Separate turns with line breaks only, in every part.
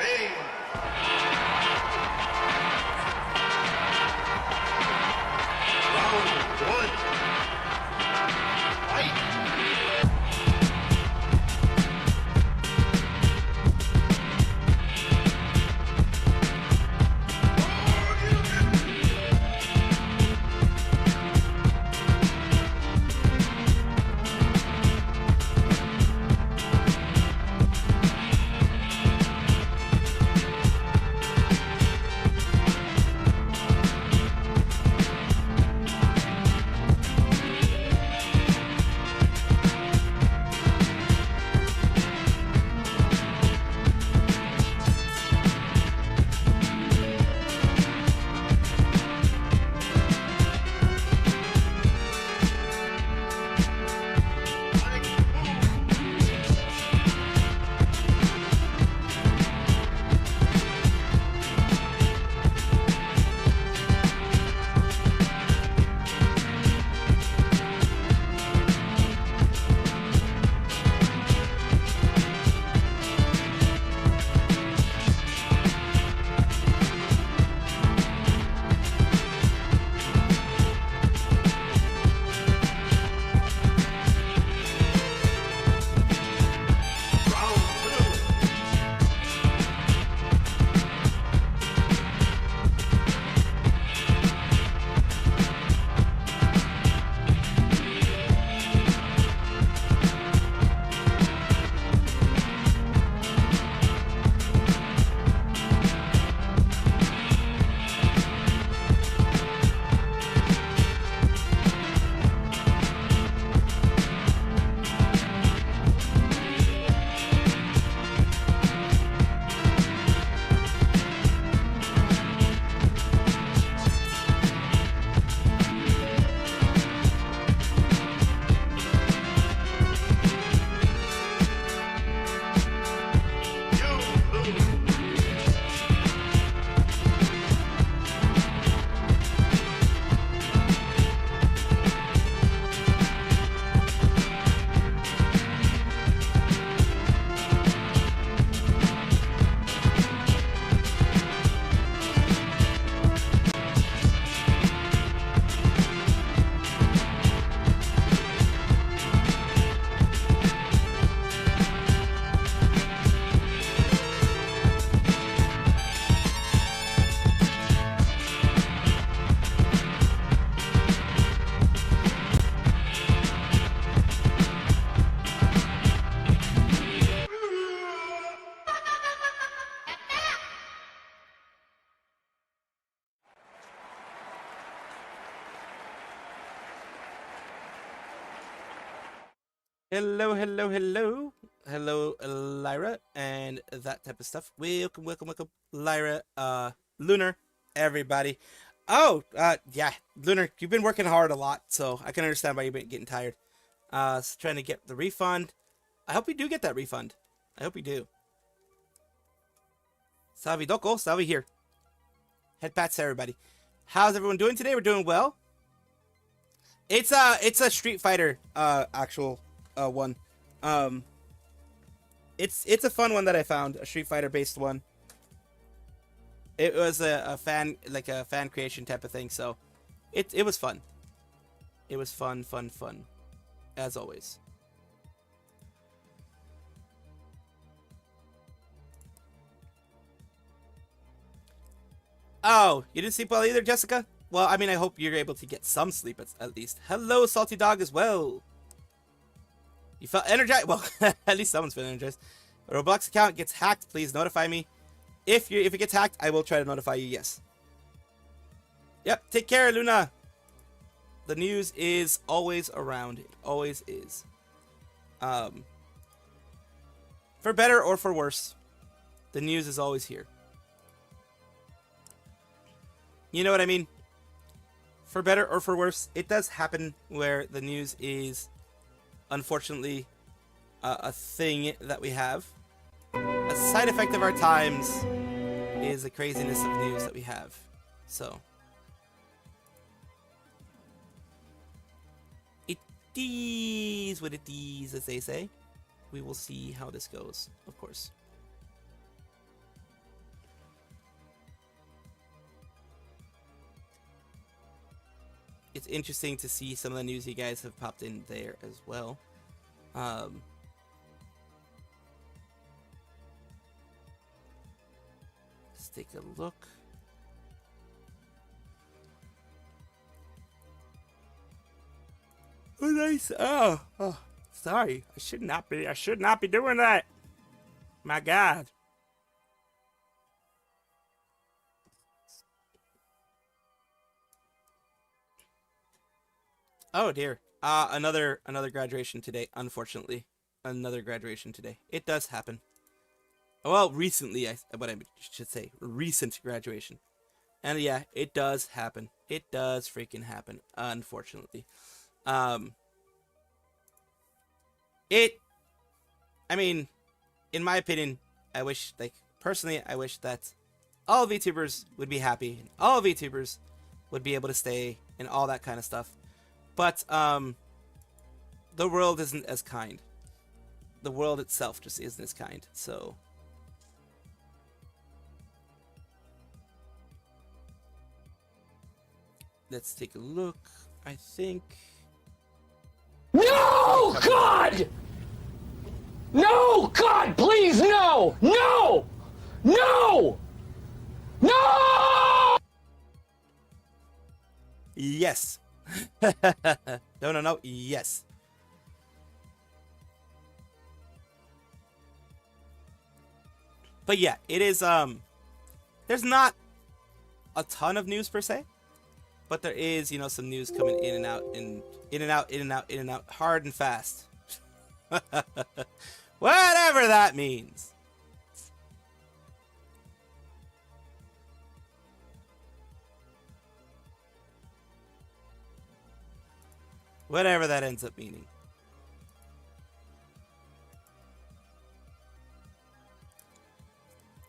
Round 1. Fight!
Hello, hello, hello. Hello, Lyra, and that type of stuff. Welcome, welcome, welcome, Lyra, Lunar, everybody. Oh, yeah, Lunar, you've been working hard a lot, so I can understand why you've been getting tired. Trying to get the refund. I hope you do get that refund. I hope you do. Salve Doko, salve here. Head pats to everybody. How's everyone doing today? We're doing well. It's a Street Fighter, actual one. It's a fun one that I found, a Street Fighter based one. It was a fan creation type of thing, so it was fun. It was fun, as always. Oh, you didn't sleep well either, Jessica? Well, I mean, I hope you're able to get some sleep at least. Hello, Salty Dog, as well. You felt energized? Well, at least someone's feeling energized. A Roblox account gets hacked. Please notify me. If it gets hacked, I will try to notify you. Yes. Yep. Take care, Luna. The news is always around. It always is. For better or for worse, the news is always here. You know what I mean? For better or for worse, it does happen where the news is, unfortunately, a thing that we have. A side effect of our times is the craziness of news that we have. So, it is what it is, as they say. We will see how this goes, of course. it's interesting to see some of the news you guys have popped in there as well. Let's take a look. Oh, nice. Oh, sorry. I should not be doing that. My God. Oh dear. Another graduation today, unfortunately. Another graduation today. It does happen. Well, recently, what I should say, recent graduation. And yeah, it does happen. It does freaking happen, unfortunately. I mean, in my opinion, I wish, like, personally, I wish that all VTubers would be happy, and all VTubers would be able to stay, and all that kind of stuff. But, the world isn't as kind. The world itself just isn't as kind, so... Let's take a look. I think...
No, God! No, God, please, no! No! No! No!
Yes. No. Yes. But yeah, it is, there's not a ton of news per se, but there is, you know, some news coming in and out, and in and out, hard and fast. Whatever that means. Whatever that ends up meaning.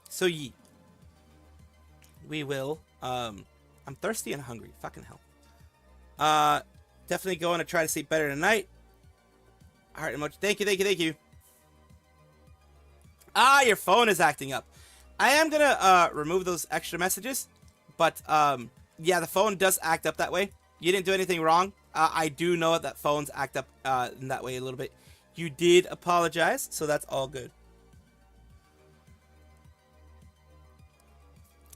So we will, I'm thirsty and hungry, fucking hell. Definitely going to try to sleep better tonight. Heart emoji, thank you. Ah, your phone is acting up. I am gonna, remove those extra messages, but, yeah, the phone does act up that way. You didn't do anything wrong. I do know that phones act up, in that way a little bit. You did apologize, so that's all good.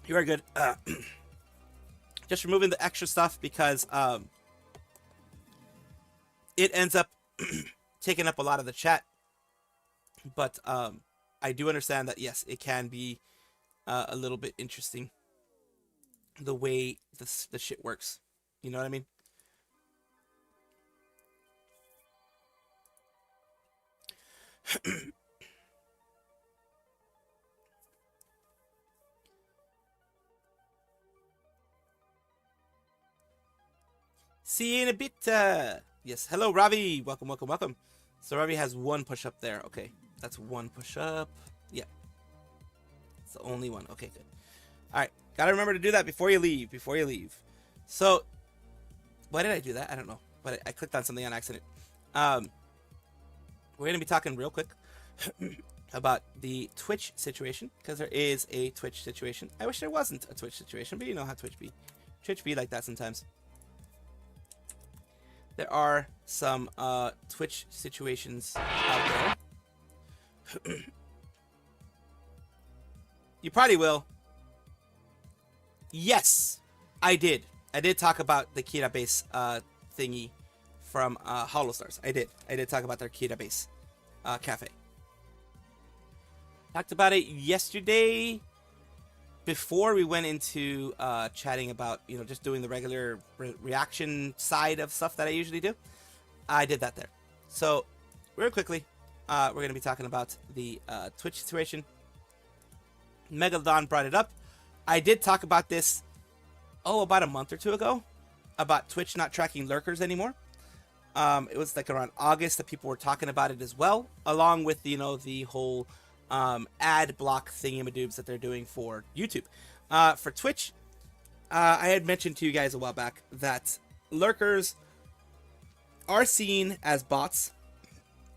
You are good. Just removing the extra stuff because it ends up taking up a lot of the chat. But I do understand that, yes, it can be a little bit interesting the way the shit works. You know what I mean? See you in a bit. Yes, hello, Ravi. Welcome. So Ravi has one push-up there. Okay, that's one push-up. Yeah. It's the only one. Okay, good. All right, gotta remember to do that before you leave. So, why did I do that? I don't know. But I clicked on something on accident. We're going to be talking real quick about the Twitch situation, because there is a Twitch situation. I wish there wasn't a Twitch situation, but you know how Twitch be. Twitch be like that sometimes. There are some Twitch situations out there. You probably will. Yes, I did. I did talk about the Kira base thingy from Hollow Stars. I did talk about their Kira base cafe. Talked about it yesterday before we went into chatting about, you know, just doing the regular reaction side of stuff that I usually do. I did that there. So, real quickly, we're going to be talking about the Twitch situation. Megalodon brought it up. I did talk about this, about a month or two ago, about Twitch not tracking lurkers anymore. It was like around August that people were talking about it as well, along with, you know, the whole ad block thingamadoobs that they're doing for YouTube. For Twitch, I had mentioned to you guys a while back that lurkers are seen as bots.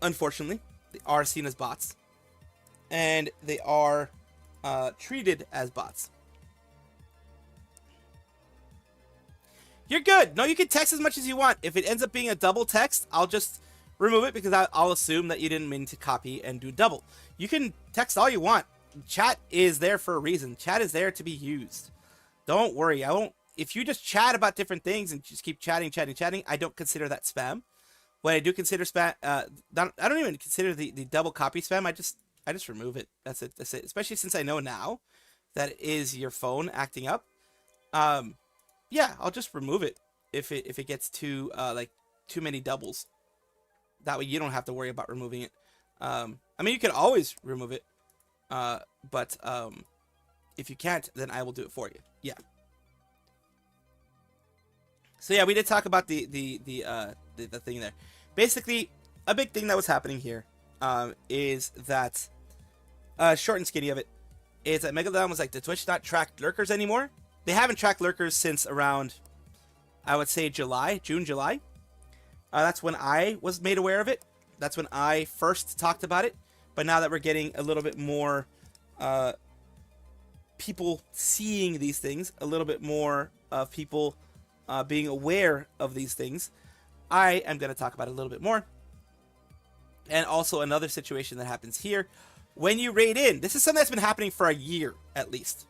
Unfortunately, they are seen as bots, and they are treated as bots. You're good. No, you can text as much as you want. If it ends up being a double text, I'll just remove it because I'll assume that you didn't mean to copy and do double. You can text all you want. Chat is there for a reason. Chat is there to be used. Don't worry. I won't. If you just chat about different things and just keep chatting, I don't consider that spam. What I do consider spam, I don't even consider the double copy spam. I just remove it. That's it. That's it. Especially since I know now that it is your phone acting up. Yeah, I'll just remove it if it gets too too many doubles. That way you don't have to worry about removing it. I mean, you can always remove it, but if you can't, then I will do it for you. Yeah. So yeah, we did talk about the thing there. Basically, a big thing that was happening here is that short and skinny of it is that Megalodon was like, the Twitch not track lurkers anymore. They haven't tracked lurkers since around, I would say June, July. That's when I was made aware of it. That's when I first talked about it. But now that we're getting a little bit more people seeing these things, a little bit more of people being aware of these things, I am going to talk about it a little bit more. And also another situation that happens here. When you raid in, this is something that's been happening for a year at least.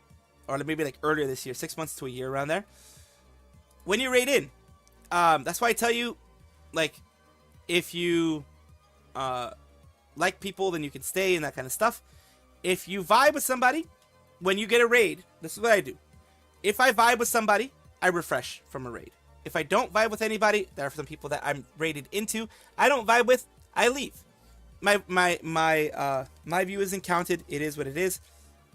Or maybe like earlier this year, 6 months to a year around there. When you raid in, that's why I tell you, like, if you like people, then you can stay and that kind of stuff. If you vibe with somebody, when you get a raid, this is what I do. If I vibe with somebody, I refresh from a raid. If I don't vibe with anybody, there are some people that I'm raided into, I don't vibe with, I leave. My view isn't counted. It is what it is.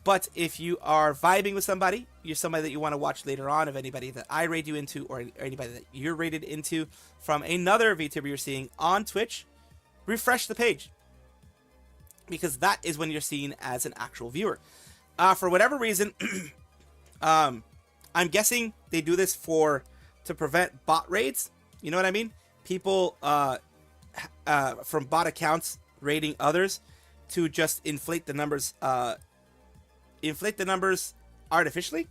But if you are vibing with somebody, you're somebody that you want to watch later on, of anybody that I raid you into or anybody that you're raided into from another VTuber you're seeing on Twitch, refresh the page. Because that is when you're seen as an actual viewer. For whatever reason, I'm guessing they do this to prevent bot raids. You know what I mean? People from bot accounts raiding others to just inflate the numbers artificially.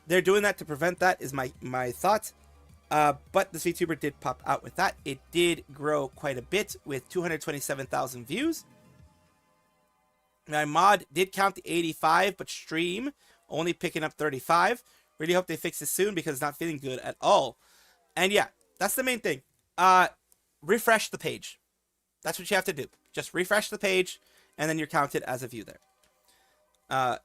They're doing that to prevent that, is my thought. But this VTuber did pop out with that. It did grow quite a bit with 227,000 views. My mod did count the 85, but stream only picking up 35. Really hope they fix this soon because it's not feeling good at all. And yeah, that's the main thing. Refresh the page. That's what you have to do. Just refresh the page, and then you're counted as a view there.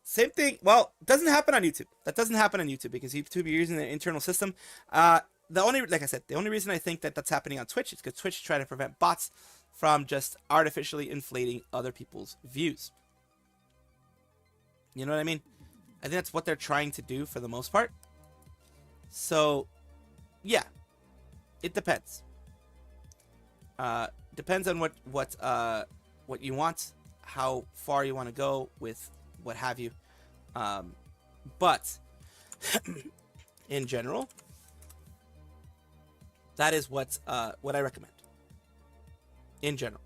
Same thing. Well, it doesn't happen on YouTube. That doesn't happen on YouTube because YouTube, you're using their internal system. Like I said, the only reason I think that that's happening on Twitch is because Twitch is trying to prevent bots from just artificially inflating other people's views. You know what I mean? I think that's what they're trying to do for the most part. So, yeah, it depends. Depends on what you want, how far you want to go with what have you. But in general, that is what I recommend. In general,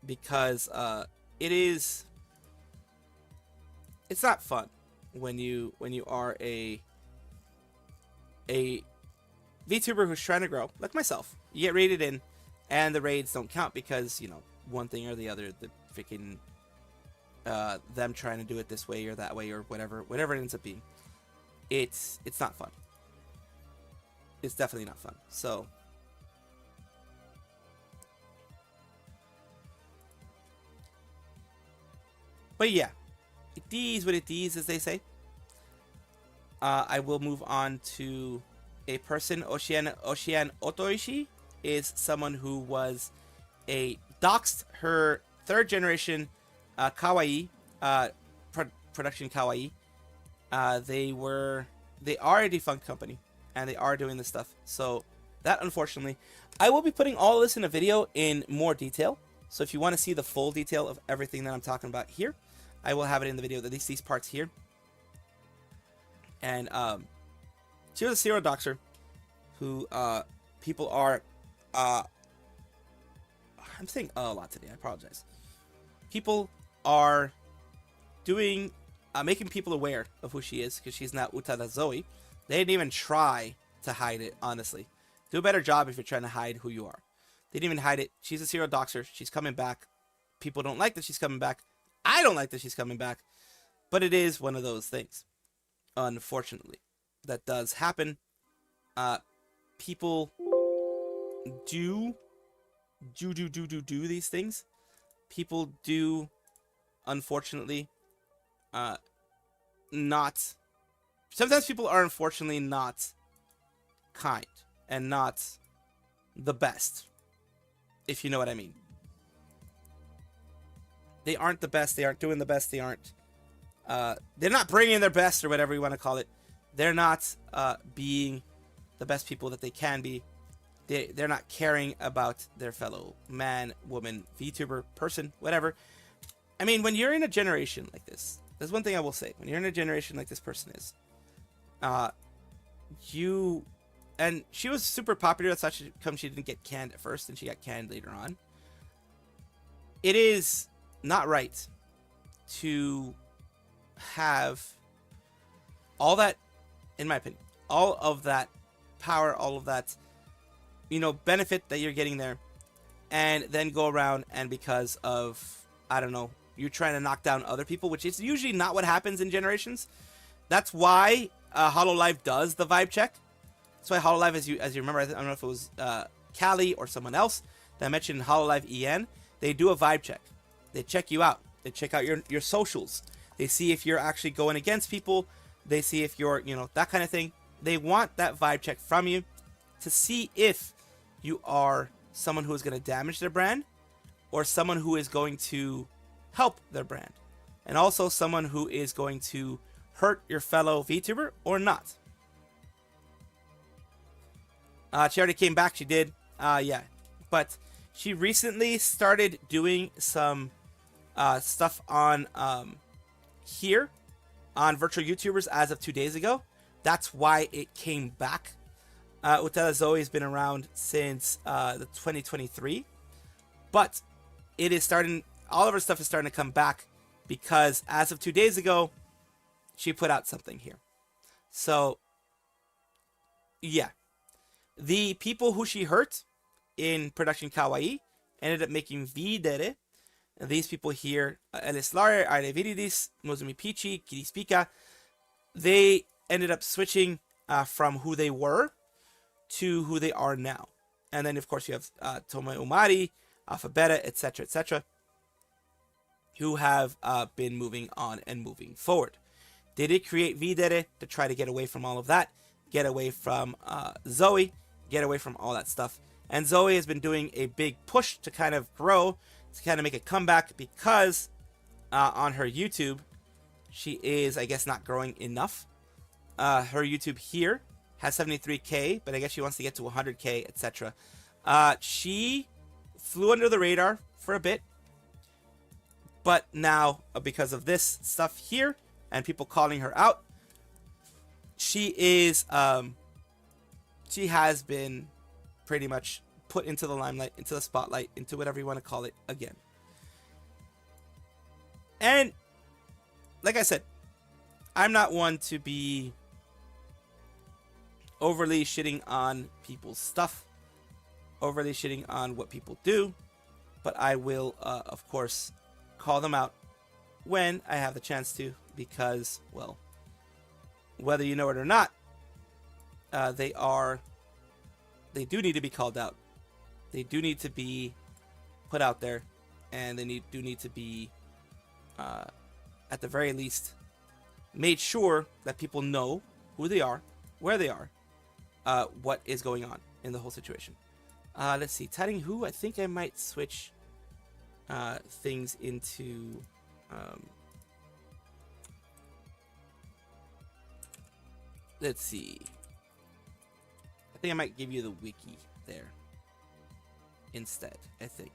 because it's not fun when you are a VTuber who's trying to grow, like myself. You get raided in, and the raids don't count because, you know, one thing or the other, the freaking them trying to do it this way or that way or whatever it ends up being. It's not fun. It's definitely not fun. So but yeah, it is what it is, as they say. I will move on to a person. Ocean Otoishi is someone who was doxed her third generation kawaii production kawaii. They are a defunct company and they are doing this stuff. So that, unfortunately, I will be putting all of this in a video in more detail. So if you want to see the full detail of everything that I'm talking about here, I will have it in the video, at least these parts here. And she was a serial doxer who people are I'm saying a lot today, I apologize. People are making people aware of who she is, because she's not Utada Zoe. They didn't even try to hide it, honestly. Do a better job if you're trying to hide who you are. They didn't even hide it. She's a serial doxer. She's coming back. People don't like that she's coming back. I don't like that she's coming back. But it is one of those things, unfortunately, that does happen. People do these things. People do, unfortunately, not. Sometimes people are unfortunately not kind and not the best, if you know what I mean. They aren't the best. They aren't doing the best. They aren't. They're not bringing their best, or whatever you want to call it. They're not being the best people that they can be. They're not caring about their fellow man, woman, VTuber, person, whatever. I mean, when you're in a generation like this, there's one thing I will say. When you're in a generation like this person is, and she was super popular. That's how she didn't get canned at first, and she got canned later on. It is not right to have all that, in my opinion, all of that power, all of that, benefit that you're getting there, and then go around and because of, I don't know, you're trying to knock down other people, which is usually not what happens in generations. That's why HoloLive does the vibe check. That's why HoloLive, as you remember, I don't know if it was Callie or someone else that I mentioned in HoloLive EN, they do a vibe check. They check you out. They check out your socials. They see if you're actually going against people. They see if you're, that kind of thing. They want that vibe check from you to see if you are someone who is going to damage their brand or someone who is going to help their brand. And also someone who is going to hurt your fellow VTuber or not. She already came back. She did. Yeah. But she recently started doing some stuff on here on virtual YouTubers as of 2 days ago. That's why it came back. Utela Zoe has been around since the 2023, but it is starting. All of her stuff is starting to come back because as of 2 days ago, she put out something here. So, yeah, the people who she hurt in production Kawaii ended up making videre. And these people here, Elislare, Arleviridis, Nozumi Pichi, Kirispika, they ended up switching from who they were to who they are now. And then, of course, you have Tome Umari, Alpha Beta, etc., who have been moving on and moving forward. They did create Videre to try to get away from all of that, get away from Zoe, get away from all that stuff. And Zoe has been doing a big push to kind of grow, to kind of make a comeback because on her YouTube, she is, I guess, not growing enough. Her YouTube here has 73K, but I guess she wants to get to 100K, etc. She flew under the radar for a bit, but now because of this stuff here and people calling her out, she is she has been pretty much put into the limelight, into the spotlight, into whatever you want to call it again. And like I said, I'm not one to be overly shitting on people's stuff, overly shitting on what people do, but I will, of course, call them out when I have the chance to, because, well, whether you know it or not, they do need to be called out. They do need to be put out there, and they do need to be, at the very least, made sure that people know who they are, where they are, what is going on in the whole situation. Let's see, Tatting Who, I think I might switch things into let's see, I think I might give you the wiki there instead, I think.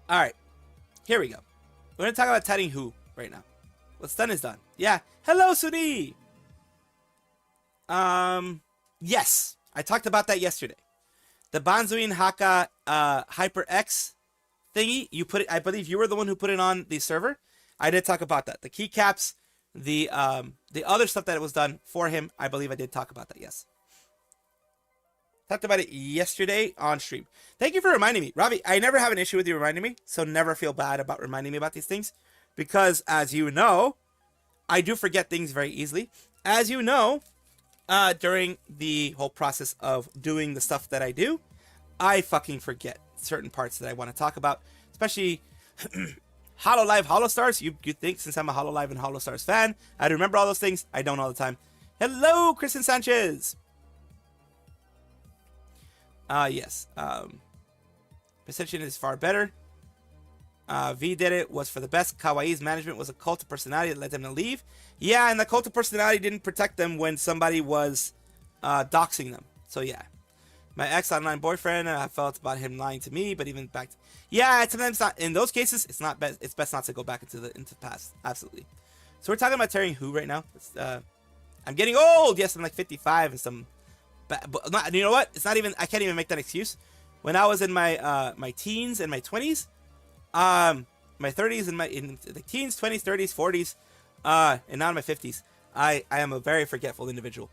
Alright, here we go. We're going to talk about Tatting Who right now. What's done is done. Yeah. Hello, Suni! Yes. I talked about that yesterday. The Banzuin Haka HyperX thingy, you put it. I believe you were the one who put it on the server. I did talk about that. The keycaps, the other stuff that was done for him. I believe I did talk about that. Yes. Talked about it yesterday on stream. Thank you for reminding me, Ravi. I never have an issue with you reminding me, so never feel bad about reminding me about these things, because as you know, I do forget things very easily. As you know, during the whole process of doing the stuff that I do, I fucking forget certain parts that I want to talk about, especially Hololive, Holostars. You think since I'm a Hololive and Holostars fan, I'd remember all those things. I don't all the time. Hello, Kristen Sanchez. Yes. Perception is far better. V did it, was for the best. Kawaii's management was a cult of personality that led them to leave. Yeah, and the cult of personality didn't protect them when somebody was doxing them. So yeah. My ex-online boyfriend, I felt about him lying to me, but even back... Yeah, sometimes not. In those cases, it's not best. It's best not to go back into the past. Absolutely. So we're talking about tearing who right now? I'm getting old. Yes, I'm like 55 and some... But not, you know what? It's not even... I can't even make that excuse. When I was in my my teens and my 20s, my 30s and in the teens, 20s, 30s, 40s, and now in my 50s, I am a very forgetful individual.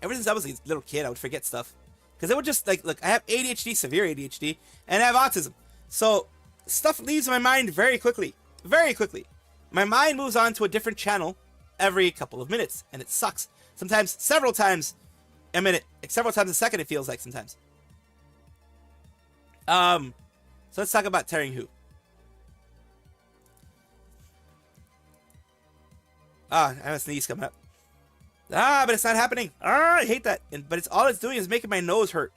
Ever since I was a little kid, I would forget stuff. Because it would just, like, look, I have ADHD, severe ADHD, and I have autism. So, stuff leaves my mind very quickly. Very quickly. My mind moves on to a different channel every couple of minutes, and it sucks. Sometimes, several times a minute. Several times a second, it feels like sometimes. So let's talk about tearing who. I have a sneeze coming up. But it's not happening. I hate that. But it's all it's doing is making my nose hurt.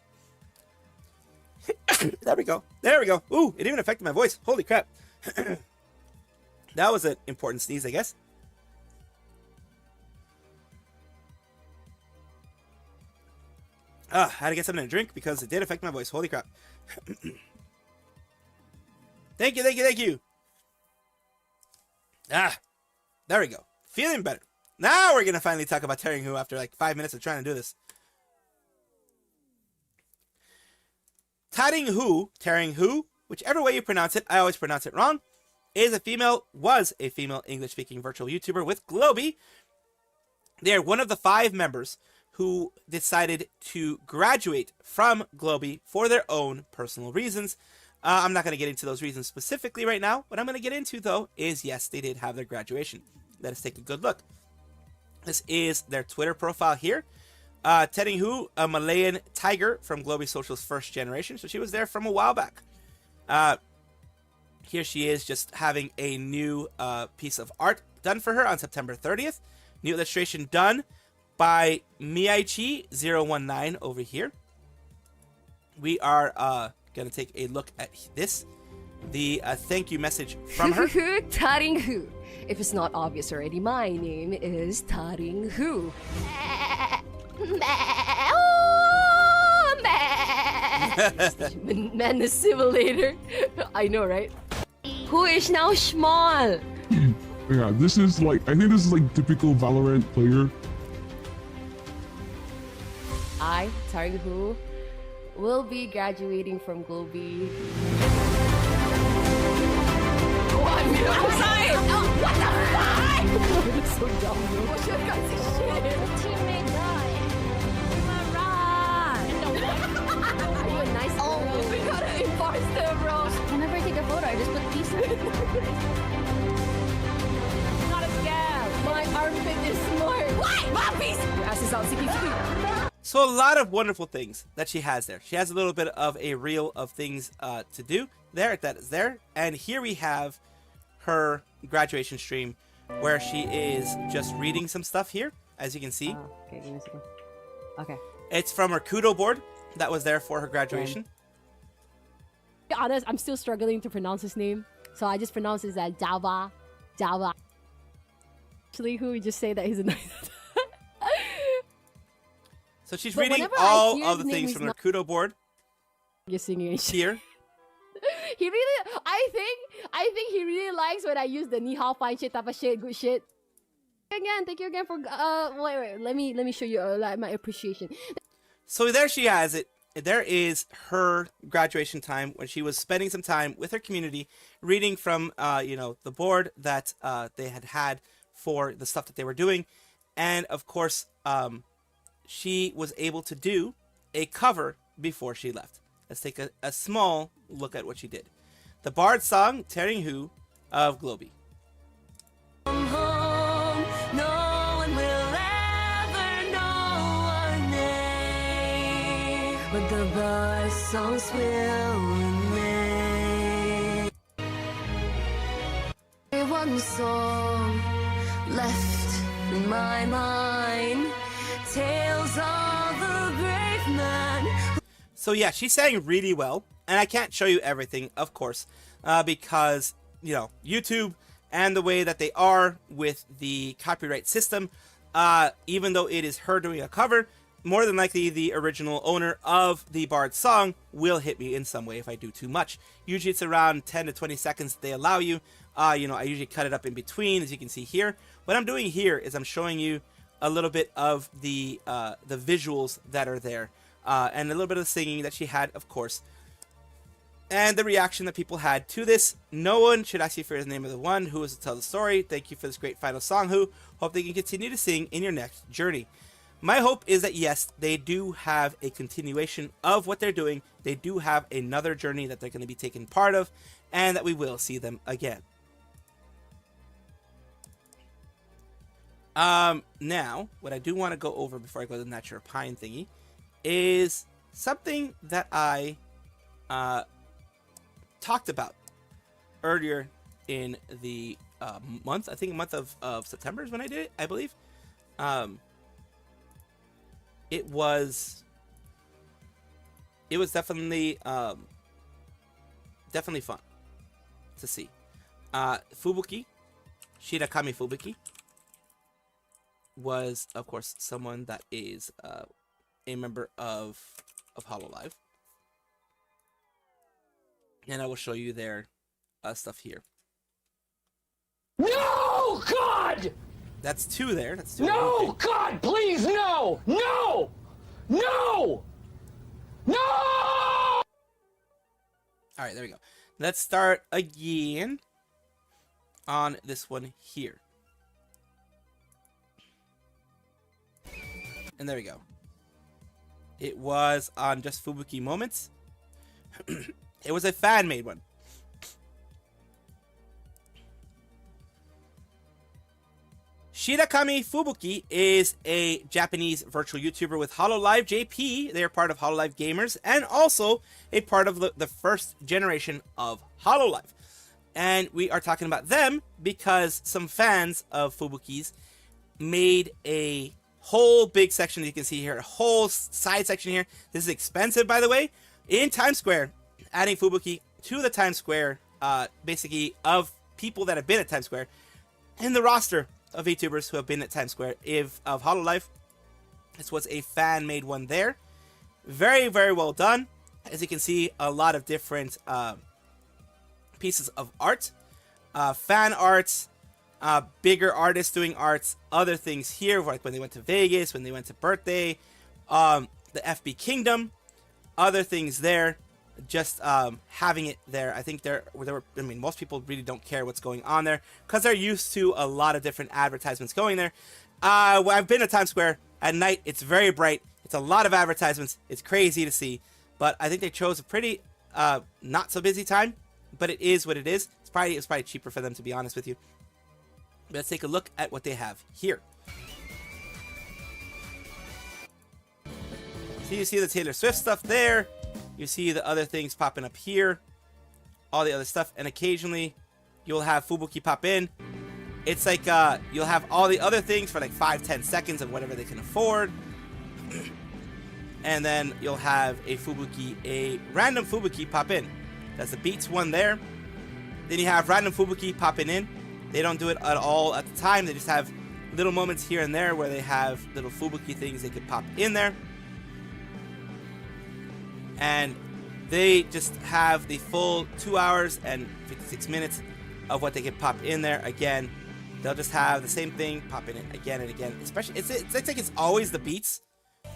There we go. There we go. Ooh, it even affected my voice. Holy crap. That was an important sneeze, I guess. I had to get something to drink because it did affect my voice. Holy crap. Thank you, thank you, thank you. There we go. Feeling better. Now we're going to finally talk about tearing who after like 5 minutes of trying to do this. Tearing who, whichever way you pronounce it, I always pronounce it wrong, was a female English-speaking virtual YouTuber with Globey. They are one of the 5 members who decided to graduate from Globey for their own personal reasons. I'm not going to get into those reasons specifically right now. What I'm going to get into, though, is yes, they did have their graduation. Let us take a good look. This is their Twitter profile here. Tearing Who, a Malayan tiger from Globey Social's first generation. So she was there from a while back. Here she is just having a new piece of art done for her on September 30th. New illustration done by Miaichi019 over here. We are going to take a look at this. The thank you message from her.
Tearing Who. If it's not obvious already, my name is Tearing Who. Man, the simulator. I know, right? Who is now small?
Yeah, this is like, I think this is like typical Valorant player.
I, Tearing Who, will be graduating from Globey. Outside! Oh, what the fuck? It's so dumb, bro. What's your guys' shit? Teammate died. Are you a nice girl? Oh, we gotta enforce them, bro. Whenever I take a photo, I just put peace in it. Not a scam. My armpit is smart. What? My piece! Your ass is out, CP.
So a lot of wonderful things that she has there. She has a little bit of a reel of things to do there. That is there. And here we have her graduation stream where she is just reading some stuff here, as you can see.
Okay, give me a second. Okay.
It's from her kudo board that was there for her graduation.
To be honest, I'm still struggling to pronounce his name, so I just pronounce it as Java. Actually, who we just say that he's a nice.
So she's
But
reading
whenever
all
I hear
of the
his name,
things
he's
from her
not-
kudo board
You're singing and shit.
here.
He really, I think he really likes when I use the ni hao, fine shit, type of shit, good shit. Thank you again for wait, let me show you like my appreciation.
So there she has it there is her graduation time when she was spending some time with her community, reading from, the board that they had for the stuff that they were doing. And of hair's she was able to do a cover before she left. Let's take a small look at what she did. The Bard song, Tearing Who of Globy.
Home, no one will ever know our name, but the bar songs will remain. One song left in my mind, tales of the brave man.
So yeah, she sang really well, and I can't show you everything, of course, because, YouTube and the way that they are with the copyright system, even though it is her doing a cover, more than likely the original owner of the Bard song will hit me in some way if I do too much. Usually it's around 10 to 20 seconds they allow you. I usually cut it up in between, as you can see here. What I'm doing here is I'm showing you a little bit of the visuals that are there, and a little bit of the singing that she had, of course, and the reaction that people had to this. No one should ask you for the name of the one who is to tell the story. Thank you for this great final song, Who. Hope they can continue to sing in your next journey. My hope is that, yes, they do have a continuation of what they're doing. They do have another journey that they're going to be taking part of, and that we will see them again. Now, what I do want to go over before I go to the Natural Pine thingy is something that I talked about earlier in the month. I think month of September is when I did it, I believe. It was definitely definitely fun to see. Fubuki, Shirakami Fubuki, was of course someone that is a member of Hololive, and I will show you their stuff here.
No, God!
That's two there. That's two.
No, God, please, no! No! No! No!
All right, there we go. Let's start again on this one here. And there we go. It was on Just Fubuki Moments. It was a fan-made one. Shirakami Fubuki is a Japanese virtual YouTuber with Hololive JP. They are part of Hololive Gamers and also a part of the first generation of Hololive. And we are talking about them because some fans of Fubuki's made a whole big section that you can see here, a whole side section here. This is expensive, by the way, in Times Square, adding Fubuki to the Times Square, basically, of people that have been at Times Square in the roster of VTubers who have been at Times Square of Hololive. This was a fan-made one there. Very, very well done. As you can see, a lot of different pieces of art, fan arts, bigger artists doing arts, other things here, like when they went to Vegas, when they went to Birthday, the FB Kingdom, other things there. Just having it there, I think there were. I mean, most people really don't care what's going on there because they're used to a lot of different advertisements going there. I've been to Times Square at night. It's very bright. It's a lot of advertisements. It's crazy to see, but I think they chose a pretty not so busy time. But it is what it is. It's probably cheaper for them, to be honest with you. Let's take a look at what they have here. So you see the Taylor Swift stuff there. You see the other things popping up here. All the other stuff. And occasionally, you'll have Fubuki pop in. It's like you'll have all the other things for like 5-10 seconds of whatever they can afford. And then you'll have a random Fubuki pop in. That's the Beats one there. Then you have random Fubuki popping in. They don't do it at all at the time. They just have little moments here and there where they have little Fubuki things they could pop in there. And they just have the full 2 hours and 56 minutes of what they can pop in there. Again, they'll just have the same thing popping in again and again. Especially, it's like it's always the Beats.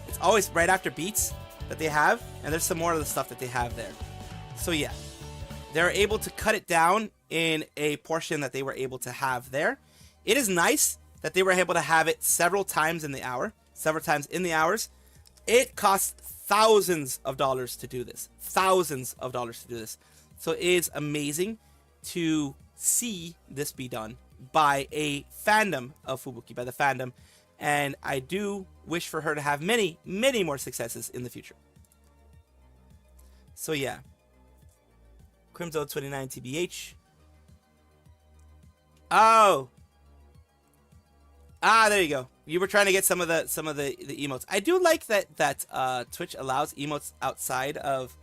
It's always right after Beats. that they have, and there's some more of the stuff that they have there. So yeah, they're able to cut it down in a portion that they were able to have there. It is nice that they were able to have it several times in the hours. It costs thousands of dollars to do this. So it is amazing to see this be done by a fandom of Fubuki, by the fandom. And I do wish for her to have many, many more successes in the future. So yeah. Crimzo 29 TBH. Oh. There you go. You were trying to get some of the emotes. I do like that Twitch allows emotes outside of,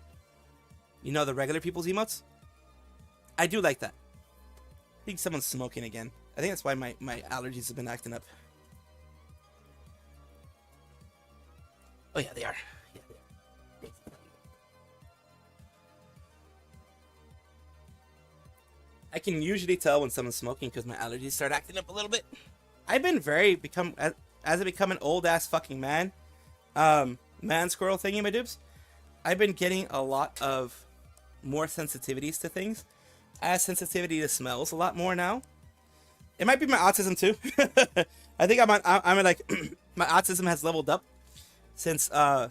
you know, the regular people's emotes. I do like that. I think someone's smoking again. I think that's why my allergies have been acting up. Oh yeah, they are. Yeah, they are. I can usually tell when someone's smoking because my allergies start acting up a little bit. I've been as I become an old ass fucking man squirrel thingy my dupes. I've been getting a lot of more sensitivities to things. I have sensitivity to smells a lot more now. It might be my autism too. I think I'm like my autism has leveled up since like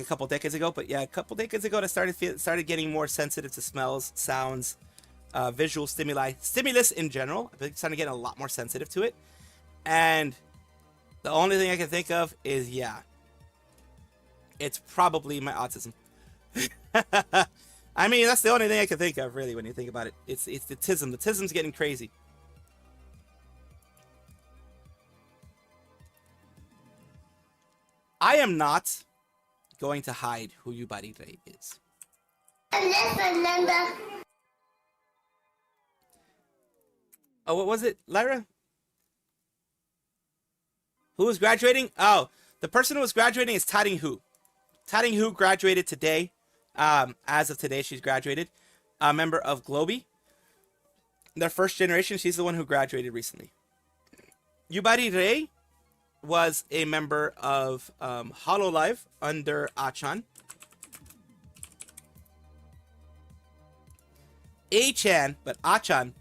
a couple decades ago. But yeah, a couple decades ago I started getting more sensitive to smells, sounds, visual stimulus in general. I've been starting to get a lot more sensitive to it. And the only thing I can think of is, yeah, it's probably my autism. I mean, that's the only thing I can think of, really, when you think about it. It's the tism. The tism's getting crazy. I am not going to hide who Yubarire is. Oh, what was it, Lyra? Who was graduating? Oh, the person who was graduating is Taring Hu. Taring Hu graduated today. As of today, she's graduated. A member of Globy. Their first generation, she's the one who graduated recently. Yubarire was a member of Hololive under Achan. A-chan, but Achan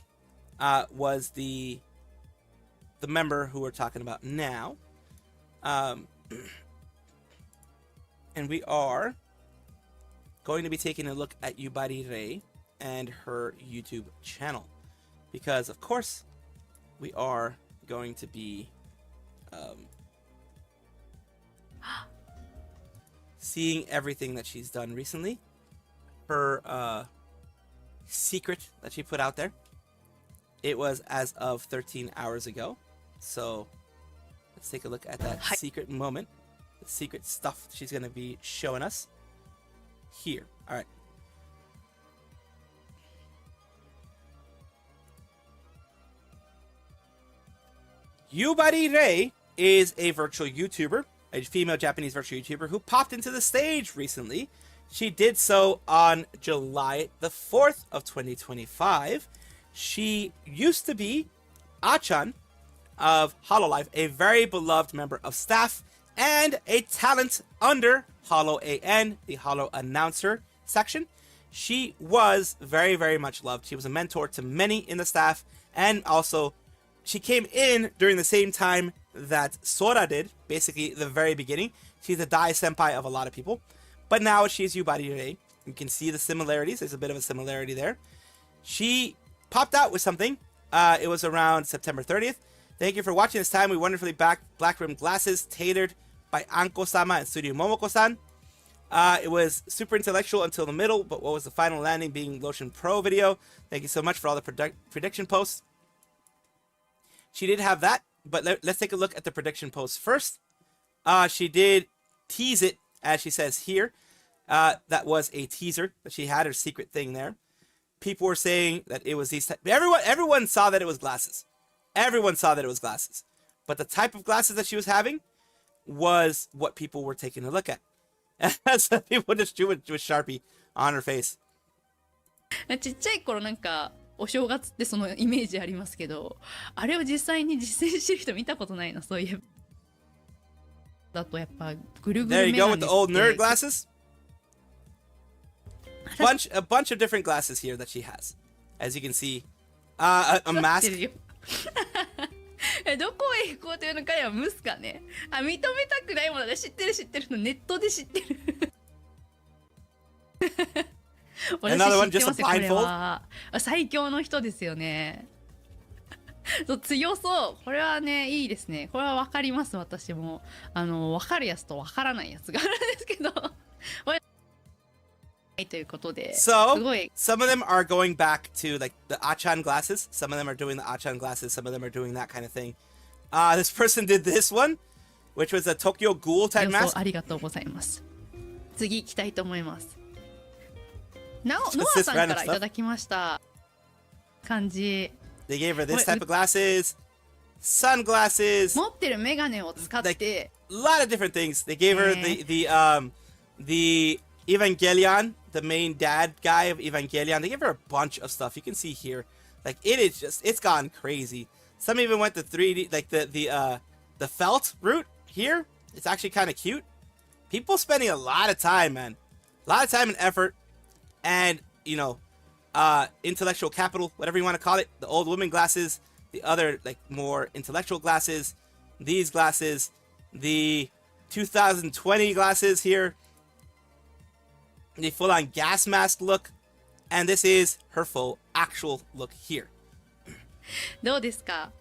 was the member who we're talking about now. And we are going to be taking a look at Yubarire and her YouTube channel. Because, of course, we are going to be seeing everything that she's done recently. Her secret that she put out there. It was as of 13 hours ago. So let's take a look at that secret moment. The secret stuff she's going to be showing us here. All right. Yubarire is a virtual YouTuber, a female Japanese virtual YouTuber who popped into the stage recently. She did so on July the 4th of 2025. She used to be Achan of Hololive, a very beloved member of staff and a talent under Holo AN, the Holo announcer section. She was very, very much loved. She was a mentor to many in the staff, and also she came in during the same time that Sora did, basically the very beginning. She's a Dai senpai of a lot of people, but now she's Yubarire. You can see the similarities. There's a bit of a similarity there. She popped out with something. It was around September 30th. Thank you for watching this time. We wonderfully backed black rimmed glasses tailored by Anko-sama and Studio Momoko-san. It was super intellectual until the middle, but what was the final landing being Lotion Pro video. Thank you so much for all the prediction posts. She did have that, but let's take a look at the prediction posts first. She did tease it, as she says here. That was a teaser that she had, her secret thing there. People were saying that it was these everyone saw that it was glasses. Everyone saw that it was glasses. But the type of glasses that she was having was what people were taking a look at. So people just drew it with Sharpie on her face.
ちっちゃい頃なんかお正月ってそのイメージありますけど、あれを実際に実践してる人見たことないな、そういえば。だとやっぱぐるぐ
There
る
you
メ
go
ガ
with
ネ
the old
って
nerd glasses. A bunch of different glasses here that she has. As you can see. A
知って
mask.
るよどこへ行こうというの彼はムスかね。あ、認めたくないもので知ってるのネットで知ってる私
Another one,
知ってますよ
just a
これ
blindfold?
は最強の人ですよねそう強そう。これはねいいですね。これは分かります。私も分かるやつと分からないやつがあるんですけどこれということで
So,
すごい
some of them are going back to like the Achan glasses. Some of them are doing the Achan glasses. Some of them are doing that kind of thing. This person did this one, which was a Tokyo Ghoul type
予想
mask.
ありがとうございます。次行きたいと思います。ノア
this
さん
random
からいただきました感じ。
They gave her this type of glasses, sunglasses,
持ってるメガネを使って
a lot of different things. They gave her the Evangelion, the main dad guy of Evangelion. They gave her a bunch of stuff. You can see here, like it is just it's gone crazy. Some even went to 3D, like the felt route here. It's actually kind of cute. People spending a lot of time, man, a lot of time and effort, and you know, intellectual capital, whatever you want to call it. The old woman glasses, the other like more intellectual glasses, these glasses, the 2020 glasses here, the full-on gas mask look, and this is her full actual look here.
どうですか。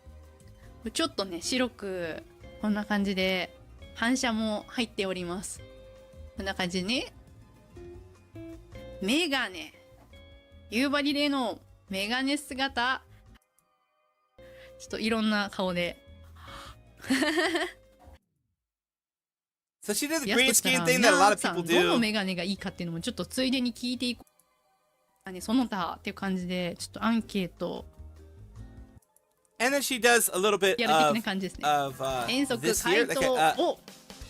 ちょっとね白くこんな感じで反射も入っております。こんな感じにメガネ夕張リレーのメガネ姿ちょっといろんな顔で
So she did the
やす
green
としたら
screen thing that a lot
皆
of
さん
people
どの
do.
メガネがいいかっていうのもちょっとついでに聞いていこう。その他っていう感じでちょっとアンケート
And then she does a little bit
やる的な感じですね。
of
遠足
this
回
here, like
答
a,
を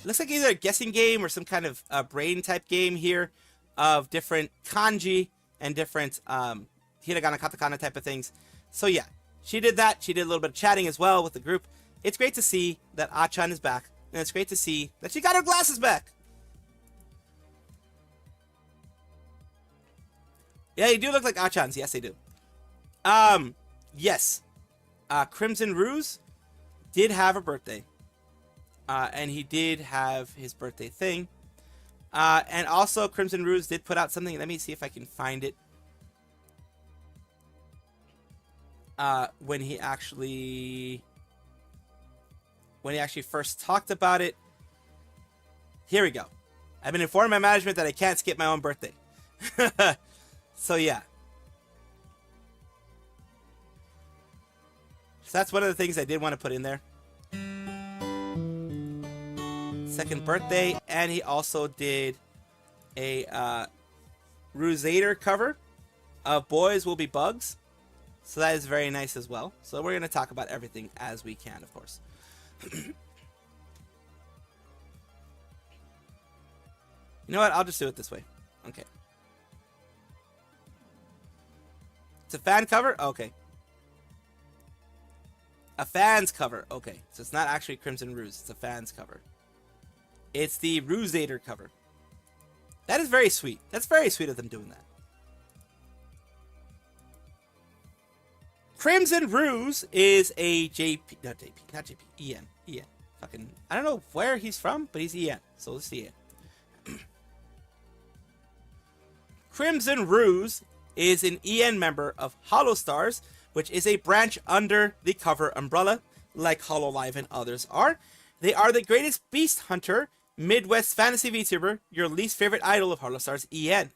looks like either a guessing game or some kind of brain type game here of different kanji and different hiragana, katakana type of things. So yeah, she did that. She did a little bit of chatting as well with the group. It's great to see that Achan is back, and it's great to see that she got her glasses back. Yeah, you do look like Achans. Yes, they do. Yes. Crimson Ruse did have a birthday. And he did have his birthday thing. And also, Crimson Ruse did put out something. Let me see if I can find it. When he actually first talked about it. Here we go. I've been informed by management that I can't skip my own birthday. So yeah. So that's one of the things I did want to put in there. Second birthday, and he also did a Rusader cover of Boys Will Be Bugs. So that is very nice as well. So we're going to talk about everything as we can, of course. You know what? I'll just do it this way. Okay. It's a fan cover? Okay. A fan's cover. Okay. So it's not actually Crimson Ruse. It's a fan's cover. It's the Rusader cover. That is very sweet. That's very sweet of them doing that. Crimson Ruse is a not EN. Fucking, I don't know where he's from, but he's EN. So let's see it. Crimson Ruse is an EN member of Holostars, which is a branch under the cover umbrella, like Hololive and others are. They are the greatest beast hunter, Midwest fantasy VTuber, your least favorite idol of Holostars, EN.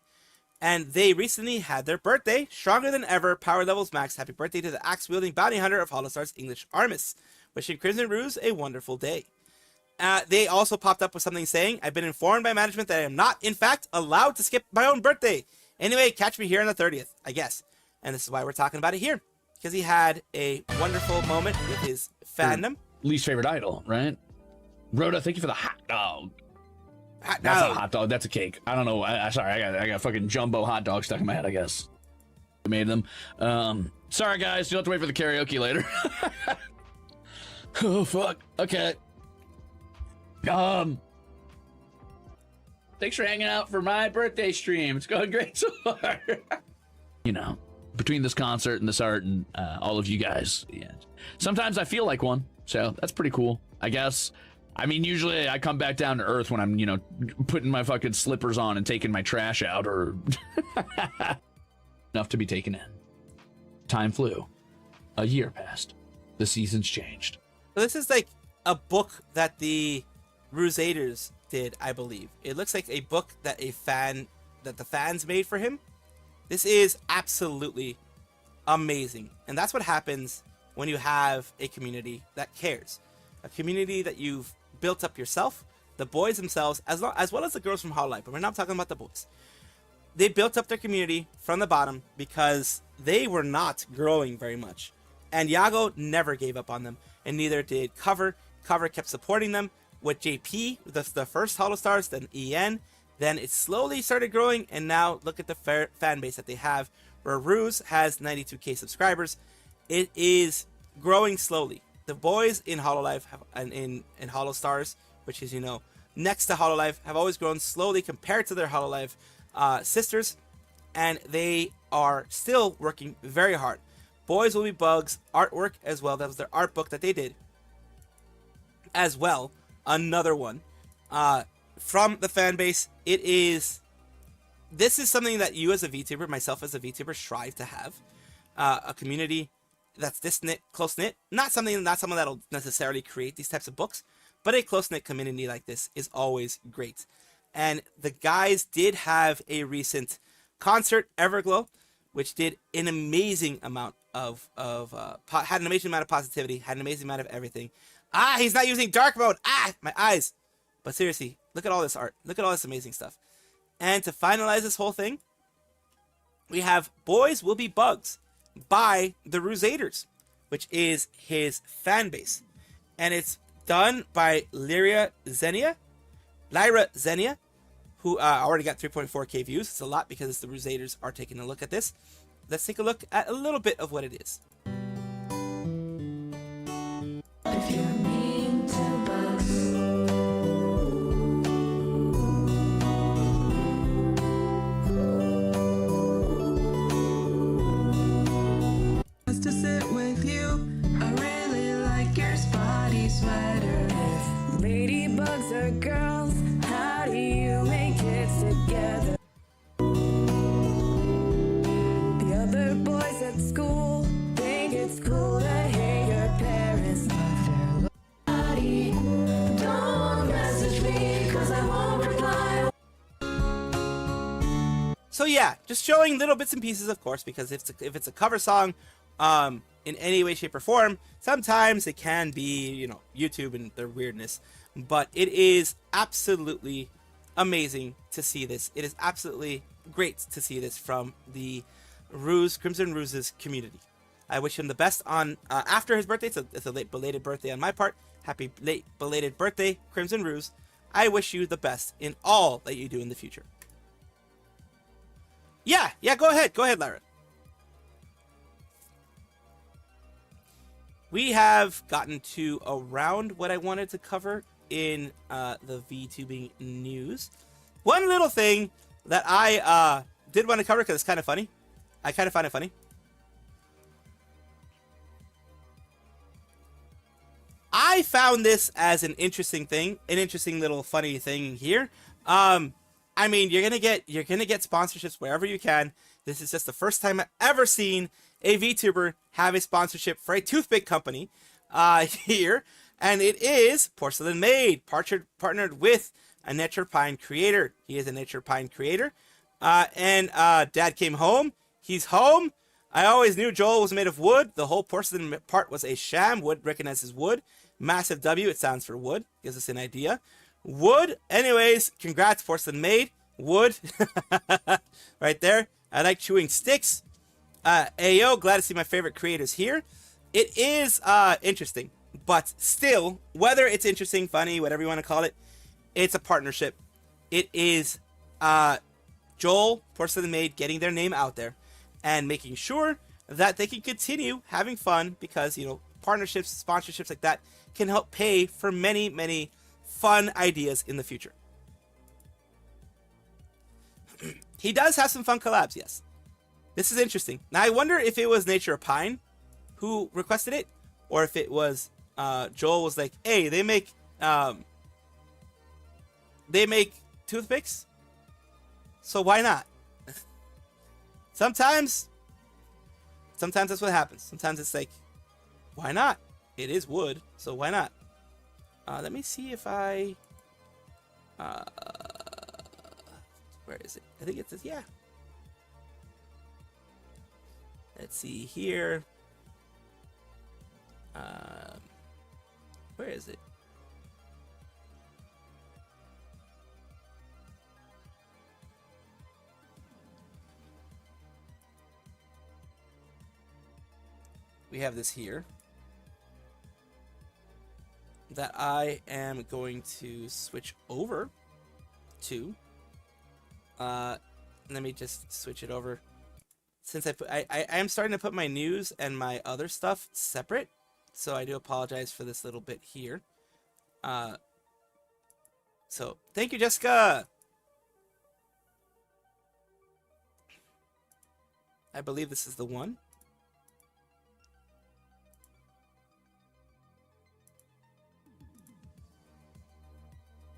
And they recently had their birthday, stronger than ever, power levels max. Happy birthday to the axe-wielding bounty hunter of Holostars, English Armis. Wishing Crimson Ruse a wonderful day. They also popped up with something saying, I've been informed by management that I am not, in fact, allowed to skip my own birthday. Anyway, catch me here on the 30th, I guess. And this is why we're talking about it here. Because he had a wonderful moment with his fandom.
Least favorite idol, right? Rhoda, thank you for the hot dog.
Hot
That's not a
dog.
hot dog. That's a cake. I don't know. Sorry, I got fucking jumbo hot dog stuck in my head, I guess. I made them. Sorry, guys. You'll have to wait for the karaoke later. Oh, fuck. Okay. Thanks for hanging out for my birthday stream. It's going great so far. You know, between this concert and this art and all of you guys, yeah. Sometimes I feel like one, so that's pretty cool, I guess. I mean, usually I come back down to earth when I'm, you know, putting my fucking slippers on and taking my trash out, or enough to be taken in. Time flew. A year passed. The seasons changed.
So this is like a book that the Rusaders did, I believe. It looks like a book that the fans made for him. This is absolutely amazing. And that's what happens when you have a community that cares. A community that you've built up yourself, the boys themselves, as well as the girls from Hololive, but we're not talking about the boys. They built up their community from the bottom because they were not growing very much. And Yago never gave up on them, and neither did Cover. Cover kept supporting them with JP, the first Holostars, then EN. Then it slowly started growing, and now look at the fan base that they have, where Ruse has 92k subscribers. It is growing slowly. The boys in Hololive and in Holostars, which is, you know, next to Hololive, have always grown slowly compared to their Hololive sisters, and they are still working very hard. Boys Will Be Bugs artwork as well. That was their art book that they did as well. Another one from the fan base. This is something that you as a VTuber, myself as a VTuber, strive to have. A community that's this knit, close knit. Not someone that'll necessarily create these types of books, but a close knit community like this is always great. And the guys did have a recent concert, Everglow, which did an amazing amount had an amazing amount of positivity, had an amazing amount of everything. He's not using dark mode. My eyes. But seriously, look at all this art. Look at all this amazing stuff. And to finalize this whole thing, we have Boys Will Be Bugs by the Rusaders, which is his fan base. And it's done by Lyra Xenia, who already got 3.4k views. It's a lot because the Rusaders are taking a look at this. Let's take a look at a little bit of what it is.
If you're mean to bugs, just to sit with you, I really like your spotty sweater. If ladybugs are girls, how do you make kids together? The other boys at school think it's cool to hear your parents love their body. Don't message me 'cause I won't reply.
So yeah, just showing little bits and pieces, of course, because if it's a cover song, in any way, shape, or form, sometimes it can be, you know, YouTube and their weirdness. But it is absolutely amazing to see this. It is absolutely great to see this from the Crimson Ruse's community. I wish him the best on after his birthday. It's a late belated birthday on my part. Happy late belated birthday, Crimson Ruse. I wish you the best in all that you do in the future. Yeah, go ahead, Lara. We have gotten to around what I wanted to cover in the VTubing news. One little thing that I did want to cover because it's kind of funny. I kind of find it funny. I found this as an interesting thing, an interesting little funny thing here. I mean, you're gonna get sponsorships wherever you can. This is just the first time I've ever seen a VTuber have a sponsorship for a toothpick company here, and it is Porcelain Maid, partnered with a Nature Pine creator. He is a Nature Pine creator, and Dad came home. He's home. I always knew Joel was made of wood. The whole porcelain part was a sham. Wood recognizes wood. Massive W, it stands for wood. Gives us an idea. Wood. Anyways, congrats, Porcelain Maid. Wood. Right there. I like chewing sticks. Ayo, glad to see my favorite creators here. It is interesting, but still, whether it's interesting, funny, whatever you want to call it, it's a partnership. It is Joel, Porcelain Maid, getting their name out there and making sure that they can continue having fun because, you know, partnerships, sponsorships like that can help pay for many, many fun ideas in the future. He does have some fun collabs, yes. This is interesting. Now I wonder if it was Nature of Pine who requested it, or if it was Joel was like, hey, they make toothpicks, so why not? Sometimes that's what happens. Sometimes it's like, why not? It is wood, so why not? Let me see if I where is it? I think it says, yeah. Let's see here. Where is it? We have this here that I am going to switch over to. Let me just switch it over. Since I am starting to put my news and my other stuff separate, so I do apologize for this little bit here. So thank you, Jessica. I believe this is the one.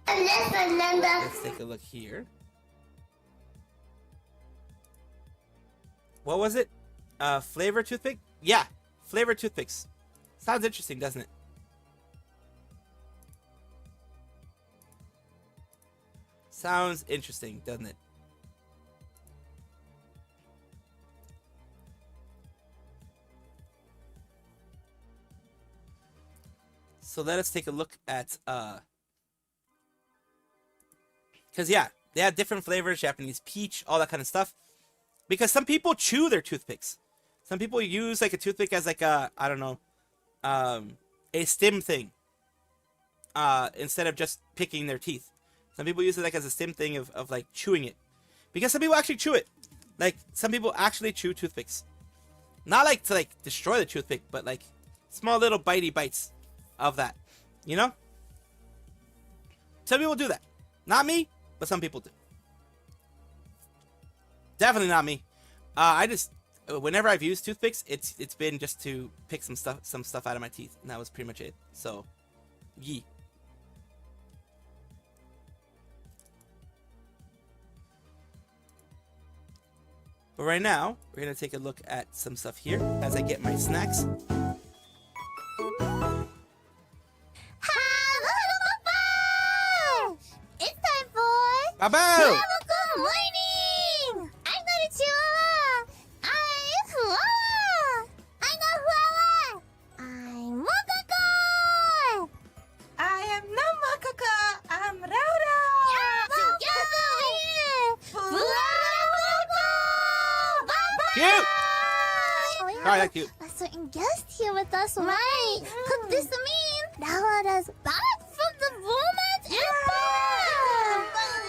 Let's take a look here. What was it? Flavor toothpick? Yeah, flavor toothpicks. Sounds interesting, doesn't it? Sounds interesting, doesn't it? So let us take a look at because yeah, they have different flavors, Japanese peach, all that kind of stuff. Because some people chew their toothpicks. Some people use like a toothpick as like a, I don't know, a stem thing. Instead of just picking their teeth. Some people use it like as a stem thing of like chewing it. Because some people actually chew it. Like some people actually chew toothpicks. Not like to like destroy the toothpick, but like small little bitey bites of that. You know? Some people do that. Not me, but some people do. Definitely not me. I just, whenever I've used toothpicks, it's been just to pick some stuff out of my teeth, and that was pretty much it. So, yee. But right now, we're gonna take a look at some stuff here as I get my snacks.
It's time for
Bye-bye!
Have a good morning! I'm not a chihuahua! I'm Chihuahua! I'm not Chihuahua! I'm Mococo!
I am not Macaca. I'm Rhoda.
Together we're
Cute!
We
Alright,
have
that's cute.
a certain guest here with us, right? Could this mean Rhoda's back from the romance empire?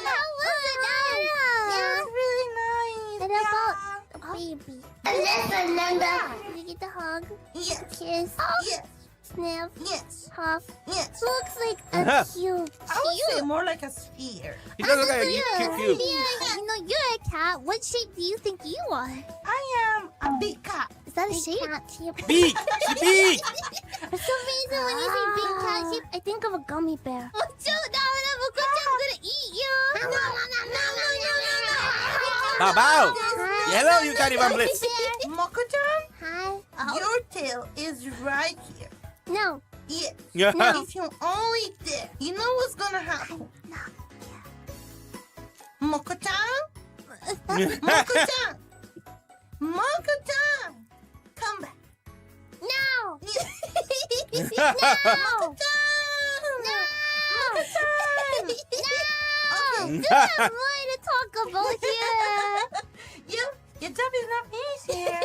How was it, Rhoda?
It was really nice.
And about the baby. Listen, Linda. Did you get the hug?
Yes.
Kiss?
Yes.
Sniff?
Yes.
Huff?
Yes.
Looks like a cute.
I would say more like a sphere.
He does look like a cute.
Yeah, you know, you're a cat. What shape do you think you are?
I am a big cat.
Is that a shape?
Beak! She beak!
For some reason, when you say big cat shape, I think of a gummy bear. I'm gonna eat you.
Bow bow! Hello, you tiny bumblets!
Moko-chan,
Hi.
your tail is right here.
No.
Yes.
Yeah.
If you only dare, you know what's gonna happen. Moko-chan? Moko-chan! Moko-chan! Come back.
No.
No!
No.
No!
No.
Okay.
There's more to talk about here.
Your job is not finished here.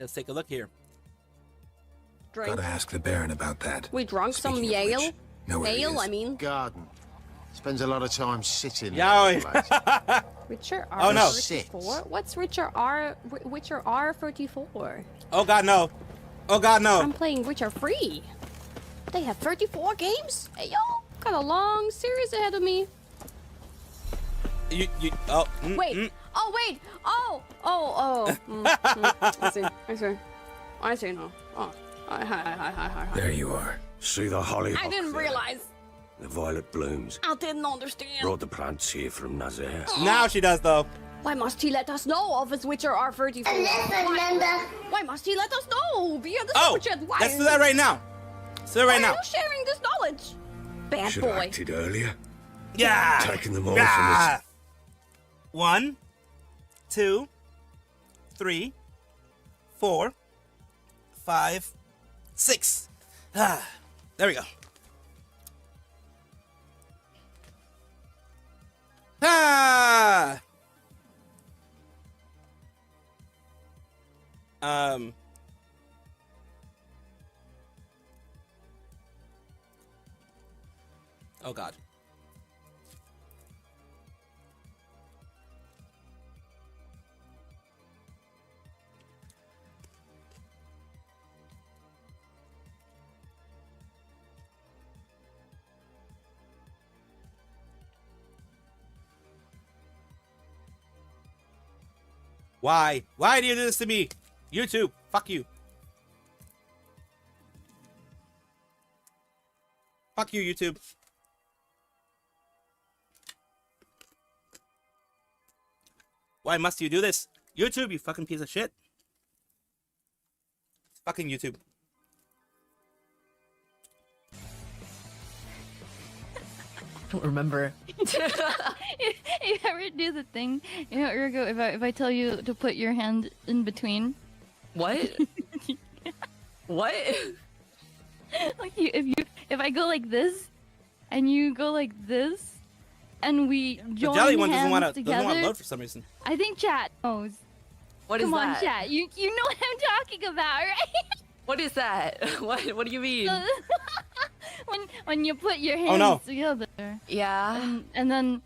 Let's take a look here.
Gotta ask the Baron about that.
We drunk some
Speaking of
Yale?
which, know where he
Ale,
is?
I mean.
Garden. Spends a lot of time sitting
Yeah.
there.
Richard
Oh, no.
R34? What's Richard R34?
Oh god, no. Oh god, no.
I'm playing Witcher 3. They have 34 games? Hey, yo, got a long series ahead of me.
Oh.
Wait. Oh, wait. Oh. I see now. Oh. Hi.
There you are. See the hollyhock
I didn't
there?
realize.
The violet blooms.
I didn't understand.
Brought the plants here from Nazaire.
Now she does, though.
Why must he let us know of his Witcher R34? Why must he let us know via the
Oh,
super chat? Why?
let's do that right now. Let's do it right
Why
now.
are you sharing this knowledge? Bad
Should have
boy.
acted earlier.
Yeah.
Taking them all
Yeah.
from
1, 2, 3, 4, 5, 6. Ah, there we go. Ah. Oh god. Why? Why do you do this to me? YouTube, fuck you. Fuck you, YouTube. Why must you do this? YouTube, you fucking piece of shit. Fucking YouTube.
Don't remember.
You ever do the thing, you know, Urgo, if I tell you to put your hand in between?
What? What?
Like if I go like this, and you go like this, and we
The
join
jelly one
hands
doesn't want to
together,
load for some reason.
I think chat knows.
What is
Come on,
that?
chat. You know what I'm talking about, right?
What is that? What do you mean?
when you put your hands
Oh, no.
together.
Yeah.
And then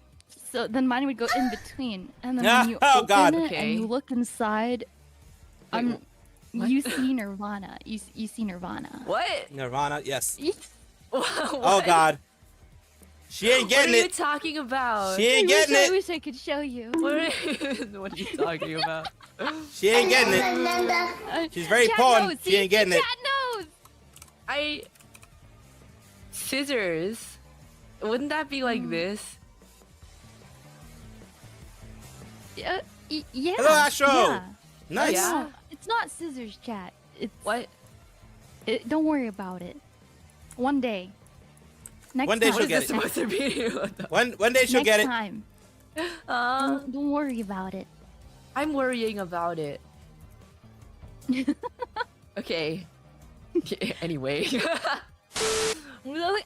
then mine would go in between, and then
Yeah,
when you
oh,
open
God.
it
Okay.
and you look inside,
Wait, what?
you see Nirvana. You see Nirvana.
What?
Nirvana, yes.
What?
Oh god. She ain't
What
getting
are you
it.
talking about?
She ain't getting
I
it.
wish I could show you.
What are you talking about?
She ain't getting it. She's very
Chat
porn.
knows.
She
See?
ain't getting it.
Chat knows.
Scissors. Wouldn't that be like this?
Yeah.
Hello, Astro.
Yeah.
Nice.
Yeah.
No, it's not scissors, chat. It's
What?
Don't worry about it. One day. Next
One day
time.
she'll get
This
it.
supposed to be? What the-
One day she'll
Next
get it.
time.
Uh,
Don't worry about it.
I'm worrying about it. Okay. Anyway.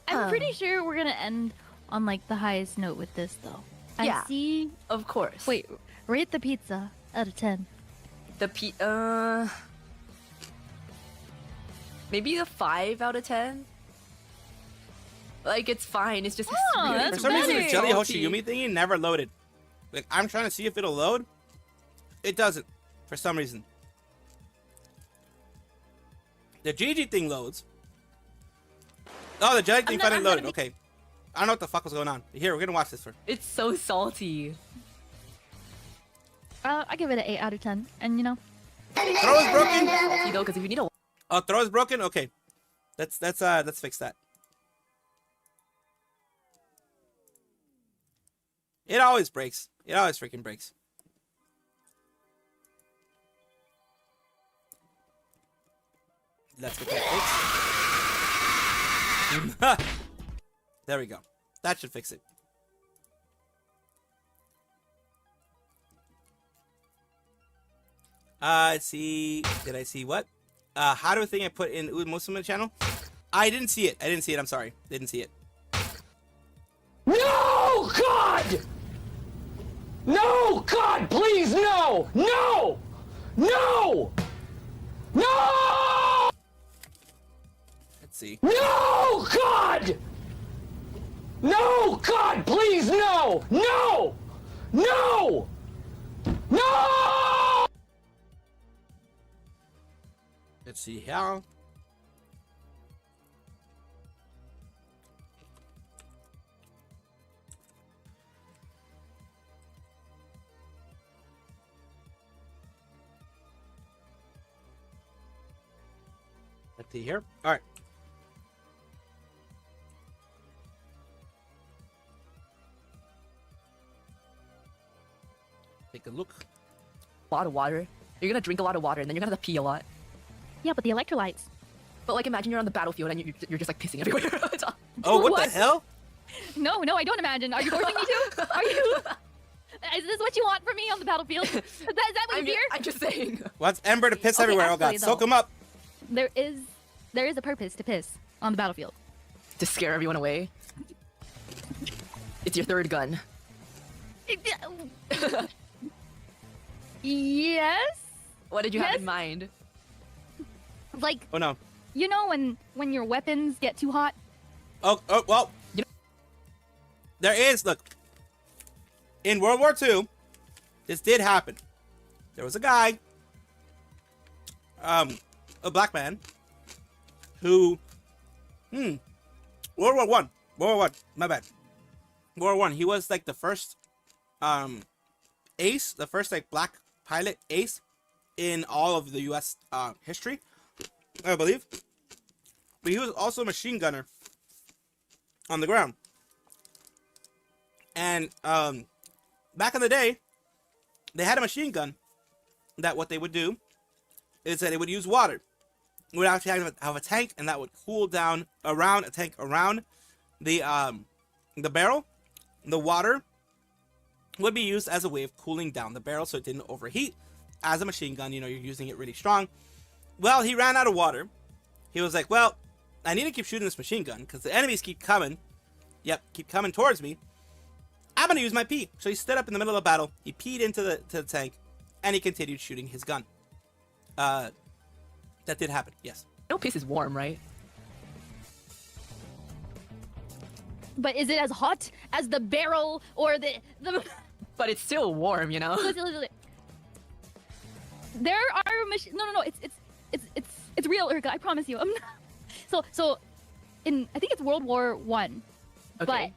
I'm pretty sure we're gonna end on like the highest note with this though. I
Yeah.
see.
Of course.
Wait, rate the pizza out of 10.
Maybe a 5 out of 10. Like it's fine. It's just
Oh,
really
For
that's
some reason, the
better.
Jelly
salty.
Hoshiyumi thingy never loaded. Like, I'm trying to see if it'll load. It doesn't. For some reason. The GG thing loads. Oh, the Jelly thing
not-
finally
I'm gonna
loaded. Okay. I don't know what the fuck was going on. Here, we're gonna watch this for.
It's so salty.
I give it an 8 out of 10. And you know,
Throw is broken.
You know, because if you need a
Oh, throw is broken. Okay. Let's fix that. It always breaks. It always freaking breaks. Let's get that fixed. There we go. That should fix it. Let's see. Did I see what? How do I think I put in Muslim channel? I didn't see it. I'm sorry. Didn't see it.
No, God! No, God, please, no! No! No! No!
Let's see.
No, God! No! God, please, no! No! No! No!
Let's see how. Let's see here. All right. Take a look.
A lot of water. You're gonna drink a lot of water, and then you're gonna have to pee a lot.
Yeah, but the electrolytes.
But like, imagine you're on the battlefield and you're just like pissing everywhere.
Oh, what the hell?
No, I don't imagine. Are you forcing me to? Are you? Is this what you want from me on the battlefield? Is that what you fear?
I'm just saying.
Wants Ember to piss
Okay,
everywhere. Oh god,
actually,
soak
though.
him up.
There is a purpose to piss on the battlefield.
To scare everyone away. It's your third gun.
Yes.
What did you have
Yes.
in mind?
Like,
Oh no.
you know when your weapons get too hot?
Oh well. There is, look. In World War II, this did happen. There was a guy, a black man, who, World War One, my bad. World War One, he was like the first, ace, the first like black pilot ace in all of the U.S. History, I believe. But he was also a machine gunner on the ground. And back in the day, they had a machine gun that what they would do is that they would use water. They would actually have a tank, and that would cool down around a tank around the barrel. The water would be used as a way of cooling down the barrel so it didn't overheat. As a machine gun, you know, you're using it really strong. Well, he ran out of water. He was like, well, I need to keep shooting this machine gun because the enemies keep coming. Yep, keep coming towards me. I'm going to use my pee. So he stood up in the middle of battle. He peed into the tank, and he continued shooting his gun. That did happen, yes.
No piss is warm, right?
But is it as hot as the barrel or the?
But it's still warm, you know.
Listen. There are no. It's real, Erica. I promise you. So, in I think it's World War One,
Okay.
but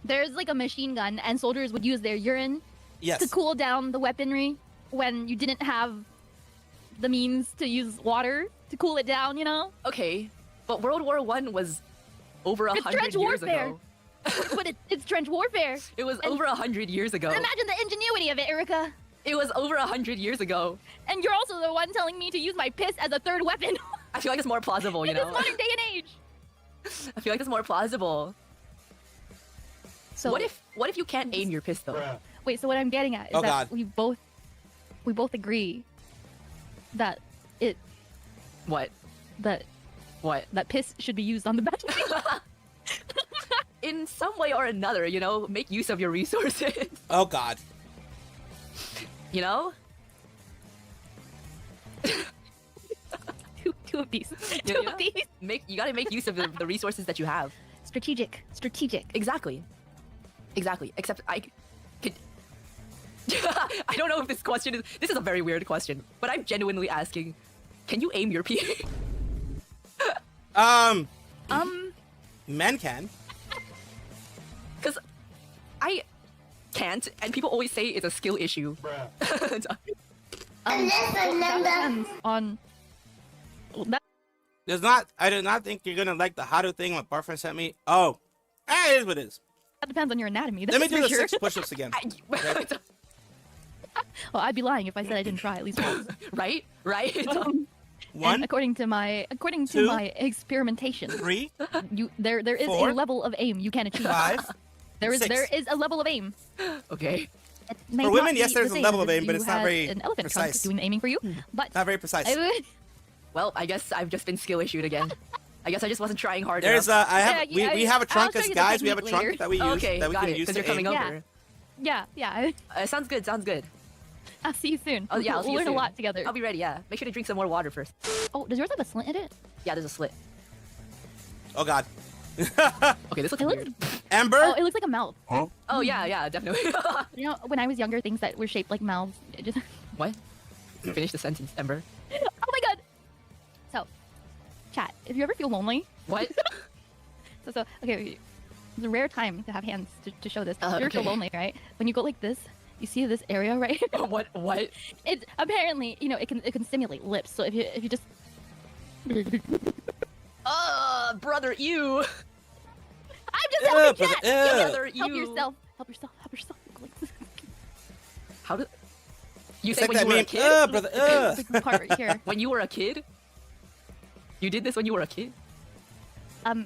there's like a machine gun, and soldiers would use their urine
Yes.
to cool down the weaponry when you didn't have the means to use water to cool it down. You know.
Okay, but World War One was over
It's
100
trench
years
warfare.
ago.
But it's trench warfare.
It was
And
over 100 years ago.
Imagine the ingenuity of it, Erica.
It was over 100 years ago.
And you're also the one telling me to use my piss as a third weapon.
I feel like it's more plausible, you
in this
know.
modern day and age.
I feel like it's more plausible.
So
What if you can't aim your piss though?
Wait, so what I'm getting at is
Oh,
that
God.
we both agree that
What?
that piss should be used on the battlefield.
In some way or another, you know, make use of your resources.
Oh god.
You know?
two of these.
You
Two
know?
of these.
You gotta make use of the resources that you have.
Strategic.
Exactly. Except I could. I don't know if this question is. This is a very weird question, but I'm genuinely asking: can you aim your pee?
Men can.
Because I can't, and people always say it's a skill issue.
Depends on that.
I do not think you're gonna like the Haru thing my boyfriend sent me. Oh. It is what it is.
That depends on your anatomy.
Let me
That's
do
for
the
sure.
6 push-ups again.
Well, I'd be lying if I said I didn't try at least once.
Right?
And
1,
according to my
2,
experimentation,
3,
there is
4,
a level of aim you can achieve.
5.
There is
6.
a level of aim.
Okay.
It may
For
not
women,
be
yes, there's
the
a
same
level
as
of
if
aim, but
you
it's not
had
very
an elephant trunk
precise.
doing the aiming for you. But
Not very precise.
I would,
Well, I guess I've just been skill issued again. I guess I just wasn't trying hard
There's
enough.
we have a trunk
I'll
as
show you the
guys. We have a
technique
trunk
later.
that we use
Okay,
that we
got
can
it.
use
Because
to
you're coming
aim.
over.
yeah.
Sounds good. Sounds good.
I'll see you soon.
Oh yeah, I'll see
we'll
you
learn a
soon.
lot together.
I'll be ready. Yeah. Make sure to drink some more water first.
Oh, does yours have a slit in it?
Yeah, there's a slit.
Oh god.
Okay, this looks
It
weird.
looks
Ember?
Oh, it looks like a mouth.
Huh?
Oh yeah, definitely.
You know, when I was younger, things that were shaped like mouths. It just...
What? Finish the sentence, Ember.
Oh my god. So, chat. If you ever feel lonely,
What?
so okay, it's a rare time to have hands to show this. If you ever feel
Okay.
lonely, right? When you go like this, you see this area right here.
What?
It's apparently, you know, it can stimulate lips. So if you just
Brother, you.
I'm just helping
brother,
chat.
Brother,
Help
you.
yourself. Help yourself. Help yourself. Go like this.
How do? You
It's
say
like
when
that
you were a
meme.
kid?
Brother,
Big part right here.
When you were a kid? You did this when you were a kid?
I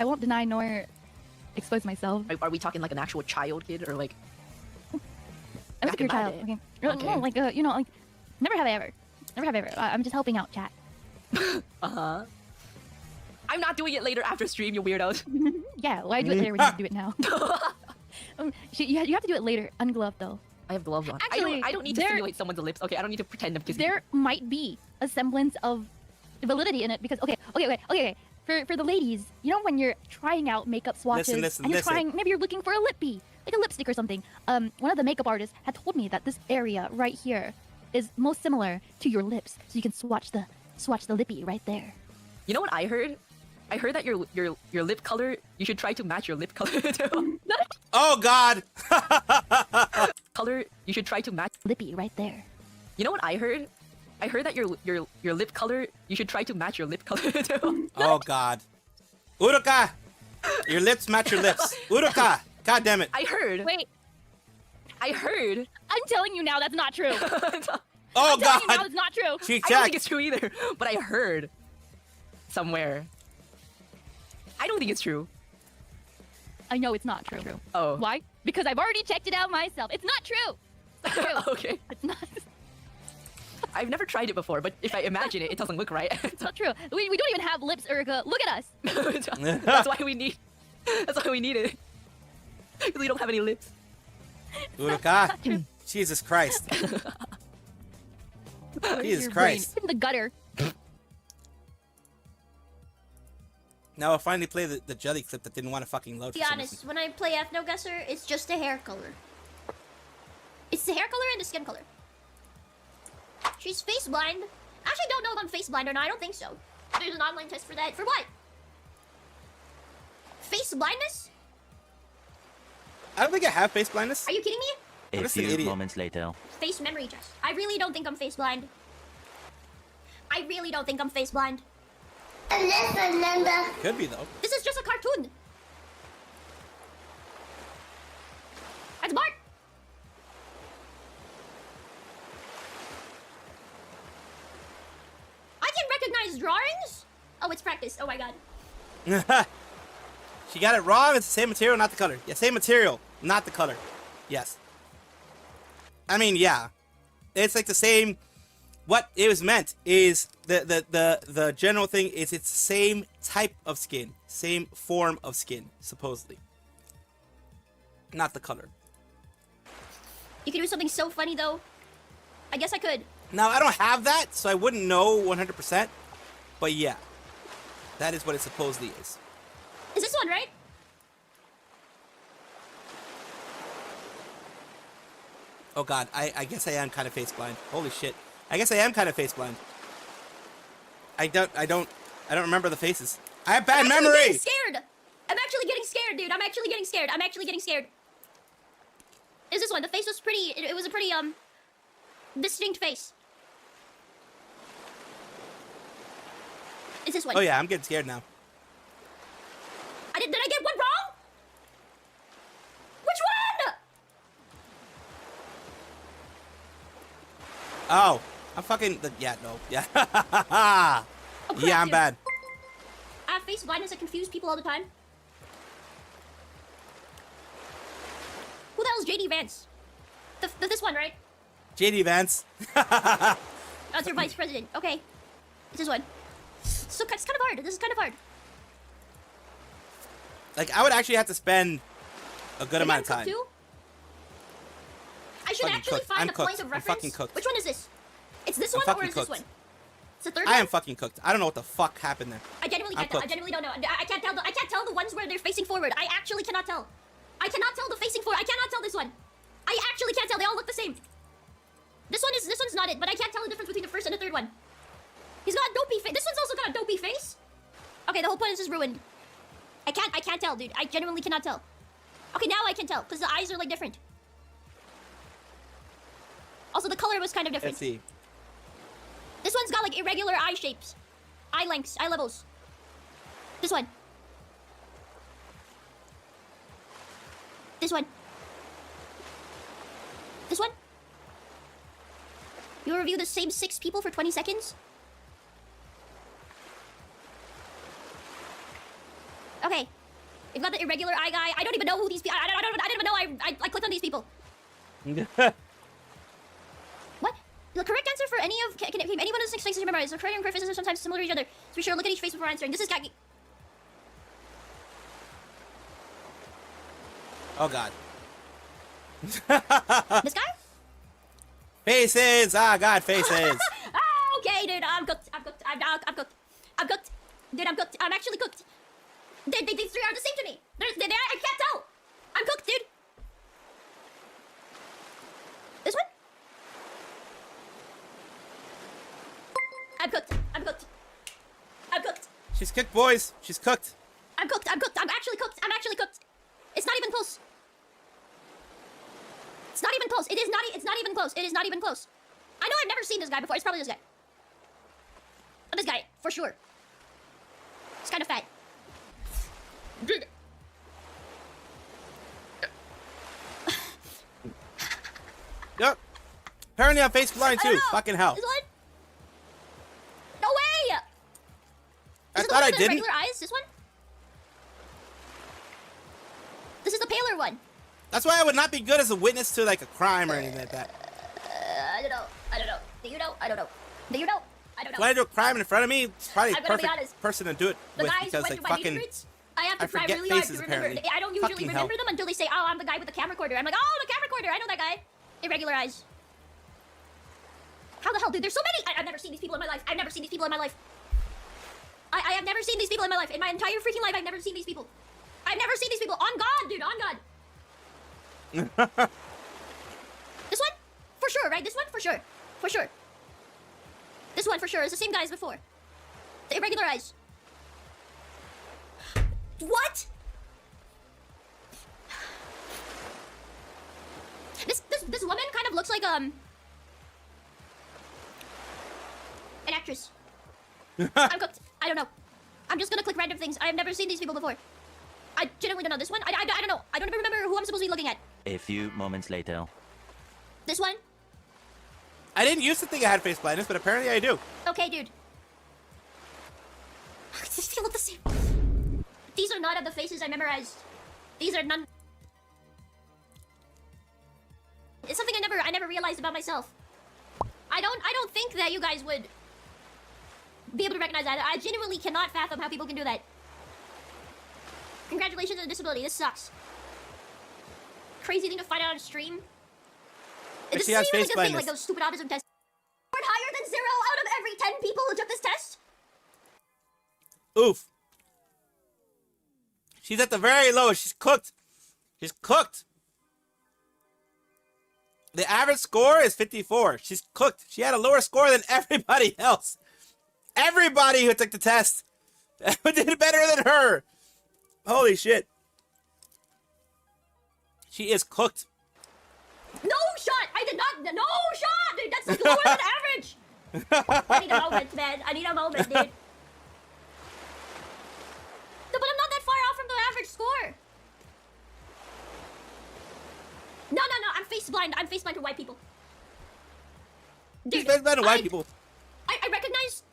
won't deny nor expose myself.
Are we talking like an actual child kid or like?
I'm a
Back in
secure
my
child.
day.
Okay. No,
Okay.
no, like you know, like never have I ever. Never have I ever. I'm just helping out chat.
I'm not doing it later after stream, you weirdos.
Yeah, why do it later when you do it now? You have to do it later, ungloved though.
I have gloves on.
Actually,
I don't need to
there-
stimulate someone's lips. Okay, I don't need to pretend I'm kissing.
There might be a semblance of validity in it because okay. For the ladies, you know when you're trying out makeup swatches
Listen,
and you're
listen.
trying, maybe you're looking for a lippy, like a lipstick or something. One of the makeup artists had told me that this area right here is most similar to your lips, so you can swatch the lippy right there.
You know what I heard? I heard that your lip color, you should try to match your lip color too.
Oh God!
Color, you should try to match
Lippy right there.
You know what I heard? I heard that your lip color, you should try to match your lip color too.
Oh God! Uruka! Your lips match your lips. Uruka! God damn it!
I heard.
Wait,
I heard.
I'm telling you now that's not true.
Oh
I'm telling you now
God!
it's not true.
She
I don't think
checked.
it's true either, but I heard somewhere. I don't think it's true.
I know it's not true.
Oh.
Why? Because I've already checked it out myself. It's not true. It's not true.
Okay.
It's not.
I've never tried it before, but if I imagine it, it doesn't look right.
It's not true. We don't even have lips, Urga. Look at us.
That's why we need. That's why we need it. Because we don't have any lips.
Uruka! Jesus Christ! Jesus
Your
Christ!
brain in the gutter.
Now I'll finally play the jelly clip that didn't want to fucking load.
To
For
be
some
honest,
reason.
when I play Ethno Guesser, it's just a hair color. It's the hair color and the skin color. She's face blind. Actually, don't know if I'm face blind or not. I don't think so. There's an online test for that. For what? Face blindness?
I don't think I have face blindness.
Are you kidding me?
I'm
A
just an
few
idiot.
moments later.
Face memory test. I really don't think I'm face blind. I really don't think I'm face blind.
Could be though.
This is just a cartoon. That's Bart. I can recognize drawings. Oh, it's practice. Oh my god.
She got it wrong. It's the same material, not the color. Yeah, same material, not the color. Yes. I mean, yeah. It's like the same. What it was meant is the general thing is it's the same type of skin, same form of skin, supposedly. Not the color.
You could do something so funny though. I guess I could.
Now I don't have that, so I wouldn't know 100%. But yeah, that is what it supposedly is.
Is this one right?
Oh god, I guess I am kind of face blind. Holy shit. I guess I am kind of face blind. I don't remember the faces. I have bad
I'm actually
memory.
getting scared. I'm actually getting scared, dude. I'm actually getting scared. I'm actually getting scared. Is this one? The face was pretty. It was a pretty distinct face. Is this one?
Oh yeah, I'm getting scared now.
Did I get one wrong? Which one?
Oh, I'm fucking yeah, no. Yeah. Yeah, I'm bad.
I have face blindness. I confuse people all the time. Who the hell is JD Vance? This one, right?
JD Vance.
That's your vice president. Okay. It's this one. So it's kind of hard. This is kind of hard.
Like I would actually have to spend a good amount of
Cooked
time.
too? I should
Fucking
actually
cooked.
find
I'm
a
cooked.
point of
I'm
reference.
fucking cooked.
Which one is this? It's this
I'm
one or
fucking
is this
cooked.
one? It's the third
I
one.
am fucking cooked. I don't know what the fuck happened there.
I genuinely
I'm
can't tell. I
cooked.
genuinely don't know. I can't tell. I can't tell the ones where they're facing forward. I actually cannot tell. I cannot tell the facing forward. I cannot tell this one. I actually can't tell. They all look the same. This one's not it, but I can't tell the difference between the first and the third one. He's got a dopey face. This one's also got a dopey face. Okay, the whole point is just ruined. I can't tell, dude. I genuinely cannot tell. Okay, now I can tell because the eyes are like different. Also, the color was kind of different.
Let's see.
This one's got like irregular eye shapes, eye lengths, eye levels. This one. This one. This one. You review the same 6 people for 20 seconds? Okay. You've got the irregular eye guy. I don't even know who these people. I didn't even know I clicked on these people. What? The correct answer for any of can anyone of the 6 faces you memorize. The correct and correct faces are sometimes similar to each other. So be sure to look at each face before answering. This is Kaki.
Oh god.
This guy?
Faces! Ah, god, faces.
Ah, okay, dude. I'm cooked. I'm cooked. I'm cooked. I'm cooked. Dude, I'm cooked. I'm actually cooked. These 3 are the same to me. I can't tell. I'm cooked, dude. This one? I'm cooked. I'm cooked. I'm cooked.
She's cooked, boys. She's cooked.
I'm cooked. I'm cooked. I'm actually cooked. I'm actually cooked. It's not even close. It's not even close. It is not. It's not even close. It is not even close. I know I've never seen this guy before. It's probably this guy. This guy, for sure. He's kind of fat.
Yep. Apparently I'm face blind
I don't
too.
know.
Fucking hell.
This one? No way!
I
Is it the
thought
one
I
with the
didn't.
regular eyes? This one? This is the paler one.
That's why I would not be good as a witness to like a crime or anything like that.
I don't know. I don't know. Do you know? I don't know. Do you know? I don't know.
When I do a crime in front of me, it's probably
I'm
the
gonna be
perfect
honest.
person to do it
The
with
guys who
because
went
like
to my
fucking.
secrets, I have to
I
try
forget
really hard
faces,
to remember.
apparently.
I don't usually
Fucking
remember
hell.
them until they say, "Oh, I'm the guy with the camcorder." I'm like, "Oh, the camcorder! I know that guy." Irregular eyes. How the hell, dude? There's so many. I've never seen these people in my life. I've never seen these people in my life. I have never seen these people in my life. In my entire freaking life, I've never seen these people. I've never seen these people. On God, dude. On God. This one? For sure, right? This one? For sure. For sure. This one for sure is the same guy as before. The irregular eyes. What? This woman kind of looks like an actress. I'm cooked. I don't know. I'm just gonna click random things. I have never seen these people before. I genuinely don't know. This one? I don't know. I don't even remember who I'm supposed to be looking at.
A few moments later.
This one?
I didn't used to think I had face blindness, but apparently I do.
Okay, dude. These look the same. These are not of the faces I memorized. These are none. It's something I never realized about myself. I don't think that you guys would be able to recognize that. I genuinely cannot fathom how people can do that. Congratulations on the disability. This sucks. Crazy thing to find out on stream. This
she
is
has
even
face
like a thing,
blindness.
like those stupid autism tests. Scored higher than 0 out of every 10 people who took this test.
Oof. She's at the very lowest. She's cooked. She's cooked. The average score is 54. She's cooked. She had a lower score than everybody else. Everybody who took the test did better than her. Holy shit. She is cooked.
No shot! I did not. No shot, dude. That's like lower than average. I need a moment, man. I need a moment, dude. No, but I'm not that far off from the average score. No. I'm face blind. I'm face blind to white people. Dude,
She's face blind to white people.
I recognize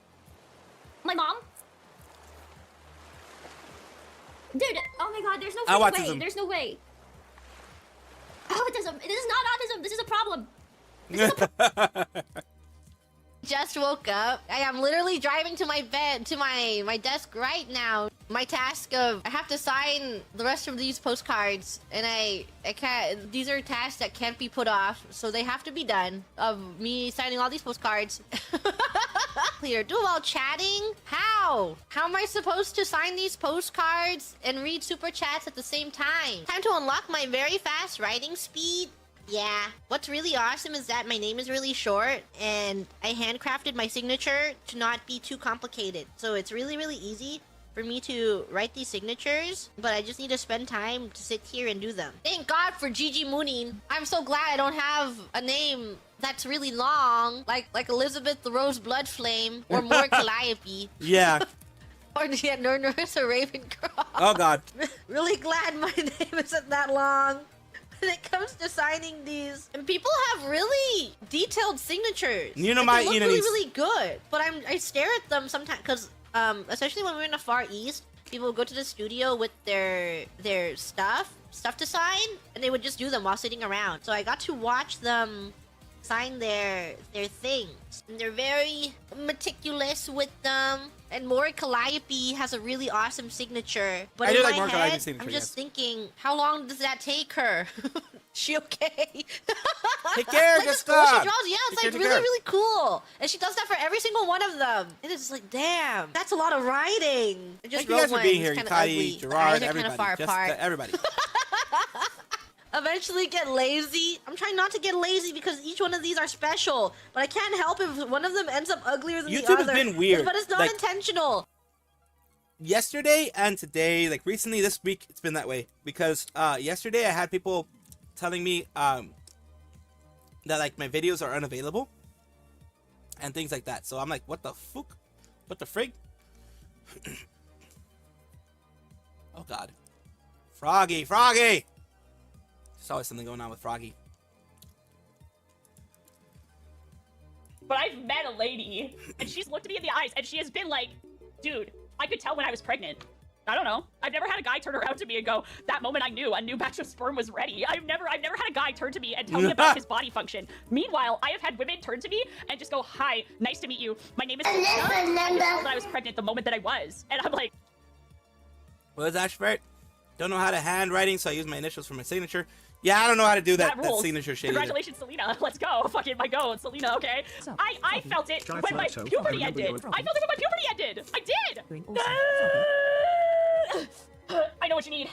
my mom. Dude, oh my god, there's no freaking way.
Autism.
There's no way. Autism. This is not autism. This is a problem.
Just woke up. I am literally driving to my bed, to my desk right now.
my task of I have to sign the rest of these postcards, and I can't. These are tasks that can't be put off, so they have to be done. Of me signing all these postcards. Clear. Do while chatting? How? How am I supposed to sign these postcards and read super chats at the same time? Time to unlock my very fast writing speed. Yeah. What's really awesome is that my name is really short, and I handcrafted my signature to not be too complicated. So it's really, really easy for me to write these signatures, but I just need to spend time to sit here and do them. Thank God for Gigi Mooning. I'm so glad I don't have a name that's really long, like Elizabeth the Rose Bloodflame or more Calliope.
Yeah.
Or yeah, Narissa Ravencroft.
Oh God.
Really glad my name isn't that long. When it comes to signing these, and people have really detailed signatures.
You know,
like, they look really, really good. But I stare at them sometimes because, especially when we're in the Far East, people would go to the studio with their stuff to sign, and they would just do them while sitting around. So I got to watch them sign their things, and they're very meticulous with them. And Mori Calliope has a really awesome signature. But in my head, I'm just thinking, how long does that take her? She okay?
Take care,
like
just
the school
stop.
she draws, yeah, it's like really, really cool. And she does that for every single one of them. And it's like, damn, that's a lot of writing. I just
Thank you guys for being here, Yukai, Gerard, everybody. Just everybody.
Eventually get lazy. I'm trying not to get lazy because each one of these are special, but I can't help if one of them ends up uglier than the other.
YouTube has been weird.
But it's not
like,
intentional.
Yesterday and today, like recently this week, it's been that way because yesterday I had people telling me that like my videos are unavailable and things like that. So I'm like, what the fuck? What the frig? Oh God. Froggy! Froggy! There's always something going on with Froggy.
But I've met a lady, and she's looked me in the eyes, and she has been like, dude, I could tell when I was pregnant. I don't know. I've never had a guy turn around to me and go, that moment I knew a new batch of sperm was ready. I've never had a guy turn to me and tell me about his body function. Meanwhile, I have had women turn to me and just go, hi, nice to meet you. My name is Selena. I was told that I was pregnant the moment that I was. And I'm like...
What is that, Ashford? Don't know how to handwriting, so I use my initials for my signature. Yeah, I don't know how to do that signature shit.
Congratulations, Selena. Let's go. Fucking my go, Selena, okay? I felt it when my puberty ended. I felt it when my puberty ended. I did. I know what you need.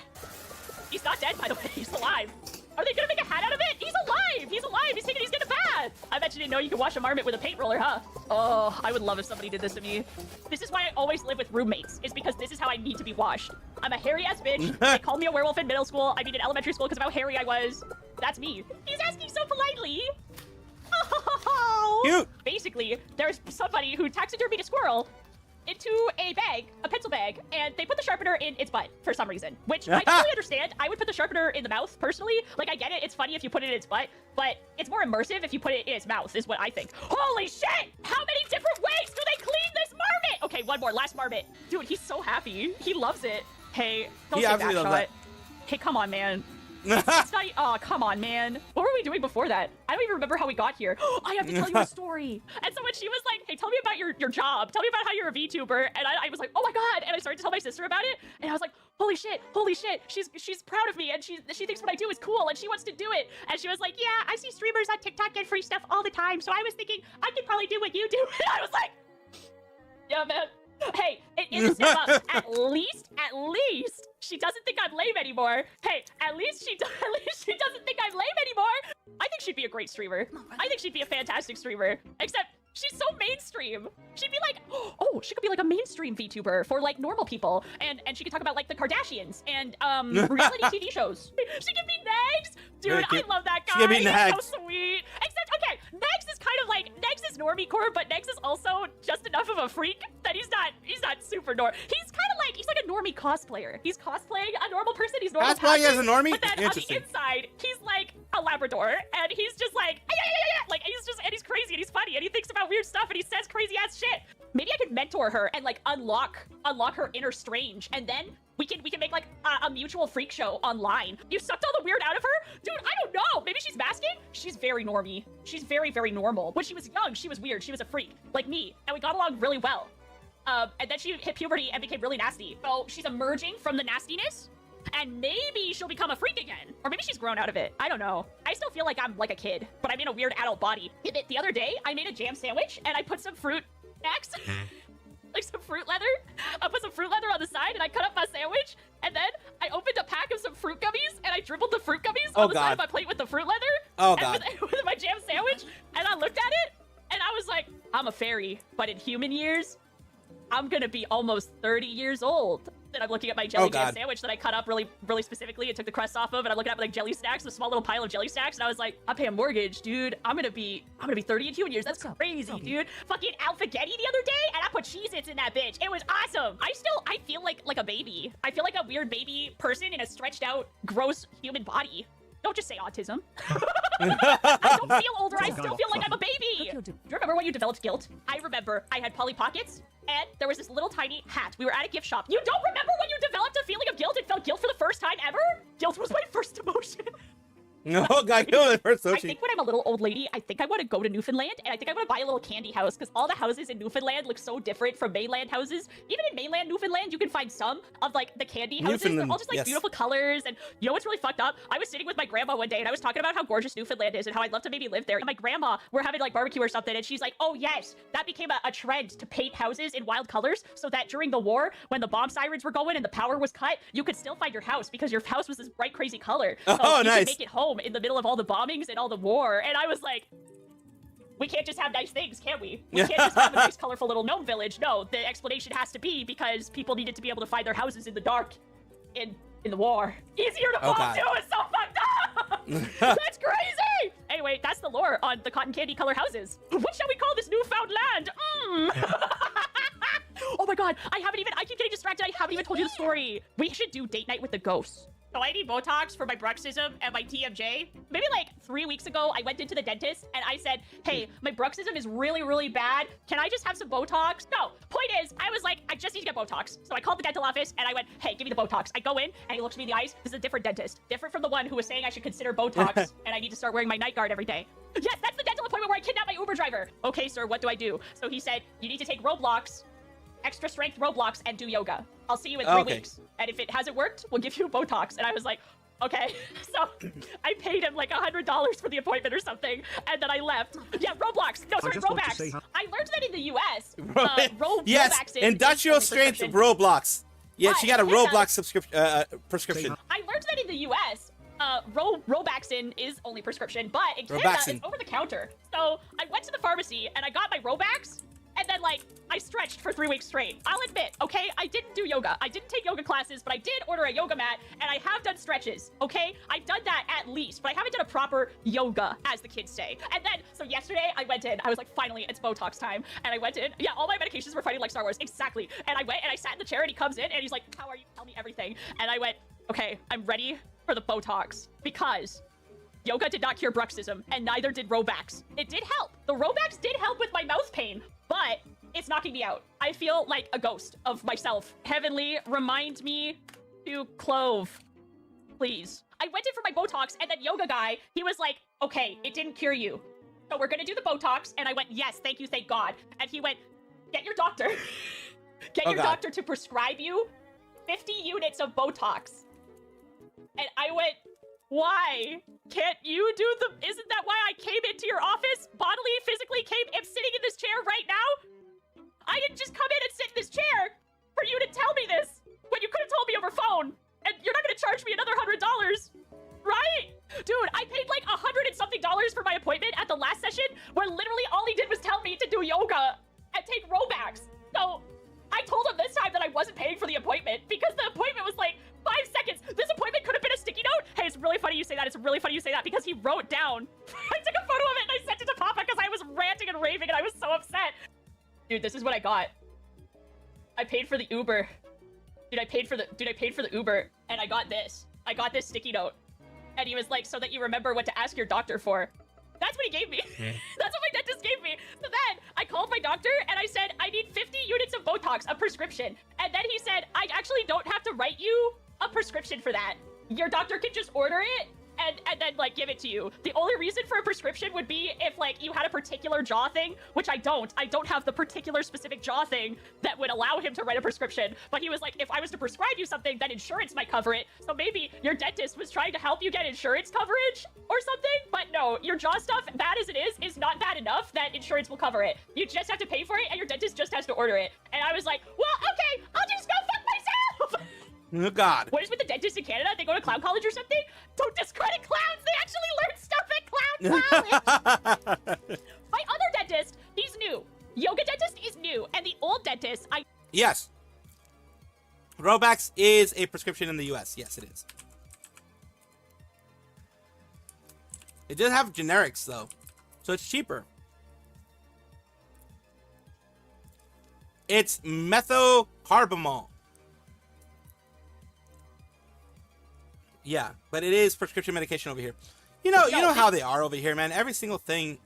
He's not dead, by the way. He's alive. Are they gonna make a hat out of it? He's alive. He's alive. He's getting a bath. I bet you didn't know you could wash a marmot with a paint roller, huh? Oh, I would love if somebody did this to me. This is why I always live with roommates. Is because this is how I need to be washed. I'm a hairy ass bitch. They called me a werewolf in middle school. I mean in elementary school because of how hairy I was. That's me. He's asking so politely. Oh.
Cute.
Basically, there's somebody who taxidermied a squirrel into a bag, a pencil bag, and they put the sharpener in its butt for some reason, which I totally understand. I would put the sharpener in the mouth, personally. Like, I get it, it's funny if you put it in its butt, but it's more immersive if you put it in its mouth, is what I think. Holy shit! How many different ways do they clean this marmot? Okay, one more, last marmot. Dude, he's so happy. He loves it. Hey, don't say that shot. Hey, come on, man. It's not, oh, come on, man. What were we doing before that? I don't even remember how we got here. I have to tell you a story. And so when she was like, hey, tell me about your job. Tell me about how you're a VTuber. And I was like, oh my God. And I started to tell my sister about it. And I was like, holy shit. She's proud of me. And she thinks what I do is cool. And she wants to do it. And she was like, yeah, I see streamers on TikTok get free stuff all the time. So I was thinking I could probably do what you do. And I was like, yeah, man. Hey, it is a step up. At least, she doesn't think I'm lame anymore. Hey, at least she doesn't think I'm lame anymore. I think she'd be a great streamer. I think she'd be a fantastic streamer. Except she's so mainstream. She'd be like, oh, she could be like a mainstream VTuber for like normal people, and she could talk about like the Kardashians and reality TV shows. She could be Negs, dude. I love that guy. He's so sweet. Except, okay, Negs is kind of like Negs is normie core, but Negs is also just enough of a freak that he's not super norm. He's kind of like a normie cosplayer. He's cosplaying a normal person. He's normal.
Cosplaying as a normie.
But then on the inside, he's like a Labrador, and he's just like, like he's crazy and he's funny and he thinks about weird stuff and he says crazy ass shit. Maybe I could mentor her and like unlock her inner strange, and then we can make like a mutual freak show online. You sucked all the weird out of her? Dude, I don't know. Maybe she's masking? She's very normie. She's very, very normal. When she was young, she was weird. She was a freak, like me, and we got along really well. And then she hit puberty and became really nasty. So she's emerging from the nastiness, and maybe she'll become a freak again. Or maybe she's grown out of it. I don't know. I still feel like I'm like a kid, but I'm in a weird adult body. The other day, I made a jam sandwich, and I put some fruit snacks, like some fruit leather. I put some fruit leather on the side, and I cut up my sandwich, and then I opened a pack of some fruit gummies, and I dribbled the fruit gummies on the side of my plate with the fruit leather.
Oh, God.
With my jam sandwich, and I looked at it, and I was like, I'm a fairy, but in human years, I'm gonna be almost 30 years old. Then I'm looking at my jelly jam sandwich that I cut up really, really specifically and took the crust off of, and I'm looking at like jelly stacks, a small little pile of jelly stacks, and I was like, I pay a mortgage, dude. I'm gonna be 30 in human years. That's crazy, dude. Fucking alphagetti the other day, and I put Cheez-Its in that bitch. It was awesome. I feel like a baby. I feel like a weird baby person in a stretched out, gross human body. Don't just say autism. I don't feel older. I still feel like I'm a baby. Do you remember when you developed guilt? I remember I had Polly Pockets, and there was this little tiny hat. We were at a gift shop. You don't remember when you developed a feeling of guilt and felt guilt for the first time ever? Guilt was my first emotion.
No, God, go the first
I think when I'm a little old lady, I think I want to go to Newfoundland, and I think I want to buy a little candy house, because all the houses in Newfoundland look so different from mainland houses. Even in mainland Newfoundland, you can find some of like the candy houses. They're all just like beautiful colors, and you know what's really fucked up? I was sitting with my grandma one day, and I was talking about how gorgeous Newfoundland is and how I'd love to maybe live there. And my grandma, we're having like barbecue or something, and she's like, oh yes, that became a trend to paint houses in wild colors, so that during the war, when the bomb sirens were going and the power was cut, you could still find your house because your house was this bright, crazy color. So you could make it home in the middle of all the bombings and all the war. And I was like, we can't just have nice things, can we? We can't just have a nice, colorful little gnome village. No, the explanation has to be because people needed to be able to find their houses in the dark in the war. Easier to bomb too. It's so fucked up. That's crazy. Anyway, that's the lore on the cotton candy color houses. What shall we call this newfound land? Oh my God, I keep getting distracted. I haven't even told you the story. We should do date night with the ghosts. So I need Botox for my bruxism and my TMJ. Maybe like 3 weeks ago, I went into the dentist and I said, hey, my bruxism is really, really bad. Can I just have some Botox? No, point is, I was like, I just need to get Botox. So I called the dental office and I went, hey, give me the Botox. I go in and he looks me in the eyes. This is a different dentist. Different from the one who was saying I should consider Botox and I need to start wearing my night guard every day. Yes, that's the dental appointment where I kidnapped my Uber driver. Okay, sir, what do I do? So he said, you need to take Roblox, extra strength Roblox, and do yoga. I'll see you in 3 weeks. And if it hasn't worked, we'll give you Botox. And I was like, okay. So I paid him like $100 for the appointment or something. And then I left. Yeah, Roblox. No, sorry, Roblox. I learned that in the US.
Yes,
Roblox
industrial strength Roblox. Yeah, she got a Roblox prescription.
I learned that in the US. Robaxin is only prescription, but in Canada, it's over the counter. So I went to the pharmacy and I got my Robax. And then, like, I stretched for 3 weeks straight. I'll admit, okay, I didn't do yoga. I didn't take yoga classes, but I did order a yoga mat, and I have done stretches, okay? I've done that at least, but I haven't done a proper yoga, as the kids say. And then, so yesterday, I went in. I was like, finally, it's Botox time. And I went in. Yeah, all my medications were fighting like Star Wars. Exactly. And I went, and I sat in the chair, and he comes in, and he's like, how are you? Tell me everything. And I went, okay, I'm ready for the Botox, because yoga did not cure bruxism, and neither did Robax. It did help. The Robax did help with my mouth pain, but it's knocking me out. I feel like a ghost of myself. Heavenly, remind me to clove, please. I went in for my Botox, and that yoga guy, he was like, okay, it didn't cure you, so we're gonna do the Botox. And I went, yes, thank you, thank God. And he went, get your doctor. Get your doctor to prescribe you 50 units of Botox. And I went, why can't you do isn't that why I came into your office? Bodily, physically I'm sitting in this chair right now? I didn't just come in and sit in this chair for you to tell me this when you could have told me over phone. And you're not gonna charge me another $100, right? Dude, I paid like $100 and something for my appointment at the last session where literally all he did was tell me to do yoga and take Robax. So I told him this time that I wasn't paying for the appointment because the appointment was like 5 seconds. This appointment could have been a sticky note. Hey, it's really funny you say that. It's really funny you say that because he wrote down. I took a photo of it and I sent it to Papa because I was ranting and raving and I was so upset. Dude, this is what I got. I paid for the Uber. Dude, I paid for the Uber and I got this. I got this sticky note. And he was like, so that you remember what to ask your doctor for. That's what he gave me. That's what my dentist gave me. So then I called my doctor and I said, I need 50 units of Botox, a prescription. And then he said, I actually don't have to write you a prescription for that. Your doctor can just order it and then like give it to you. The only reason for a prescription would be if like you had a particular jaw thing, which I don't. I don't have the particular specific jaw thing that would allow him to write a prescription. But he was like, if I was to prescribe you something, then insurance might cover it. So maybe your dentist was trying to help you get insurance coverage or something. But no, your jaw stuff, bad as it is not bad enough that insurance will cover it. You just have to pay for it, and your dentist just has to order it. And I was like, well, okay, I'll just go fuck myself.
Oh God.
What is with the dentist in Canada? They go to clown college or something? Don't discredit clowns. They actually learn stuff at clown college. My other dentist, he's new. Yoga dentist is new, and the old dentist,
Yes. Robux is a prescription in the US. Yes, it is. It does have generics though, so it's cheaper. It's methocarbamol. Yeah, but it is prescription medication over here. You know how they are over here, man. Every single thing,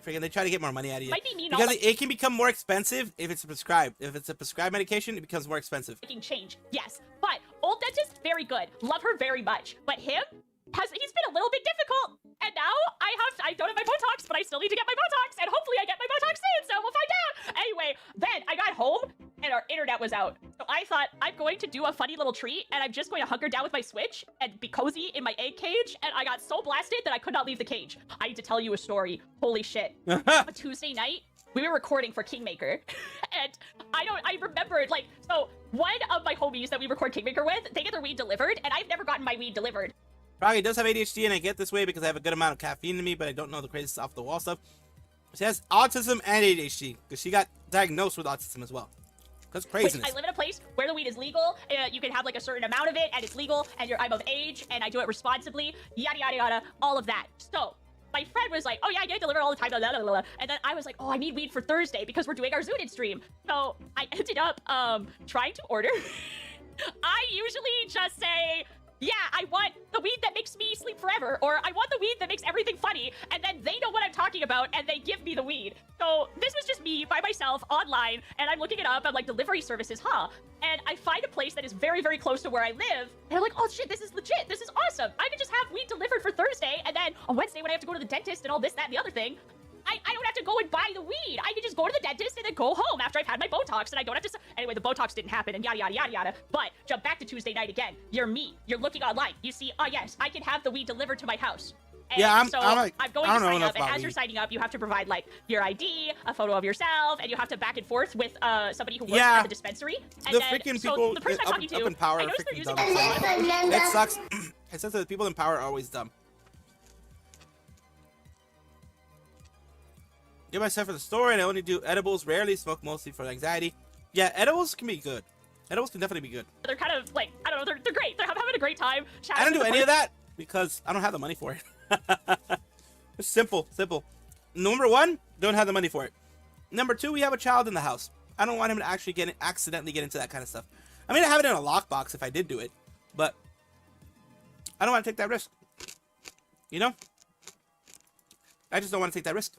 freaking, they try to get more money out of you.
Might be mean
Because
all
it can become more expensive if it's prescribed. If it's a prescribed medication, it becomes more expensive.
making change. Yes, but old dentist, very good. Love her very much. But him, he's been a little bit difficult. And now I don't have my Botox, but I still need to get my Botox. And hopefully I get my Botox soon, so we'll find out. Anyway, then I got home and our internet was out. So I thought I'm going to do a funny little treat and I'm just going to hunker down with my Switch and be cozy in my egg cage. And I got so blasted that I could not leave the cage. I need to tell you a story. Holy shit. A Tuesday night, we were recording for Kingmaker. And I remembered, like, so one of my homies that we record Kingmaker with, they get their weed delivered, and I've never gotten my weed delivered.
Froggy does have ADHD, and I get this way because I have a good amount of caffeine in me, but I don't know the craziest off the wall stuff. She has autism and ADHD because she got diagnosed with autism as well. That's craziness.
I live in a place where the weed is legal. You can have like a certain amount of it, and it's legal, and I'm of age, and I do it responsibly. Yada yada yada, all of that. So my friend was like, "Oh yeah, I get it delivered all the time." Blah, blah, blah, blah. And then I was like, "Oh, I need weed for Thursday because we're doing our Zooted stream." So I ended up trying to order. I usually just say, yeah, I want the weed that makes me sleep forever, or I want the weed that makes everything funny, and then they know what I'm talking about, and they give me the weed. So this was just me by myself online, and I'm looking it up. I'm like, delivery services, huh? And I find a place that is very, very close to where I live, and I'm like, oh shit, this is legit. This is awesome. I can just have weed delivered for Thursday, and then on Wednesday when I have to go to the dentist and all this, that, and the other thing, I don't have to go and buy the weed. I can just go to the dentist and then go home after I've had my Botox, and I don't have to... Anyway, the Botox didn't happen, and yada, yada, yada, yada. But jump back to Tuesday night again. You're me. You're looking online. You see, oh yes, I can have the weed delivered to my house. And
yeah, I'm
going to sign up, and as you're signing up, you have to provide, like, your ID, a photo of yourself, and you have to back and forth with somebody who works at the dispensary. And
the
then,
freaking
so
people
the person I'm talking to,
up in power
I
are
noticed they're
freaking
using
dumb. It sucks. It says that the people in power are always dumb. Get myself for the store, and I only do edibles, rarely smoke, mostly for anxiety. Yeah, edibles can be good. Edibles can definitely be good.
They're kind of like, I don't know, they're great. They're having a great time.
I don't do any of that because I don't have the money for it. It's simple. Number one, don't have the money for it. Number two, we have a child in the house. I don't want him to actually accidentally get into that kind of stuff. I mean, I have it in a lockbox if I did do it, but I don't want to take that risk. You know? I just don't want to take that risk.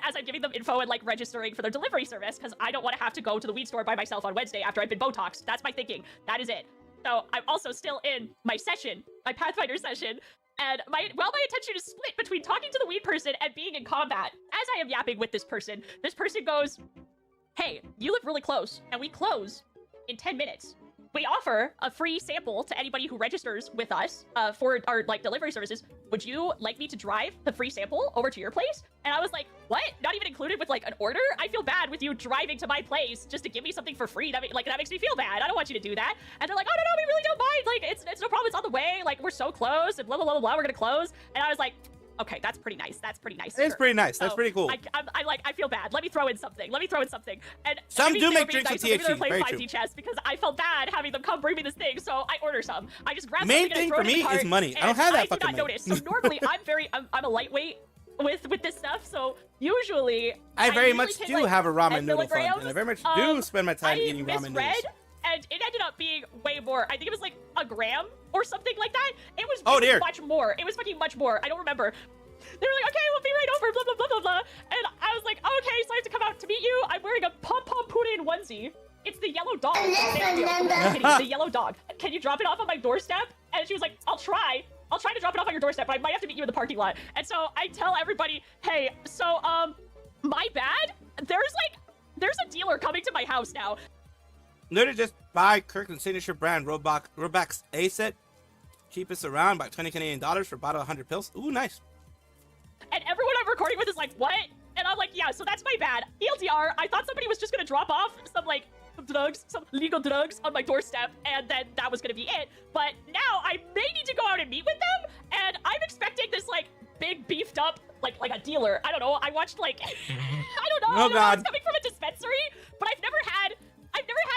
As I'm giving them info and like registering for their delivery service, because I don't want to have to go to the weed store by myself on Wednesday after I've been Botoxed. That's my thinking. That is it. So I'm also still in my session, my Pathfinder session, and my attention is split between talking to the weed person and being in combat. As I am yapping with this person goes, "Hey, you live really close, and we close in 10 minutes. We offer a free sample to anybody who registers with us for our like delivery services. Would you like me to drive the free sample over to your place?" And I was like, what? Not even included with like an order? I feel bad with you driving to my place just to give me something for free. That makes me feel bad. I don't want you to do that. And they're like, oh no, we really don't mind. Like it's no problem. It's on the way. Like we're so close and blah, blah, blah, blah. We're gonna close. And I was like, okay, that's pretty nice. That's pretty nice.
It's pretty nice. That's pretty cool.
I feel bad. Let me throw in something. And
some
maybe
do
they
make
were being
drinks
nice,
with
so maybe they were
THC.
playing
Very
5D
true.
chess because I felt bad having them come bring me this thing. So I order some. I just grab
Main
something and
thing
throw
for
it in
me
the cart,
is money. I don't
and
have that
I
fucking
do not
money.
notice. So normally I'm a lightweight with this stuff. So usually
I very
usually
much
take,
do
like,
have a ramen
10
noodle fund,
milligrams.
and I very much do spend my time eating ramen
misread,
noodles.
and it ended up being way more. I think it was like a gram or something like that. It was much more. It was fucking much more. I don't remember. They were like, okay, we'll be right over, blah, blah, blah, blah, blah. And I was like, okay, so I have to come out to meet you. I'm wearing a pom-pom pudding onesie. It's the yellow dog. The yellow dog. Can you drop it off on my doorstep? And she was like, I'll try to drop it off on your doorstep, but I might have to meet you in the parking lot. And so I tell everybody, hey, so, my bad? There's a dealer coming to my house now.
Literally just buy Kirkland's signature brand Robux A set. Cheapest around, about 20 Canadian dollars for about 100 pills. Ooh, nice.
And everyone I'm recording with is like, what? And I'm like, yeah, so that's my bad. ELDR, I thought somebody was just gonna drop off some drugs, some legal drugs on my doorstep, and then that was gonna be it. But now I may need to go out and meet with them, and I'm expecting this big beefed up like a dealer. I don't know. I watched I don't know.
Oh God.
It's coming from a dispensary, but I've never had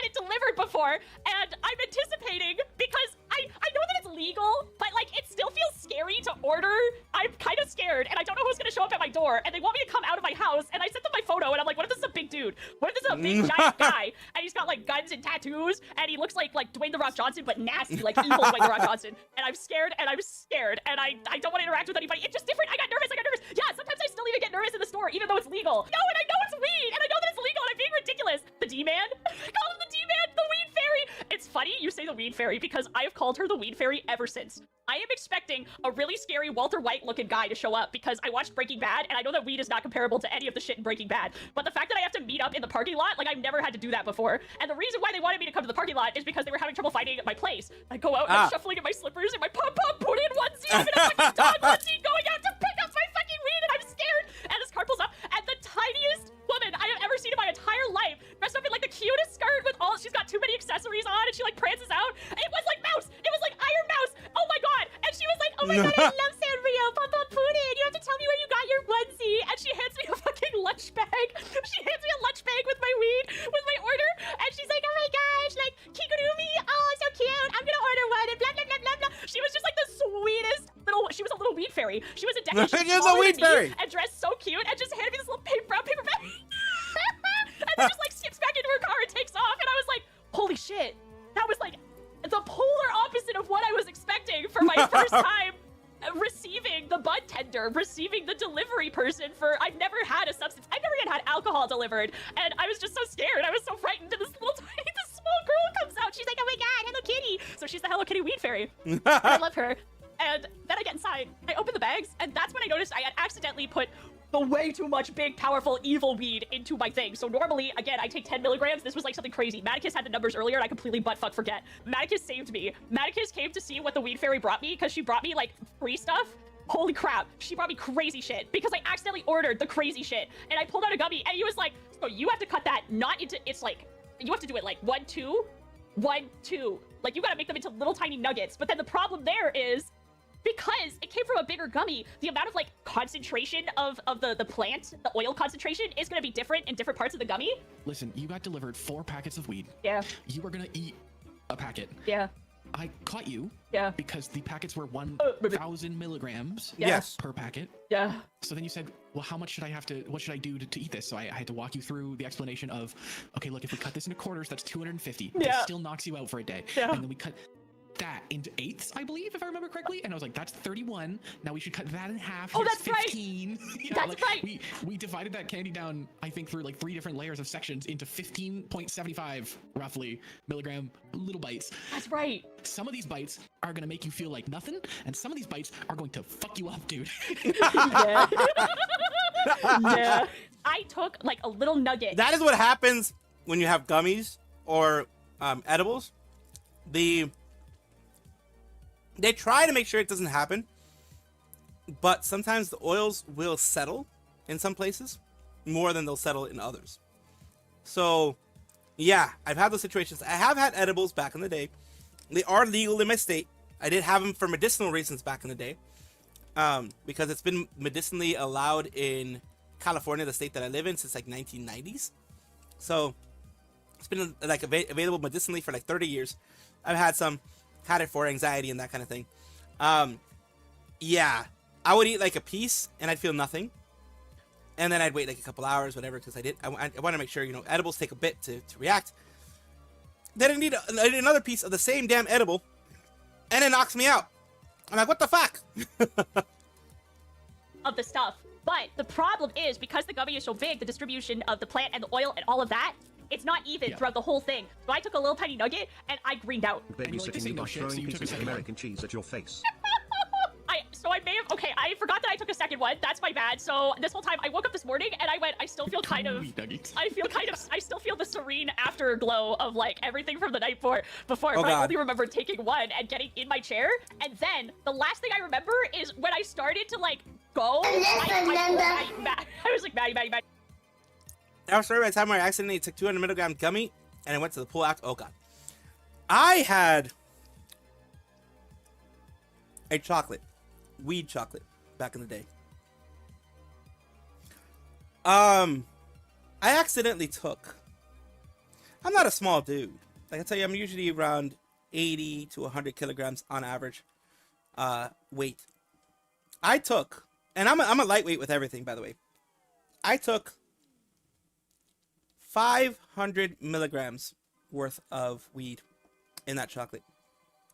it delivered before, and I'm anticipating because I know that it's legal, but it still feels scary to order. I'm kind of scared, and I don't know who's gonna show up at my door, and they want me to come out of my house, and I sent them my photo, and I'm like, what if this is a big dude? What if this is a big giant guy, and he's got guns and tattoos, and he looks like Dwayne The Rock Johnson, but nasty, evil Dwayne The Rock Johnson, and I'm scared, and I don't want to interact with anybody. It's just different. I got nervous. Yeah, sometimes I still even get nervous in the store, even though it's legal. No, and I know it's weed, and I know that it's legal, and I'm being ridiculous. The D-Man? Call him the D-Man, the weed fairy. It's funny you say the weed fairy because I have called her the weed fairy ever since. I am expecting a really scary Walter White looking guy to show up because I watched Breaking Bad, and I know that weed is not comparable to any of the shit in Breaking Bad. But the fact that I have to meet up in the parking lot, I've never had to do that before. And the reason why they wanted me to come to the parking lot is because they were having trouble finding my place. I go out and I'm shuffling in my slippers and my pom-pom put-in onesie. I'm in a fucking dog onesie going out to pick up my fucking weed, and I'm scared. And this car pulls up, and the tiniest woman I have ever seen in my entire life, dressed up in the cutest skirt with she's got too many accessories on, and she prances out. It was like Mouse. It was like Iron Mouse. Oh my god. And she was like, oh my god, I love Sanrio. Papa Puddin, you have to tell me where you got your onesie. And she hands me a fucking lunch bag. She hands me a lunch bag with my weed, with my order. And she's like, oh my gosh, Kigurumi. Oh, so cute. I'm gonna order one, and blah, blah, blah, blah, blah. She was just the sweetest she was a little weed fairy. She was a decade. She was a weed fairy. And dressed so cute, and just handed me this little brown paper bag. And then just skips back into her car and takes off. And I was like, holy shit. That was the polar opposite of what I was expecting for my first time receiving the bud tender, receiving the delivery person I've never had a substance. I've never even had alcohol delivered. And I was just so scared. I was so frightened. And this small girl comes out. She's like, oh my god, Hello Kitty. So she's the Hello Kitty weed fairy. And I love her. And then I get inside. I open the bags, and that's when I noticed I had accidentally put the way too much big, powerful, evil weed into my thing. So normally, again, I take 10 milligrams. This was something crazy. Maticus had the numbers earlier, and I completely buttfuck forget. Maticus saved me. Maticus came to see what the weed fairy brought me, because she brought me, free stuff. Holy crap. She brought me crazy shit, because I accidentally ordered the crazy shit. And I pulled out a gummy, and he was like, so you have to cut that not into, you have to do it 1, 2, 1, 2. You gotta make them into little tiny nuggets. But then the problem there is, because it came from a bigger gummy, the amount of concentration of the plant, the oil concentration, is going to be different in different parts of the gummy.
Listen, you got delivered 4 packets of weed.
Yeah.
You were going to eat a packet.
Yeah.
I caught you.
Yeah.
Because the packets were 1,000 milligrams.
Yes.
Per packet.
Yeah.
So then you said, well, what should I do to eat this? So I had to walk you through the explanation of, okay, look, if we cut this into quarters, that's 250.
Yeah.
That still knocks you out for a day.
Yeah.
And then we cut that into eighths, I believe, if I remember correctly. And I was like, that's 31. Now we should cut that in half.
Oh,
Here's
that's
15.
right.
Yeah,
That's right.
We divided that candy down, I think, through 3 different layers of sections into 15.75, roughly, milligram little bites.
That's right.
Some of these bites are going to make you feel like nothing, and some of these bites are going to fuck you up, dude.
Yeah. Yeah. I took a little nugget.
That is what happens when you have gummies or edibles. They try to make sure it doesn't happen, but sometimes the oils will settle in some places more than they'll settle in others. So, yeah, I've had those situations. I have had edibles back in the day. They are legal in my state. I did have them for medicinal reasons back in the day, because it's been medicinally allowed in California, the state that I live in, since 1990s. So it's been available medicinally for 30 years. I've had it for anxiety and that kind of thing. Yeah, I would eat a piece and I'd feel nothing, and then I'd wait a couple hours, whatever, because I want to make sure edibles take a bit to react. Then I need another piece of the same damn edible, and it knocks me out. I'm like, what the fuck?
Of the stuff. But the problem is, because the gummy is so big, the distribution of the plant and the oil and all of that, It's not even
Yeah.
throughout the whole thing. So I took a little tiny nugget and I greened out.
Babysitting you
no
by
shit, so
throwing
you took a
pieces of
second one.
American cheese at your face.
So I may have, okay, I forgot that I took a second one. That's my bad. So this whole time I woke up this morning and I went, I still feel kind of, I still feel the serene afterglow of like everything from the night before,
Oh,
but I
God.
only remember taking one and getting in my chair. And then the last thing I remember is when I started to like go, I was like, Maddie.
I was sorry by the time where I accidentally took 200 milligram gummy and I went to the pool after. Oh, God. I had a chocolate. Weed chocolate back in the day. I accidentally took. I'm not a small dude. Like I tell you, I'm usually around 80 to 100 kilograms on average weight. I took, and I'm a lightweight with everything, by the way. I took 500 milligrams worth of weed in that chocolate.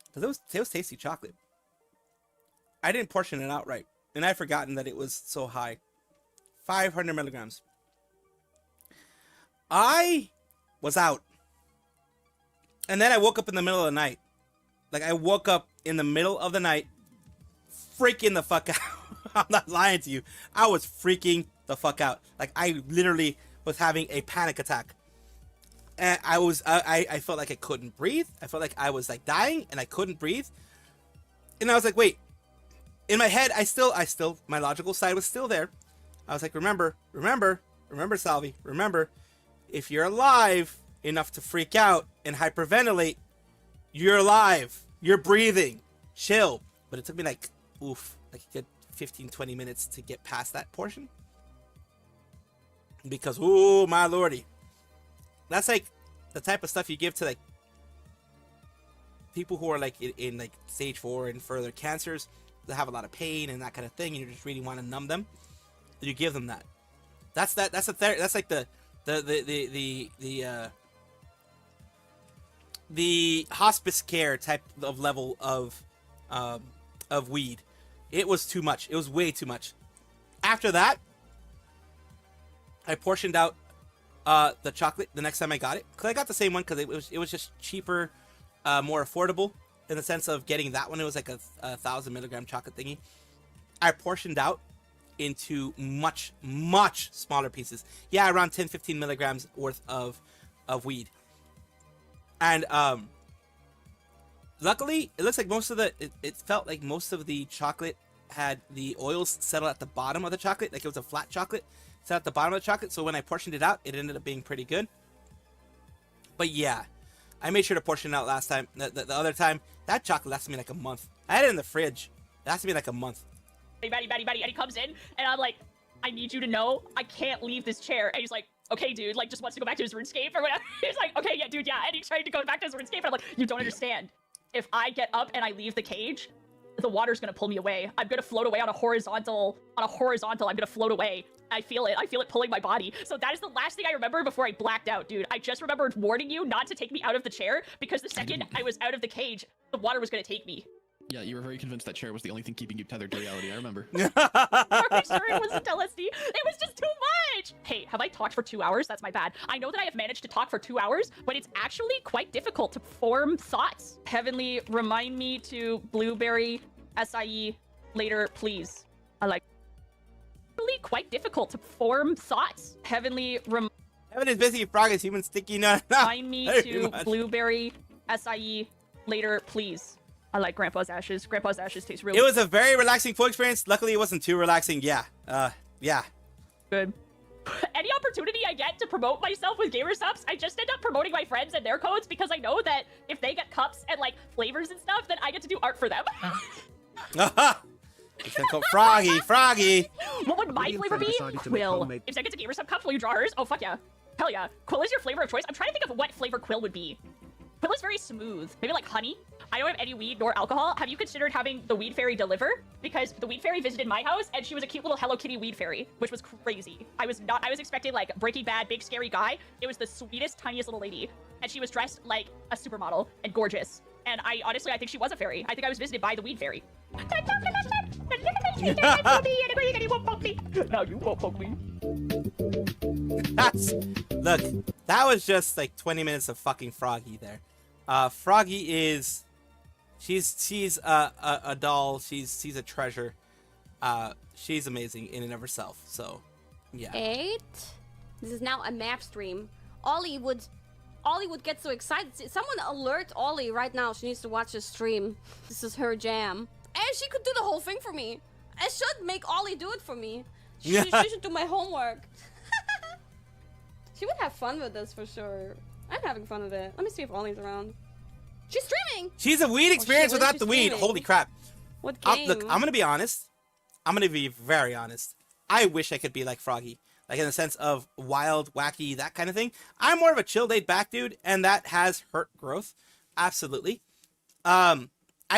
Because it was tasty chocolate. I didn't portion it out right, and I'd forgotten that it was so high. 500 milligrams. I was out. And then I woke up in the middle of the night. Like, I woke up in the middle of the night, freaking the fuck out. I'm not lying to you. I was freaking the fuck out. Like, I literally was having a panic attack. And I felt like I couldn't breathe. I felt like I was, like, dying, and I couldn't breathe. And I was like, wait. In my head, I still, my logical side was still there. I was like, remember, Salvi, remember, if you're alive enough to freak out and hyperventilate, you're alive. You're breathing. Chill. But it took me like a good 15, 20 minutes to get past that portion. Because, ooh, my lordy. That's like the type of stuff you give to like people who are like in like stage 4 and further cancers. That have a lot of pain and that kind of thing, and you just really want to numb them, you give them that. That's like the hospice care type of level of weed. It was too much. It was way too much. After that, I portioned out the chocolate the next time I got it, because I got the same one because it was just cheaper, more affordable. In the sense of getting that one, it was like a 1,000 milligram chocolate thingy. I portioned out into much, much smaller pieces. Yeah, around 10, 15 milligrams worth of weed. And luckily, it looks like it felt like most of the chocolate had the oils settle at the bottom of the chocolate. Like it was a flat chocolate set at the bottom of the chocolate. So when I portioned it out, it ended up being pretty good. But yeah. I made sure to portion it out last time. The other time, that chocolate lasted me like a month. I had it in the fridge. It lasted me like a month.
Maddie. And he comes in, and I'm like, I need you to know I can't leave this chair. And he's like, okay, dude, like, just wants to go back to his RuneScape or whatever. He's like, okay, yeah, dude, yeah. And he's trying to go back to his RuneScape, and I'm like, you don't understand. If I get up and I leave the cage, the water's gonna pull me away. I'm gonna float away on a horizontal. I'm gonna float away. I feel it pulling my body. So that is the last thing I remember before I blacked out, dude. I just remembered warning you not to take me out of the chair, because the second I was out of the cage, the water was gonna take me.
Yeah, you were very convinced that chair was the only thing keeping you tethered to reality. I remember.
I'm sure it wasn't LSD. It was just too much. Hey, have I talked for 2 hours? That's my bad. I know that I have managed to talk for 2 hours, but it's actually quite difficult to form thoughts. Heavenly, remind me to blueberry SIE later, please. I like. Really quite difficult to form thoughts. Heaven
is busy frogging human sticky nut.
Remind me to blueberry SIE later, please. I like Grandpa's ashes. Grandpa's ashes taste really.
It was a very relaxing pool experience. Luckily, it wasn't too relaxing. Yeah. Yeah.
Good. Any opportunity I get to promote myself with gamer subs, I just end up promoting my friends and their codes, because I know that if they get cups and like flavors and stuff, then I get to do art for them.
It's gonna call Froggy.
What would my flavor be? Quill. If I get to gamer sub cups, will you draw hers? Oh fuck yeah. Hell yeah. Quill is your flavor of choice. I'm trying to think of what flavor Quill would be. Quill is very smooth. Maybe like honey. I don't have any weed nor alcohol. Have you considered having the weed fairy deliver? Because the weed fairy visited my house and she was a cute little Hello Kitty weed fairy, which was crazy. I was expecting like Breaking Bad, big scary guy. It was the sweetest, tiniest little lady. And she was dressed like a supermodel and gorgeous. And I think she was a fairy. I think I was visited by the weed fairy. Now you won't poke me.
Look, That was just like 20 minutes of fucking Froggy there. Froggy is, she's a doll. She's a treasure. She's amazing in and of herself. So, yeah.
8. This is now a map stream. Ollie would get so excited. Someone alert Ollie right now. She needs to watch the stream. This is her jam. And she could do the whole thing for me. I should make Ollie do it for me. She should do my homework. She would have fun with this for sure. I'm having fun with it. Let me see if Ollie's around. She's streaming!
She's a weed experience
Oh, shit, what is
without
she
the weed.
streaming?
Holy crap.
What game?
Look, I'm going to be honest. I'm going to be very honest. I wish I could be like Froggy. Like in the sense of wild, wacky, that kind of thing. I'm more of a chill, laid back dude, and that has hurt growth. Absolutely. I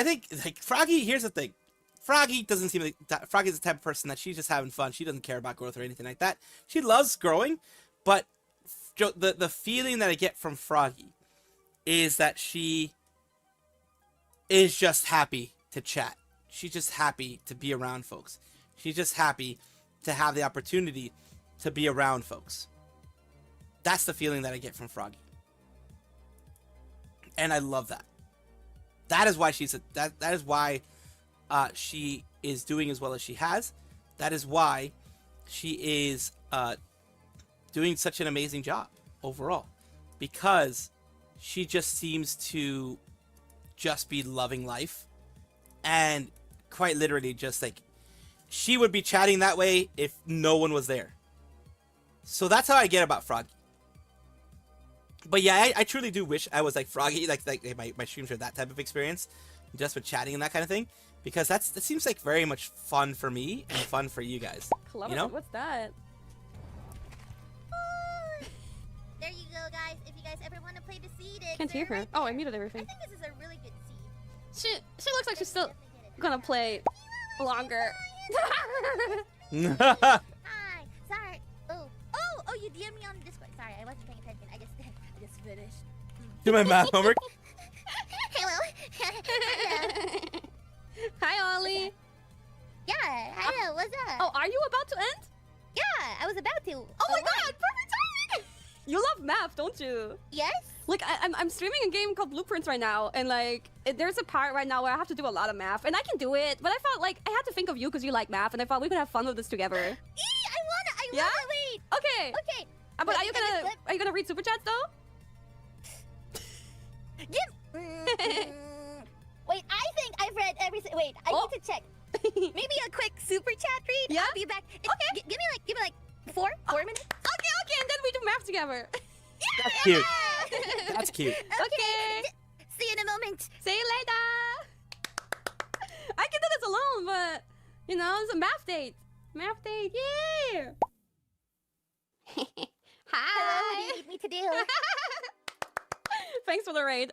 think, like, Froggy, here's the thing. Froggy doesn't seem like that. Froggy's the type of person that she's just having fun. She doesn't care about growth or anything like that. She loves growing, but the feeling that I get from Froggy is that she is just happy to chat. She's just happy to be around folks. She's just happy to have the opportunity to be around folks. That's the feeling that I get from Froggy. And I love that. That is why that is why she is doing as well as she has. That is why she is doing such an amazing job overall, because she just seems to just be loving life, and quite literally just like she would be chatting that way if no one was there. So that's how I get about Froggy. But yeah, I truly do wish I was like Froggy, like my streams are that type of experience, just with chatting and that kind of thing, because that seems like very much fun for me and fun for you guys.
Clever.
You know?
What's that?
There you go, guys. If you guys ever want to play the seed,
Can't hear her. Oh, I muted everything.
I think this is a really good seed.
She looks like she's still gonna play longer.
Hi. Sorry. Oh, you DM me on Discord. Sorry, I wasn't paying attention. I just finished.
Do my math homework.
Hello. Hello.
Hi, Ollie.
Yeah. Hello. What's up?
Oh, are you about to end?
Yeah, I was about to.
Oh my god, perfect timing! You love math, don't you?
Yes.
Like, I'm streaming a game called Blueprints right now, and like, there's a part right now where I have to do a lot of math, and I can do it, but I felt like I had to think of you because you like math, and I thought we could have fun with this together.
I wanna wait.
Okay.
Okay.
But are you gonna read super chats though?
Wait, I think I've read every. Wait, I need to check. Maybe a quick super chat read.
Yeah.
I'll be back. Okay. Give me like 4 minutes.
Okay, and then we do math together.
That's cute. That's cute.
Okay. See you in a moment.
See you later. I can do this alone, but you know, it's a math date. Math date, yeah. Hi.
Hello, what do you need me to do?
Thanks for the raid.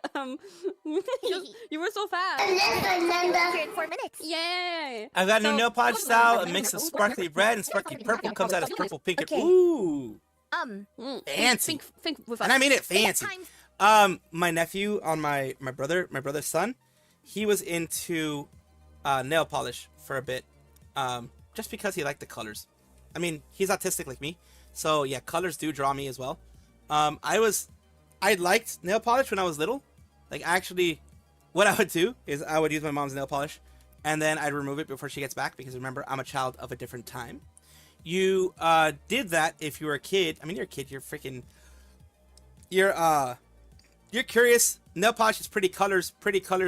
You were so fast.
Here in 4 minutes.
Yay.
I've got a new nail polish style. A mix of sparkly red and sparkly purple comes out as purple pink.
Okay.
Ooh, fancy.
Think with
And I mean it fancy. My nephew on my brother's son, he was into nail polish for a bit, just because he liked the colors. I mean, he's autistic like me, so yeah, colors do draw me as well. I liked nail polish when I was little. Like, actually, what I would do is I would use my mom's nail polish, and then I'd remove it before she gets back, because remember, I'm a child of a different time. You did that if you were a kid. I mean, you're a kid. You're freaking. You're curious. Nail polish is pretty colors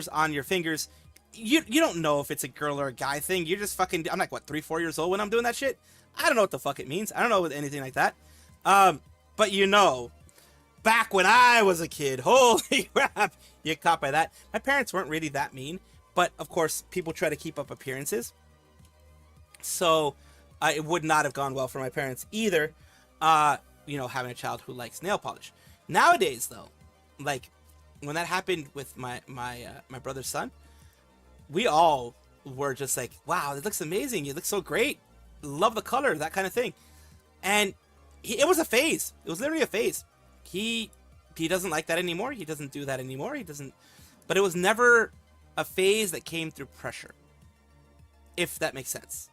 on your fingers. You don't know if it's a girl or a guy thing. You're just fucking. I'm like, what, 3-4 years old when I'm doing that shit. I don't know what the fuck it means. I don't know anything like that. But you know, back when I was a kid, holy crap, you caught by that. My parents weren't really that mean, but of course, people try to keep up appearances. So it would not have gone well for my parents either. You know, having a child who likes nail polish. Nowadays, though, like when that happened with my brother's son, we all were just like, wow, it looks amazing. You look so great. Love the color, that kind of thing. And it was a phase. It was literally a phase. He doesn't like that anymore. He doesn't do that anymore. He doesn't. But it was never a phase that came through pressure, if that makes sense.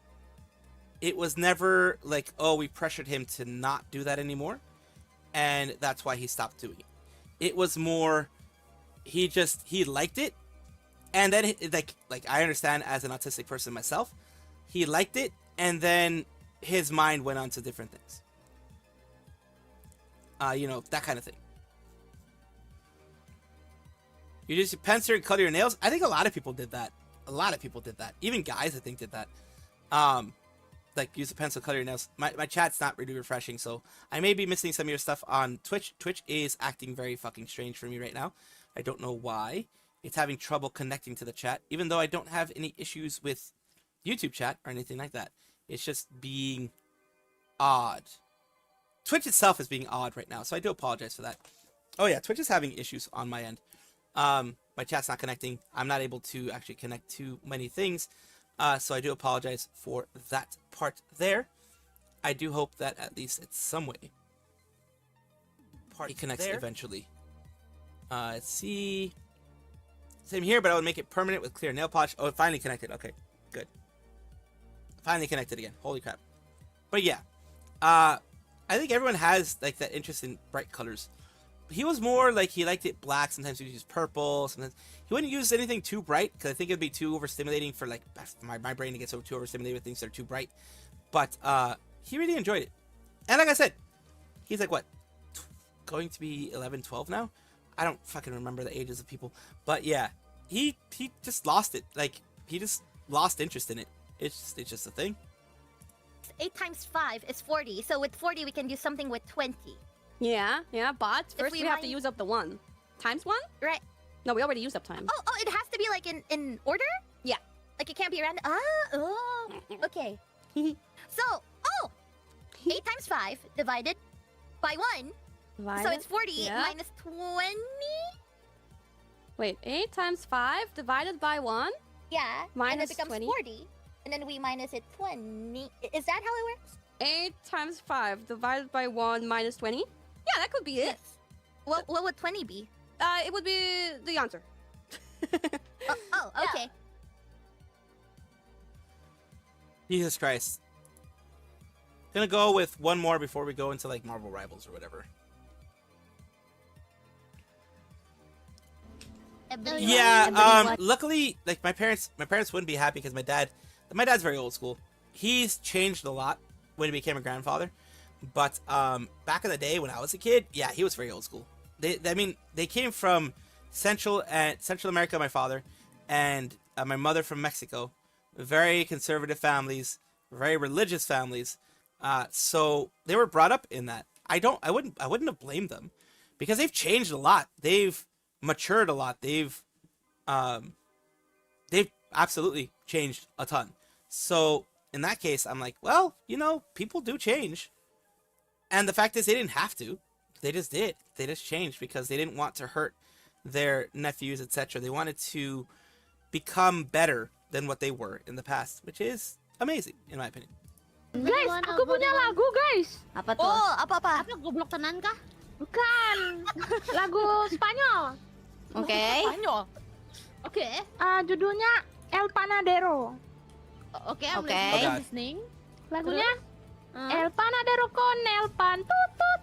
It was never like, oh, we pressured him to not do that anymore. and that's why he stopped doing it. It was more, he liked it, and then like I understand as an autistic person myself, he liked it, and then his mind went on to different things. You know, that kind of thing. You just pencil and color your nails. I think a lot of people did that. Even guys, I think, did that. Like use a pencil, color your nails. My chat's not really refreshing, so I may be missing some of your stuff on Twitch. Twitch is acting very fucking strange for me right now. I don't know why. It's having trouble connecting to the chat, even though I don't have any issues with YouTube chat or anything like that. It's just being odd. Twitch itself is being odd right now, so I do apologize for that. Oh yeah, Twitch is having issues on my end. My chat's not connecting. I'm not able to actually connect to many things. So I do apologize for that part there. I do hope that at least it's some way it connects eventually. Let's see. Same here, but I would make it permanent with clear nail polish. Oh, it finally connected. Okay, good. Finally connected again. Holy crap. But yeah, I think everyone has like that interest in bright colors. He was more like he liked it black. Sometimes he would use purple. Sometimes he wouldn't use anything too bright because I think it'd be too overstimulating for like my brain to get too overstimulated with things that are too bright. But he really enjoyed it. And like I said, he's like what, going to be 11, 12 now? I don't fucking remember the ages of people. But yeah, he just lost it. Like he just lost interest in it. It's just a thing.
8 times 5 is 40. So with 40, we can do something with 20.
Yeah, but first we have to
mind-
use up the 1. Times 1?
Right.
No, we already used up time.
Oh, it has to be like in order?
Yeah.
Like it can't be random. Okay. So, 8 times 5 divided by 1. So it's 40 minus 20?
Wait, 8 times 5 divided by 1?
Yeah.
Minus
and it becomes
20?
40. And then we minus it 20. Is that how it works?
8 times 5 divided by 1 minus 20? Yeah, that could be it.
What would 20 be?
It would be the answer.
Okay.
Jesus Christ. Gonna go with one more before we go into like Marvel Rivals or whatever. Yeah, luckily, like my parents wouldn't be happy because my dad's very old school. He's changed a lot when he became a grandfather. But back in the day when I was a kid, yeah, he was very old school. They came from Central America, my father, and my mother from Mexico. Very conservative families, very religious families. So they were brought up in that. I wouldn't have blamed them because they've changed a lot. They've matured a lot. They've absolutely changed a ton. So in that case, I'm like, well, you know, people do change. And the fact is they didn't have to. They just did. They just changed because they didn't want to hurt their nephews, etc. They wanted to become better than what they were in the past, which is amazing, in my opinion.
Guys, aku punya lagu, guys.
Apa tuh? Oh, apa?
Apa goblok tenan kah? Bukan. Lagu Spanyol.
Oke.
Spanyol. Oke.
Judulnya El Panadero.
Oke, I'm
listening. Lagunya El Panadero con el pan tutut.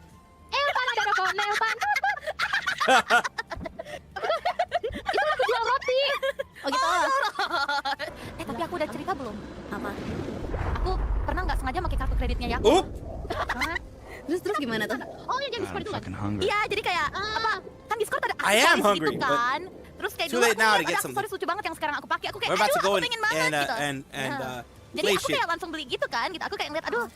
El Panadero con el pan tutut. Itu lagu jual roti.
Oh gitu. Tapi aku udah cerita belum? Apa? Aku pernah nggak sengaja pakai kartu kreditnya Yakult.
Terus gimana tuh?
Oh ya jadi Discord itu kan? Iya jadi kayak apa? Kan Discord ada
I am hungry,
gitu kan. Terus kayak
too
dulu
late now to
aku
get
lihat aksesoris lucu banget yang sekarang aku pakai. Aku kayak
We're about to
aduh
go
aku pengen banget gitu. Jadi
play
aku
shit.
kayak langsung beli gitu kan, gitu. Aku kayak ngeliat, aduh,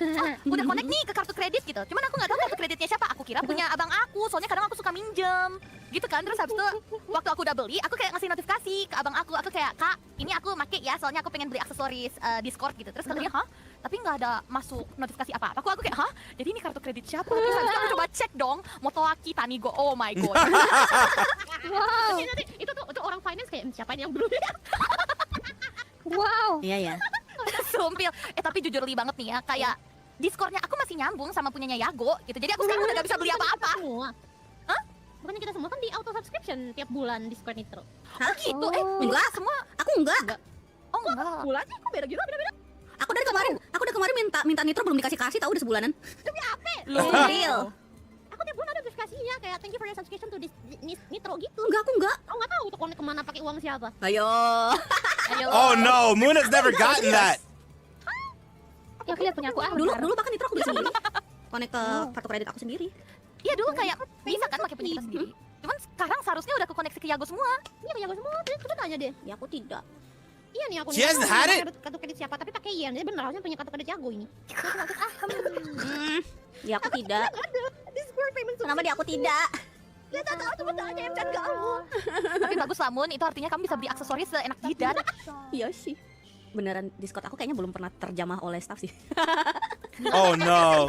udah connect nih ke kartu kredit gitu. Cuman aku nggak tahu kartu kreditnya siapa. Aku kira punya abang aku, soalnya kadang aku suka minjem, gitu kan. Terus habis itu, waktu aku udah beli, aku kayak ngasih notifikasi ke abang aku. Aku kayak, Kak, ini aku make ya, soalnya aku pengen beli aksesoris Discord gitu. Terus katanya, hah? Tapi nggak ada masuk notifikasi apa-apa. Aku kayak, hah? Jadi ini kartu kredit siapa? Terus habis itu aku coba cek dong, Motoaki Tanigo. Oh my god.
Wow.
Itu orang finance kayak siapa yang beli?
Wow.
Iya.
Sumpil. Tapi jujur li banget nih ya, kayak Discordnya aku masih nyambung sama punyanya Yago gitu. Jadi aku sekarang udah gak bisa beli apa-apa.
Hah? Bukannya kita semua kan di auto subscription tiap bulan Discord Nitro.
Hah? Gitu?
Enggak, semua. Aku enggak.
Oh enggak.
Bulannya kok beda-beda. Aku dari kemarin minta Nitro belum dikasih tahu udah sebulanan.
Demi apa?
Sumpil.
Aku tiap
belum ada notifikasinya kayak thank you for your subscription to this Nitro gitu.
Enggak, aku enggak.
Aku nggak tahu tuh connect kemana pakai uang siapa.
Ayo.
Ayo.
Oh no, Muna's never gotten that.
Ya lihat punya aku.
Dulu bahkan Nitro aku beli sendiri. Connect ke kartu kredit aku sendiri.
Iya dulu kayak bisa kan pakai punya kita sendiri. Cuman sekarang seharusnya udah kekoneksi ke Yago semua.
Iya ke Yago semua. Terus kita tanya deh.
Ya aku tidak.
Iya nih aku.
She hasn't had it.
Kartu kredit siapa? Tapi pakai yen. Jadi benar harusnya punya kartu kredit Yago ini.
Ya aku tidak. Kenapa dia aku tidak?
Ya tak tahu coba tanya Emcan ke aku.
Tapi bagus lah Mun, itu artinya kamu bisa beli aksesoris seenak jidat.
Iya sih. Beneran Discord aku kayaknya belum pernah terjamah oleh staff sih.
Oh no.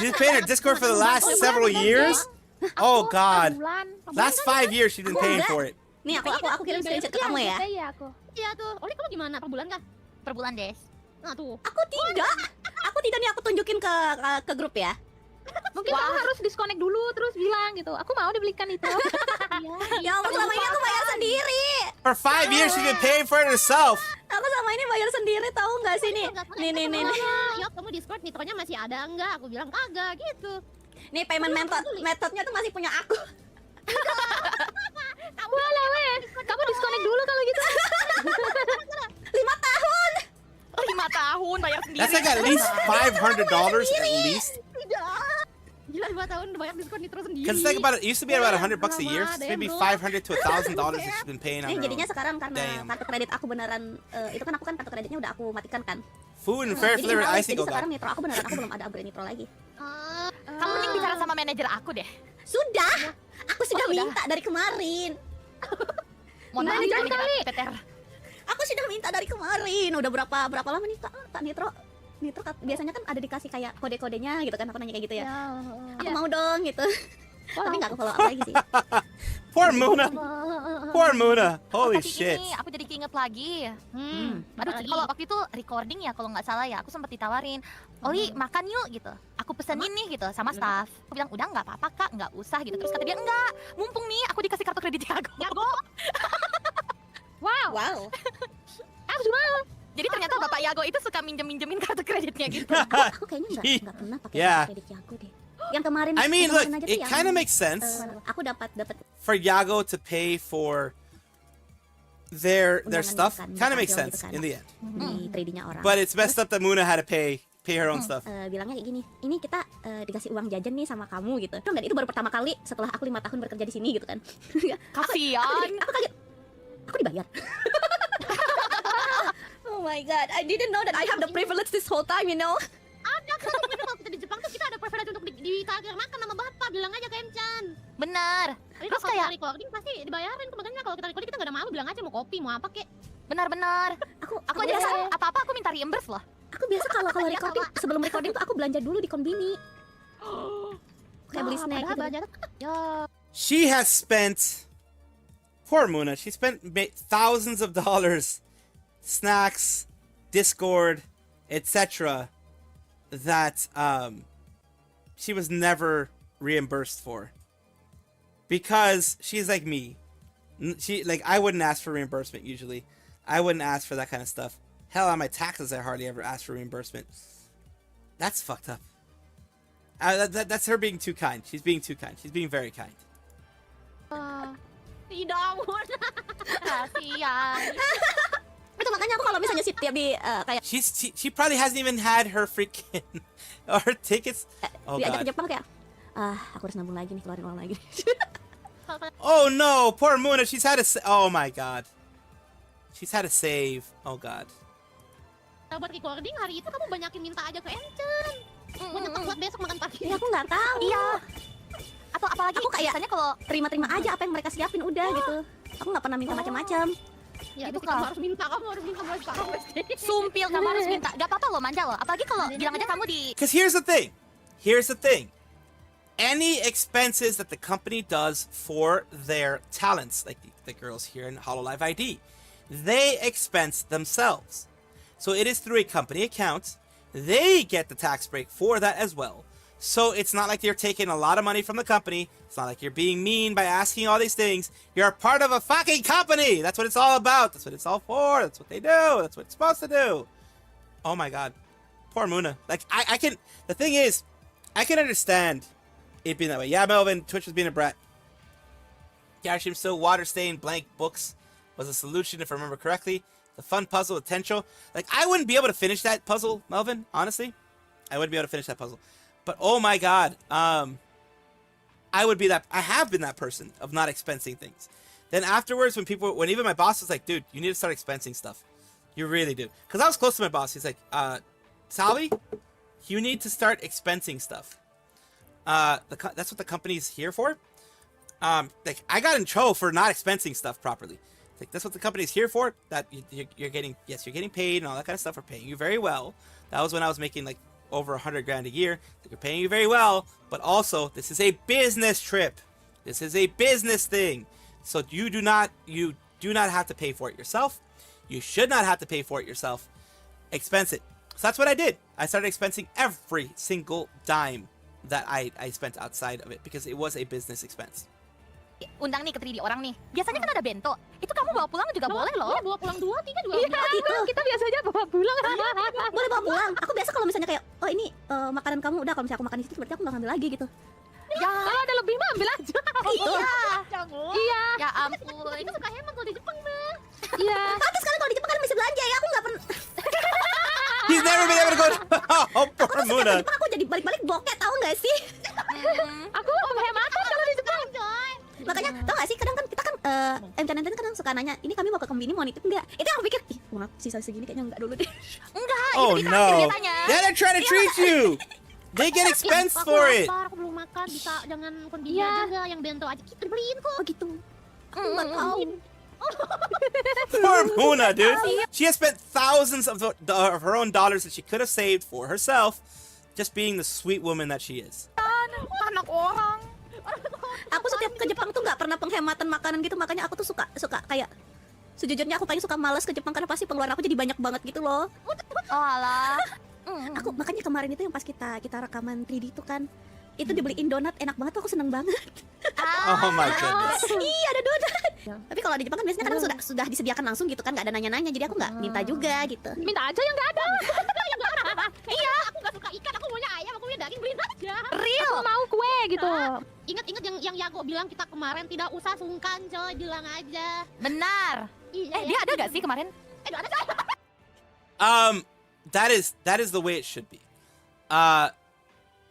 She's paying her Discord for the last several years? Oh god. Last 5 years she's been paying for it.
Nih aku kirim screenshot ke kamu ya.
Iya tuh. Oli kamu gimana? Per bulan kah?
Per bulan, Des.
Nah tuh.
Aku tidak. Aku tidak nih, aku tunjukin ke grup ya.
Mungkin kamu harus disconnect dulu terus bilang gitu. Aku mau dibelikan itu.
Ya ampun, selama ini aku bayar sendiri.
For 5 years she's been paying for it herself.
Aku selama ini bayar sendiri, tahu nggak sih nih? Nih.
Yuk, kamu Discord Nitronya masih ada enggak? Aku bilang kagak gitu.
Nih payment methodnya tuh masih punya aku.
Kamu lah wes. Kamu disconnect dulu kalau gitu.
5 tahun.
5 tahun bayar sendiri.
That's like at least $500 at least.
Tidak. Gila 5 tahun bayar Discord Nitro sendiri.
Because think about it, it used to be about $100 a year. So it's maybe $500 to $1,000 that she's been paying on her
Jadinya
own.
sekarang karena
Damn.
kartu kredit aku beneran itu kan aku kan kartu kreditnya udah aku matikan kan.
Food and fair flavored
Jadi
icing. Oh
sekarang
god.
Nitro aku beneran aku belum ada upgrade Nitro lagi.
Kamu mending bicara sama manajer aku deh.
Sudah. Aku sudah minta dari kemarin.
Mohon maaf manajer Peter.
Aku sudah minta dari kemarin. Udah berapa lama nih Kak Nitro? Nitro biasanya kan ada dikasih kayak kode-kodenya gitu kan, aku nanya kayak gitu ya. Aku mau dong gitu. Tapi nggak aku follow up lagi sih.
Poor Muna. Poor Muna. Holy
Tapi
shit.
ini aku jadi keinget lagi. Aduh, kalau waktu itu recording ya kalau nggak salah ya, aku sempat ditawarin, Oli makan yuk gitu. Aku pesenin nih gitu sama staff. Aku bilang udah nggak apa-apa kak, nggak usah gitu. Terus kata dia enggak, mumpung nih aku dikasih kartu kredit Yago.
Wow.
Aku cuma. Jadi ternyata bapak Yago itu suka minjemin kartu kreditnya gitu.
Aku kayaknya nggak pernah pakai kartu kredit Yago deh. Yang kemarin.
I mean,
yang
look,
kemarin aja tuh
it
yang,
kind of makes sense
aku dapat
for Yago to pay for their stuff. Kind of makes sense in the end.
di 3D-nya orang.
But it's messed up that Muna had to pay her own stuff.
Bilangnya kayak gini, ini kita dikasih uang jajan nih sama kamu gitu. Dan itu baru pertama kali setelah aku 5 tahun bekerja di sini gitu kan.
Kasian.
Aku kaget. Aku dibayar. Oh my god, I didn't know that I have the privilege this whole time, you know.
Ada kan, kalau kita di Jepang tuh kita ada privilege untuk ditagih makan sama bapak, bilang aja ke Emcan.
Benar.
Terus kayak recording pasti dibayarin, makanya kalau kita recording kita nggak ada malu, bilang aja mau kopi, mau apa kek.
Benar. Aku biasa apa-apa aku minta reimburse loh.
Aku biasa kalau recording sebelum recording tuh aku belanja dulu di konbini. Kayak beli snack gitu.
She has spent, poor Muna, she spent thousands of dollars, snacks, Discord, etc. that she was never reimbursed for. Because she's like me. I wouldn't ask for reimbursement usually. I wouldn't ask for that kind of stuff. Hell, on my taxes, I hardly ever ask for reimbursement. That's fucked up. That's her being too kind. She's being too kind. She's being very kind.
Tidak ampun.
Kasian.
Itu makanya aku kalau misalnya tiap di kayak
she probably hasn't even had her freaking or her tickets. Oh
diajak ke
god.
Jepang kayak aku harus nabung lagi nih, keluarin uang lagi.
Oh no, poor Muna. She's had to. Oh my god. She's had to save. Oh god.
Nah, buat recording hari itu kamu banyakin minta aja ke Emcan. Banyak buat besok makan pagi.
Ya aku nggak tahu.
Iya. Atau apalagi
aku kayak
biasanya kalau
terima aja apa yang mereka siapin udah gitu. Aku nggak pernah minta macam-macam.
Ya itu kamu harus minta mulai sekarang.
Sumpil kamu harus minta. Gak apa-apa loh manja loh. Apalagi kalau bilang aja kamu di.
Because here's the thing. Any expenses that the company does for their talents, like the girls here in HoloLive ID, they expense themselves. So it is through a company account. They get the tax break for that as well. So it's not like you're taking a lot of money from the company. It's not like you're being mean by asking all these things. You're a part of a fucking company. That's what it's all about. That's what it's all for. That's what they do. That's what it's supposed to do. Oh my god. Poor Muna. Like, I can... The thing is, I can understand it being that way. Yeah, Melvin, Twitch was being a brat. Cash still water-stained blank books was a solution, if I remember correctly. The fun puzzle with Tencho. Like, I wouldn't be able to finish that puzzle, Melvin, honestly. I wouldn't be able to finish that puzzle. But, oh my god. I have been that person of not expensing things. Then afterwards, when even my boss was like, dude, you need to start expensing stuff. You really do. Because I was close to my boss. He's like, Salvi, you need to start expensing stuff. That's what the company's here for. Like, I got in trouble for not expensing stuff properly. Like, that's what the company's here for. That you're getting, yes, you're getting paid and all that kind of stuff. We're paying you very well. That was when I was making like over 100 grand a year. Like, we're paying you very well, but also this is a business trip. This is a business thing. So you do not have to pay for it yourself. You should not have to pay for it yourself. Expense it. So that's what I did. I started expensing every single dime that I spent outside of it because it was a business expense.
Undang nih ke 3D orang nih. Biasanya kan ada bento. Itu kamu bawa pulang juga boleh loh.
Iya, bawa pulang 2, 3 juga.
Iya, gitu. Kita biasanya bawa pulang.
Boleh bawa pulang. Aku biasa kalau misalnya kayak, oh ini makanan kamu udah, kalau misalnya aku makan di situ berarti aku nggak ngambil lagi gitu.
Ya, kalau ada lebih mah ambil aja.
Iya.
Iya. Ya ampun. Itu suka hemat kalau di Jepang mah.
Iya. Tapi sekarang kalau di Jepang kan masih belanja ya, aku nggak pernah.
He's never been able to go. Oh, poor Muna.
Jepang aku jadi balik-balik bokeh, tahu nggak sih?
Aku penghematan kalau di Jepang, coy.
Makanya tau gak sih, kadang kan kita kan MCNN kadang suka nanya, ini kami mau ke kembini mau nitip enggak? Itu yang aku pikir, ih mau sisa segini kayaknya enggak dulu deh.
Enggak,
Oh
itu
no.
dia tanya.
Yeah, they're trying to treat you. They get expense for it.
Aku belum makan, bisa jangan kembini aja yang bento aja kita beliin kok. Oh gitu. Aku nggak tahu.
Poor Muna, dude. She has spent thousands of her own dollars that she could have saved for herself, just being the sweet woman that she is.
Anak orang.
Aku setiap ke Jepang tuh nggak pernah penghematan makanan gitu, makanya aku tuh suka kayak sejujurnya aku paling suka malas ke Jepang karena pasti pengeluaran aku jadi banyak banget gitu loh.
Oh alah.
Aku makanya kemarin itu yang pas kita rekaman 3D itu kan, itu dibeliin donat enak banget tuh, aku seneng banget.
Oh my goodness.
Iya ada donat. Tapi kalau di Jepang kan biasanya kadang sudah disediakan langsung gitu kan, nggak ada nanya-nanya, jadi aku nggak minta juga gitu.
Minta aja yang nggak ada.
Yang nggak ada. Iya, aku nggak suka ikan, aku maunya ayam, aku maunya daging, beliin aja.
Real. Aku mau kue gitu.
Ingat yang Yago bilang kita kemarin, tidak usah sungkan coy, bilang aja.
Benar.
Iya,
dia ada gak sih kemarin?
Ada coy.
That is the way it should be.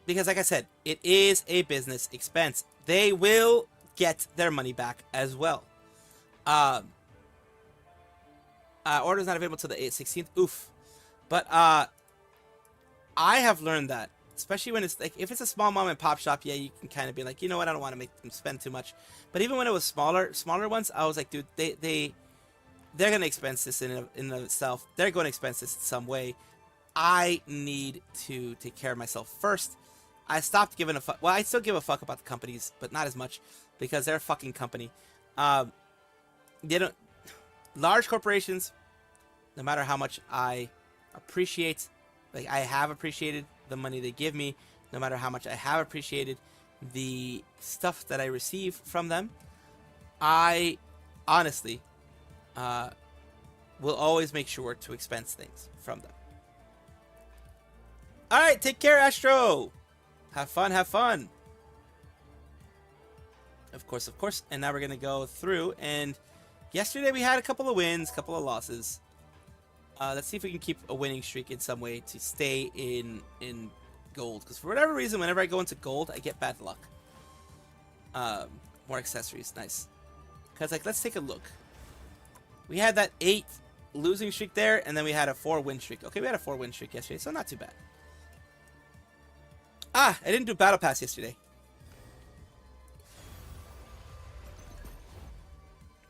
Because like I said, it is a business expense. They will get their money back as well. Order's not available till the 16th. Oof. But I have learned that, especially when it's like, if it's a small mom and pop shop, yeah, you can kind of be like, you know what, I don't want to make them spend too much. But even when it was smaller ones, I was like, dude, they're gonna expense this in and of itself. They're going to expense this in some way. I need to take care of myself first. I stopped giving a fuck. Well, I still give a fuck about the companies, but not as much because they're a fucking company. They don't. Large corporations, no matter how much I appreciate, like I have appreciated the money they give me, no matter how much I have appreciated the stuff that I receive from them, I honestly will always make sure to expense things from them. All right, take care, Astro. Have fun, have fun. Of course. And now we're gonna go through. And yesterday we had a couple of wins, couple of losses. Let's see if we can keep a winning streak in some way to stay in gold. Because for whatever reason, whenever I go into gold, I get bad luck. More accessories, nice. Because like, let's take a look. We had that 8 losing streak there, and then we had a 4 win streak. Okay, we had a 4 win streak yesterday, so not too bad. I didn't do battle pass yesterday.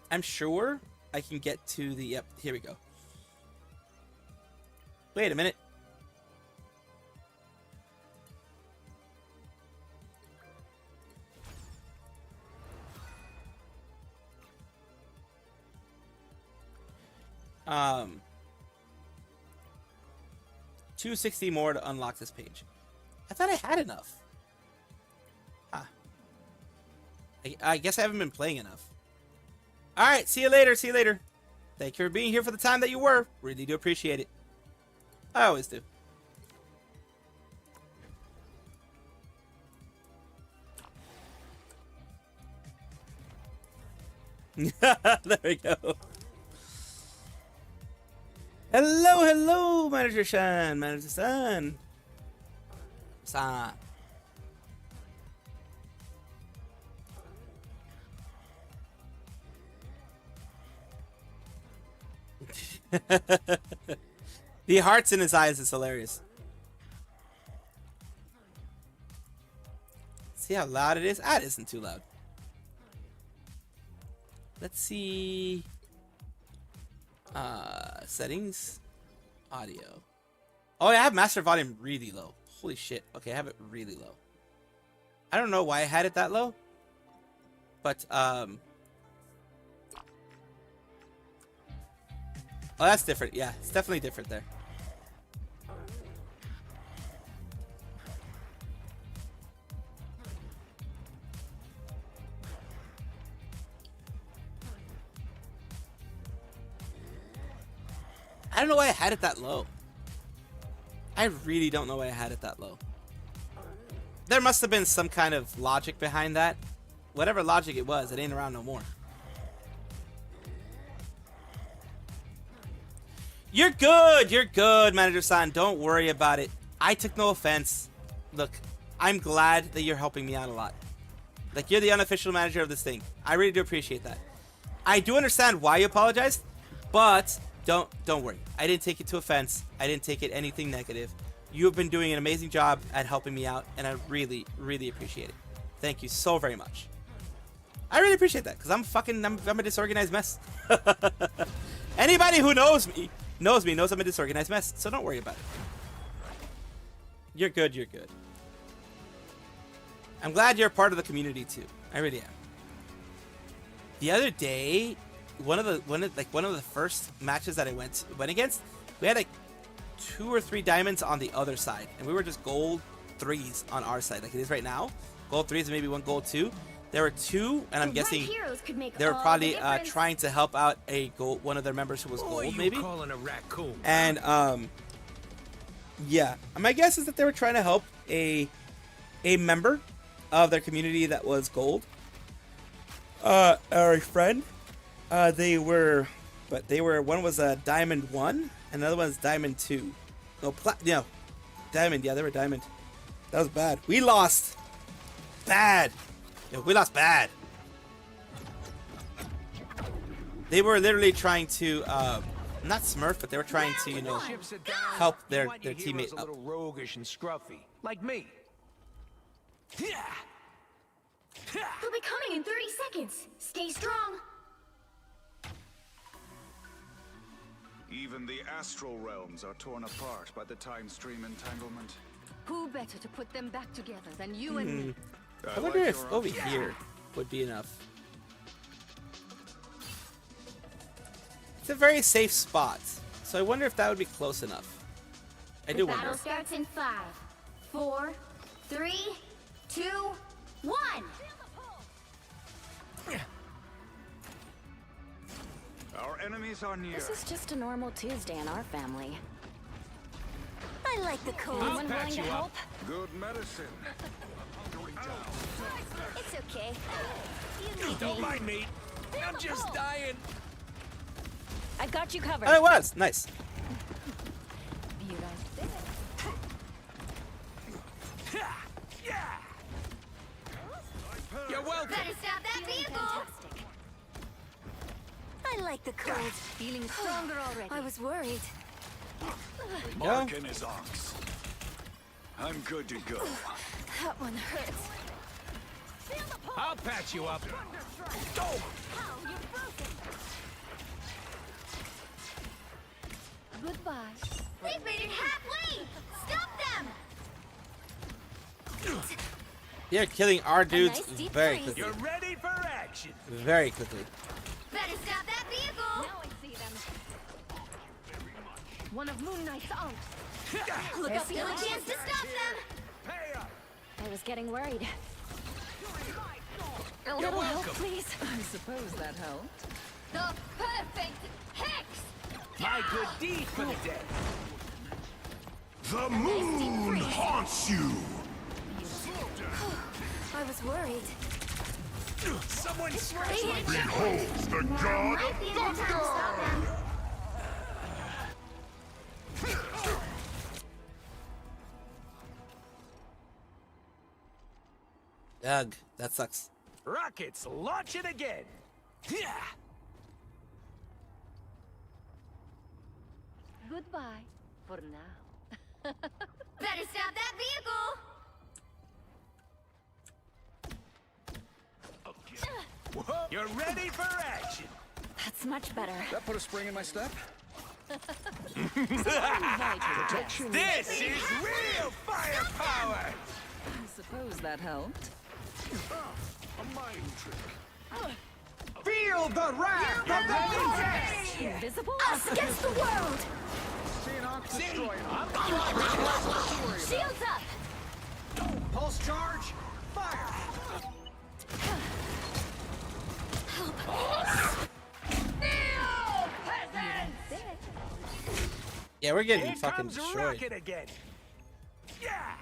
I'm sure I can get to the, yep, here we go. Wait a minute. Um, 260 more to unlock this page. I thought I had enough. Huh. I guess I haven't been playing enough. Alright, see you later, see you later. Thank you for being here for the time that you were. Really do appreciate it. I always do. There we go. Hello, Manager Shan. Manager San. San. The hearts in his eyes is hilarious. See how loud it is? Ah, it isn't too loud. Let's see. Settings. Audio. Oh, I have master volume really low. Holy shit. Okay, I have it really low. I don't know why I had it that low. But, oh, that's different. Yeah, it's definitely different there. I don't know why I had it that low. I really don't know why I had it that low. There must have been some kind of logic behind that. Whatever logic it was, it ain't around no more. You're good, Manager-san. Don't worry about it. I took no offense. Look, I'm glad that you're helping me out a lot. Like, you're the unofficial manager of this thing. I really do appreciate that. I do understand why you apologized, but don't worry. I didn't take it to offense. I didn't take it anything negative. You have been doing an amazing job at helping me out, and I really, really appreciate it. Thank you so very much. I really appreciate that, because I'm a disorganized mess. Anybody who knows me knows I'm a disorganized mess, so don't worry about it. You're good. I'm glad you're a part of the community too. I really am. The other day, one of the first matches that I went against, we had like 2 or 3 diamonds on the other side, and we were just gold 3s on our side, like it is right now. Gold 3s and maybe 1 gold 2. There were 2, and I'm guessing they were probably trying to help out one of their members who was gold, maybe. And yeah, my guess is that they were trying to help a member of their community that was gold, or a friend. One was a diamond 1, and another one's diamond 2. No, diamond. Yeah, they were diamond. That was bad. We lost bad. Yeah, we lost bad. They were literally trying to, not smurf, but they were trying to, help their teammate up.
A little roguish and scruffy, like me.
They'll be coming in 30 seconds. Stay strong.
Even the astral realms are torn apart by the time stream entanglement.
Who better to put them back together than you and me?
I wonder if over here would be enough. It's a very safe spot, so I wonder if that would be close enough. I do wonder.
Battle starts in 5, 4, 3, 2, 1.
Our enemies are near.
This is just a normal Tuesday in our family. I like the cold. Anyone willing to help?
Good medicine.
It's okay.
Don't mind me. I'm just dying.
I've got you covered.
Oh, it was nice.
You're welcome.
Better stop that vehicle.
I like the cold. Feeling stronger already. I was worried.
Marking his ox. I'm good to go.
That one hurts.
I'll patch you up.
Oh! Goodbye.
They've made it halfway. Stop them.
You're killing our dudes very quickly.
You're ready for action.
Very quickly.
Better stop that vehicle.
Now I see them. One of Moon Knight's arms.
Look up, still a chance to stop them.
I was getting worried. A
You're
little
welcome.
help, please.
I suppose that helped.
The perfect hex.
My good deed for the day.
The moon haunts you.
I was worried.
Someone scratch my
Behold the god of thunder!
Ugh, that sucks.
Rockets launching again. Yeah.
Goodbye for now.
Better stop that vehicle!
You're ready for action.
That's much better.
That put a spring in my step.
Protection.
This is real firepower.
I suppose that helped.
A mind trick. Feel the wrath of the Vortex!
Invisible?
Us against the world!
See an Ox destroyer.
Shields up!
Pulse charge. Fire.
Yeah, we're getting
Here
fucking
comes
destroyed.
Rocket again. Yeah.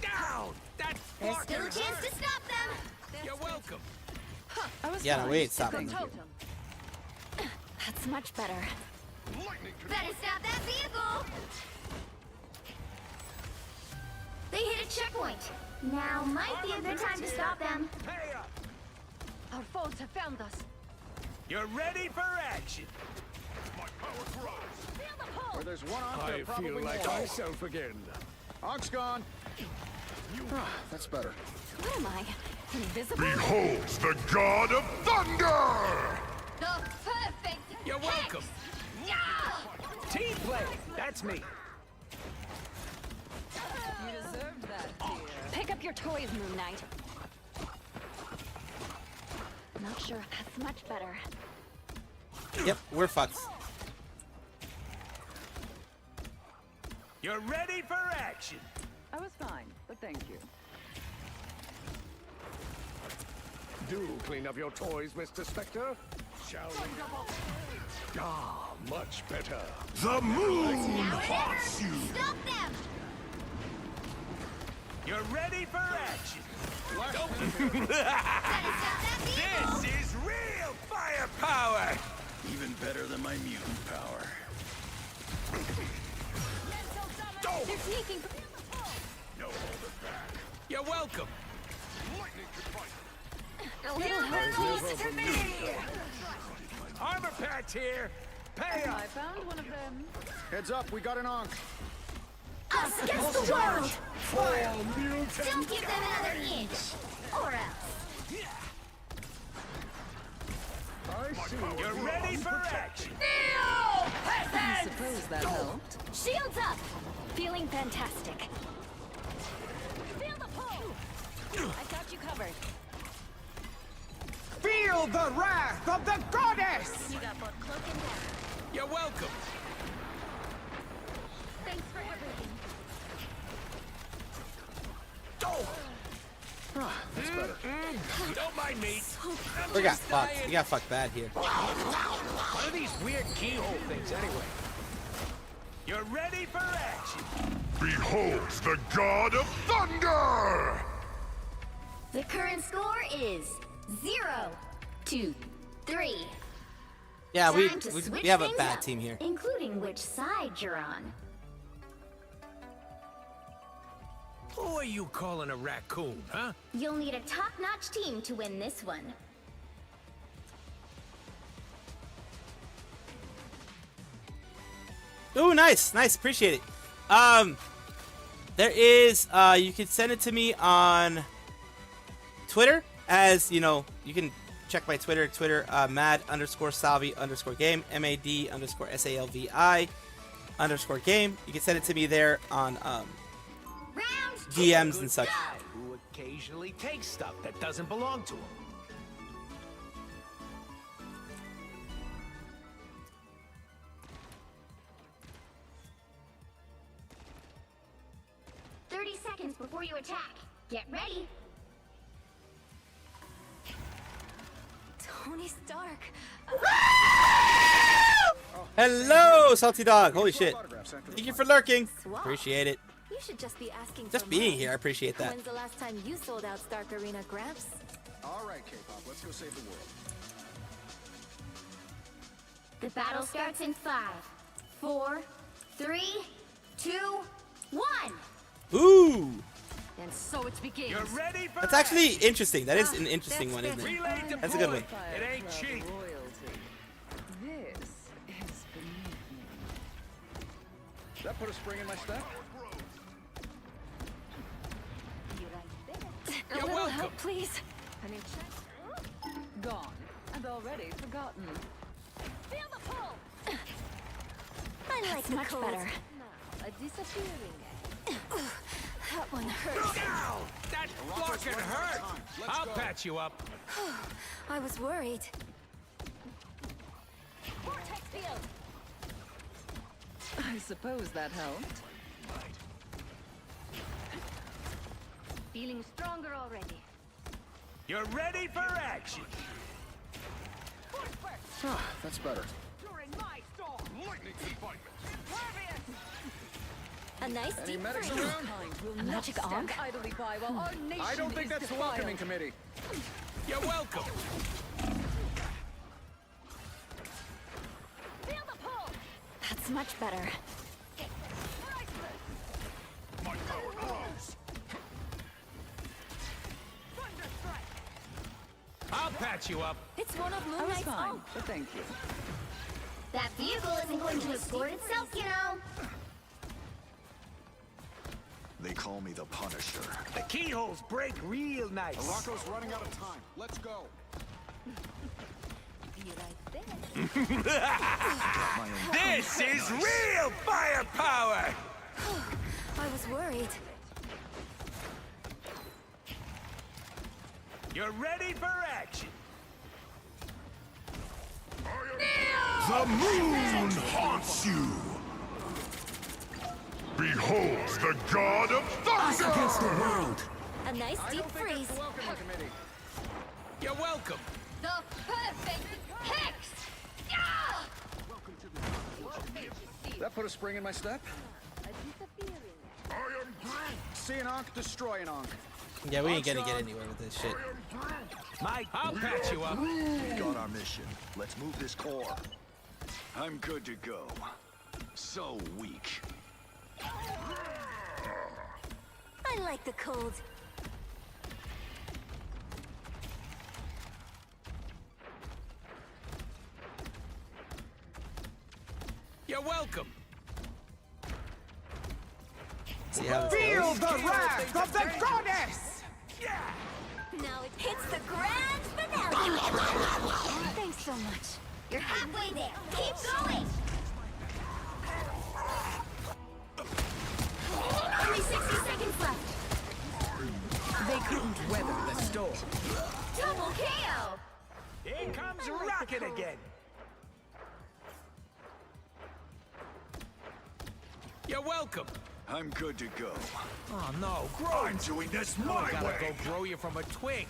Down. That
There's still a chance to stop them!
You're welcome.
Yeah, no, we ain't stopping.
That's much better.
Better stop that vehicle! They hit a checkpoint. Now might be a good time to stop them.
Pay up.
Our foes have found us.
You're ready for action.
My power grows.
Where there's one Ox, I feel like myself again. Ox gone. That's better.
Where am I? Invisible?
Behold the god of thunder!
The perfect
You're welcome. Team play. That's me.
You deserved that, dear.
Pick up your toys, Moon Knight. Not sure if that's much better.
Yep, we're fucked.
You're ready for action.
I was fine, but thank you.
Do clean up your toys, Mr. Spectre. Shall we? Ah, much better.
The moon haunts you!
Stop them!
You're ready for action.
Better stop that vehicle!
This is real firepower. Even better than my mutant power.
They're sneaking.
No holding back. You're welcome.
A little help to me.
Armor patch here. Pay
I
up.
found one of them.
Heads up, we got an Onk.
Us against the world!
Fire mutant.
Don't give them another inch! Or else.
I see. You're ready for action.
I suppose that helped.
Shields up. Feeling fantastic. Feel the pull. I got you covered.
Feel the wrath of the goddess.
You got both cloak and dagger.
You're welcome.
Thanks for everything.
That's better. Don't mind me.
We got fucked. We got fucked bad here.
What are these weird keyhole things anyway? You're ready for action.
Behold the god of thunder!
The current score is 0-3.
Yeah,
Time to
we
switch
have a
things
bad
up,
team here.
Including which side you're on.
Who are you calling a raccoon, huh?
You'll need a top-notch team to win this one.
Ooh, nice, nice, appreciate it. There is, you can send it to me on Twitter, as you know, you can check my Twitter, mad_salvi_game, MAD_SALVI_game. You can send it to me there on DMs and such.
Who occasionally takes stuff that doesn't belong to him.
Seconds before you attack. Get ready.
Tony Stark.
Hello, Salty Dog. Holy shit. Thank you for lurking. Appreciate it.
You should just be asking
Just
for
being
more.
here, I appreciate that.
When's the last time you sold out Stark Arena, Gramps?
All right, K-pop, let's go save the world.
The battle starts in 5, 4, 3, 2, 1.
Ooh.
And so it begins.
You're ready for
That's actually interesting. That is an interesting one, isn't it?
Relay
That's a good one.
deployed. It ain't cheap.
This is beneath me.
That put a spring in my step?
A little help, please.
Gone and already forgotten.
Feel the pull. I like much better.
A disappearing.
That one hurts.
Ow! That fucking hurt! I'll patch you up.
I was worried.
Vortex field. I suppose that helped.
Feeling stronger already.
You're ready for action.
That's better.
During my storm. Lightning confinement. A nice
Any
deep
medics
freeze.
around?
A magic
Stand
arc.
idly by while our nation
I don't think
is
that's the
defiled.
welcoming committee. You're welcome.
Feel the pull. That's much better.
My power grows. I'll patch you up.
It's one of Moon
I was
Knight's
fine,
own.
but thank you.
That vehicle isn't going to escort itself, you know.
They call me the Punisher.
The keyholes break real nice.
Rocco's running out of time. Let's go.
This is real firepower!
I was worried.
You're ready for action.
The moon haunts you. Behold the god of thunder!
Against the world.
A nice deep freeze.
Welcoming committee. You're welcome.
The perfect hex.
That put a spring in my step?
I am Groot.
See an Ankh, destroy an Ankh.
Yeah, we ain't gonna get anywhere with this shit.
Mike, I'll patch you up.
We've got our mission. Let's move this core. I'm good to go. So weak.
I like the cold.
You're welcome.
See how this
Feel
goes.
the wrath of the goddess!
Now it hits the grand finale. Thanks so much.
You're halfway there. Keep going.
Only 60 seconds left.
They couldn't weather the storm.
Double KO.
Here comes Rocket again. You're welcome.
I'm good to go.
Oh no, grow!
I'm doing this my
Gotta
way.
go grow you from a twig.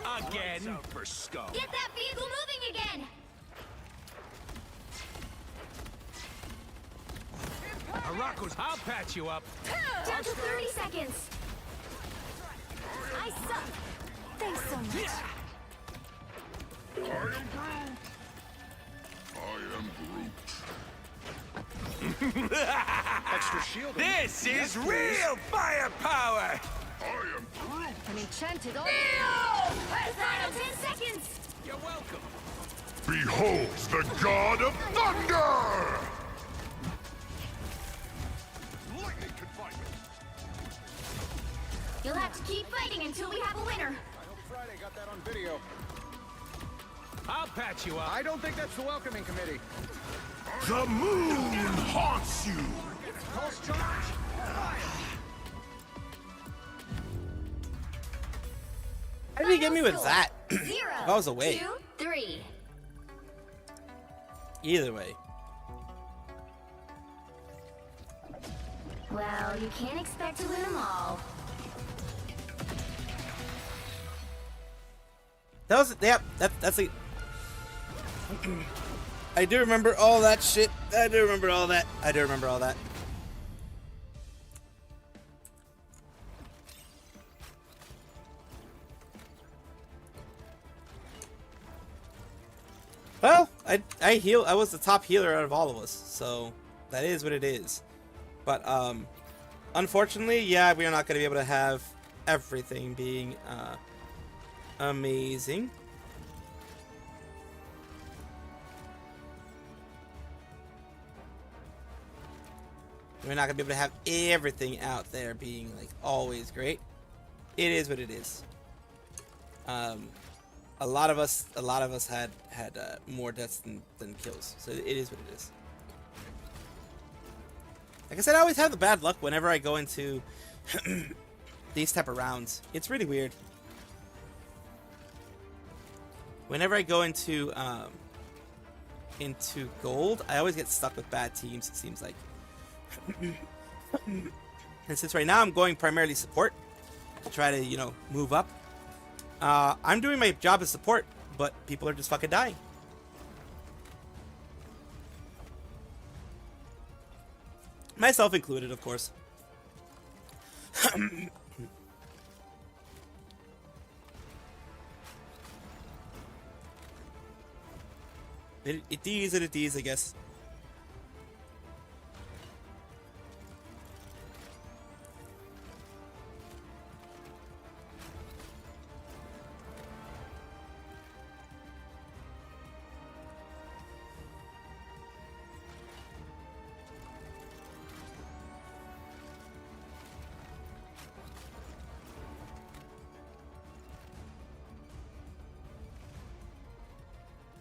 Again.
Lights out for scum.
Get that vehicle moving again.
Arako's, I'll patch you up.
Down to 30 seconds. I suck. Thanks so much.
I am Groot.
Extra shield. This is real firepower!
I am Groot.
An enchanted orb.
Final 10 seconds.
You're welcome.
Behold the god of thunder!
Lightning confinement.
You'll have to keep fighting until we have a winner.
I hope Friday got that on video. I'll patch you up. I don't think that's the welcoming committee.
The moon haunts you.
Pulse charge.
How did he get me with that?
0,
I was away.
2, 3.
Either way.
Well, you can't expect to win them all.
That was, yep, that's a... I do remember all that shit. I do remember all that. Well, I heal. I was the top healer out of all of us, so that is what it is. But unfortunately, yeah, we are not going to be able to have everything being amazing. We're not going to be able to have everything out there being like always great. It is what it is. A lot of us had more deaths than kills, so it is what it is. Like I said, I always have the bad luck whenever I go into these type of rounds. It's really weird. Whenever I go into gold, I always get stuck with bad teams, it seems like. And since right now I'm going primarily support to try to, you know, move up, I'm doing my job as support, but people are just fucking dying. Myself included, of course. It is, I guess.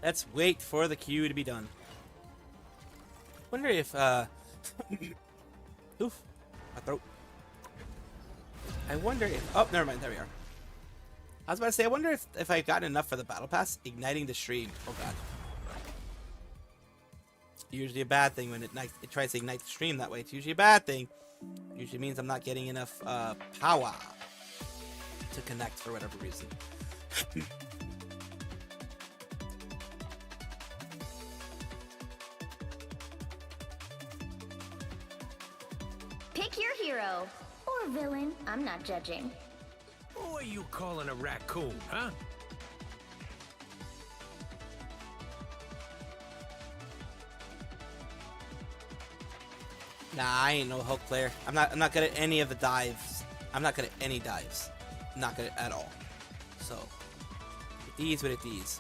Let's wait for the queue to be done. Wonder if oof, my throat. I wonder if oh, never mind, there we are. I was about to say, I wonder if I've gotten enough for the battle pass, igniting the stream. Oh god. Usually a bad thing when it tries to ignite the stream that way. It's usually a bad thing. Usually means I'm not getting enough power to connect for whatever reason.
Pick your hero. Or villain. I'm not judging.
Who are you calling a raccoon, huh?
Nah, I ain't no Hulk player. I'm not good at any of the dives. I'm not good at any dives. Not good at all. So, it is what it is.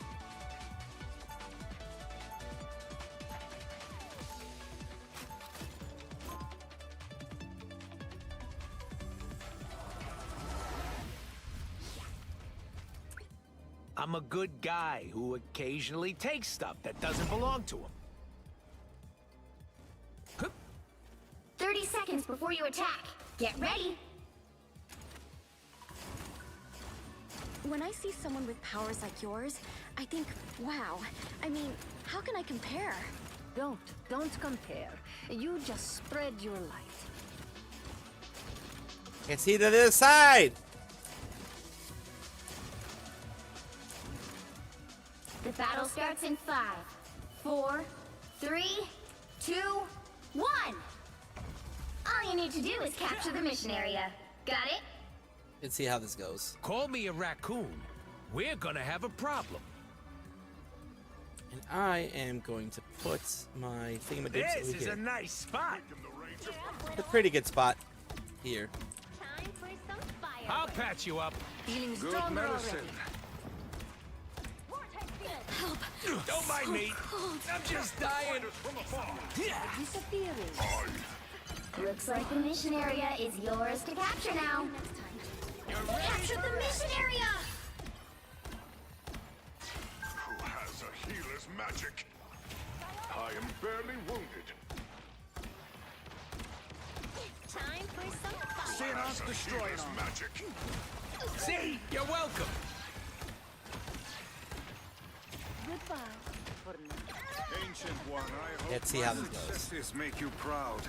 I'm a good guy who occasionally takes stuff that doesn't belong to him.
30 seconds before you attack. Get ready.
When I see someone with powers like yours, I think, wow. I mean, how can I compare? Don't compare. You just spread your light.
Can't see to the other side.
The battle starts in 5, 4, 3, 2, 1. All you need to do is capture the mission area. Got it?
Let's see how this goes.
Call me a raccoon. We're gonna have a problem.
And I am going to put my thingamajiggs
This
over
is
here.
a nice spot.
It's a pretty good spot here.
I'll patch you up.
Feeling
Good
stronger
medicine.
already.
Help. Don't mind me. I'm just dying.
Disappearing.
Looks like the mission area is yours to capture now. Capture the mission area!
Who has a healer's magic? I am barely wounded.
Time for some fire.
Xenos destroyer's magic.
See, you're welcome.
Goodbye.
Ancient one, I hope
Let's see how
my
this goes.
successes make you proud.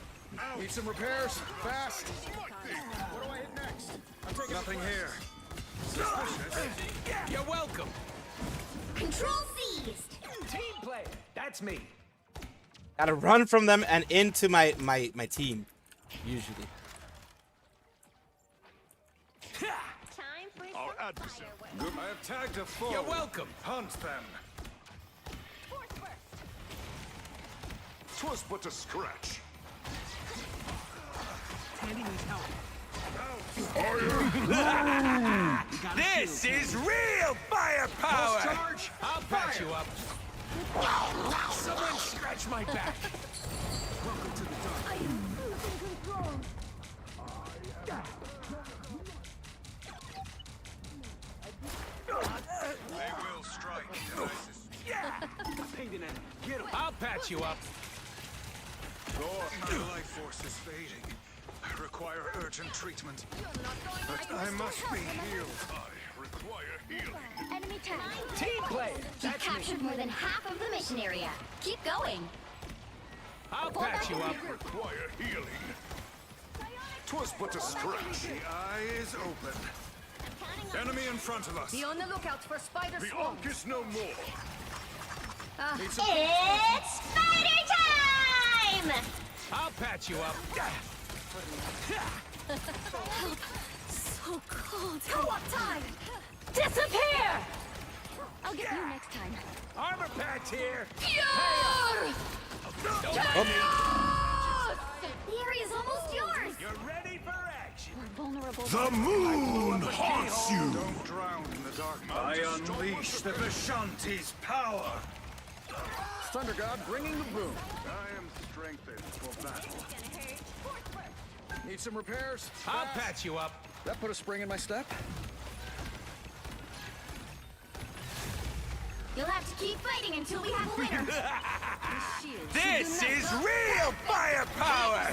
Need some repairs? Fast.
What do I hit next? I'm taking nothing here.
You're welcome.
Control seized!
Team player. That's me.
Gotta run from them and into my team. Usually.
Our adversary. Good. I have tagged a foe.
You're welcome.
Hunt them. 'Twas but a scratch.
Tandy needs help.
This is real firepower!
Pulse charge.
I'll patch you up. Someone scratch my back.
Welcome to the dark.
I am losing control.
They will strike.
Yeah!
Pain in it. Get him.
I'll patch you up.
My life force is fading. I require urgent treatment. But I must be healed. I require healing.
Enemy tag.
Team player.
You've captured more than half of the mission area. Keep going.
I'll patch you up.
Require healing. 'Twas but a scratch. The eye is open. Enemy in front of us.
Be on the lookout for spider
The
swarms.
Ark is no more.
It's spider time!
I'll patch you up.
So cold.
Co-op time!
Disappear! I'll get you next time.
Armor patch here.
Pure!
The area's almost yours!
You're ready for action.
We're vulnerable.
The moon haunts you. Don't drown in the darkness. I unleash the Vishanti's power. Thunder God bringing the boom. I am strengthened for battle. Need some repairs?
I'll patch you up.
That put a spring in my step.
You'll have to keep fighting until we have a winner.
This is real firepower.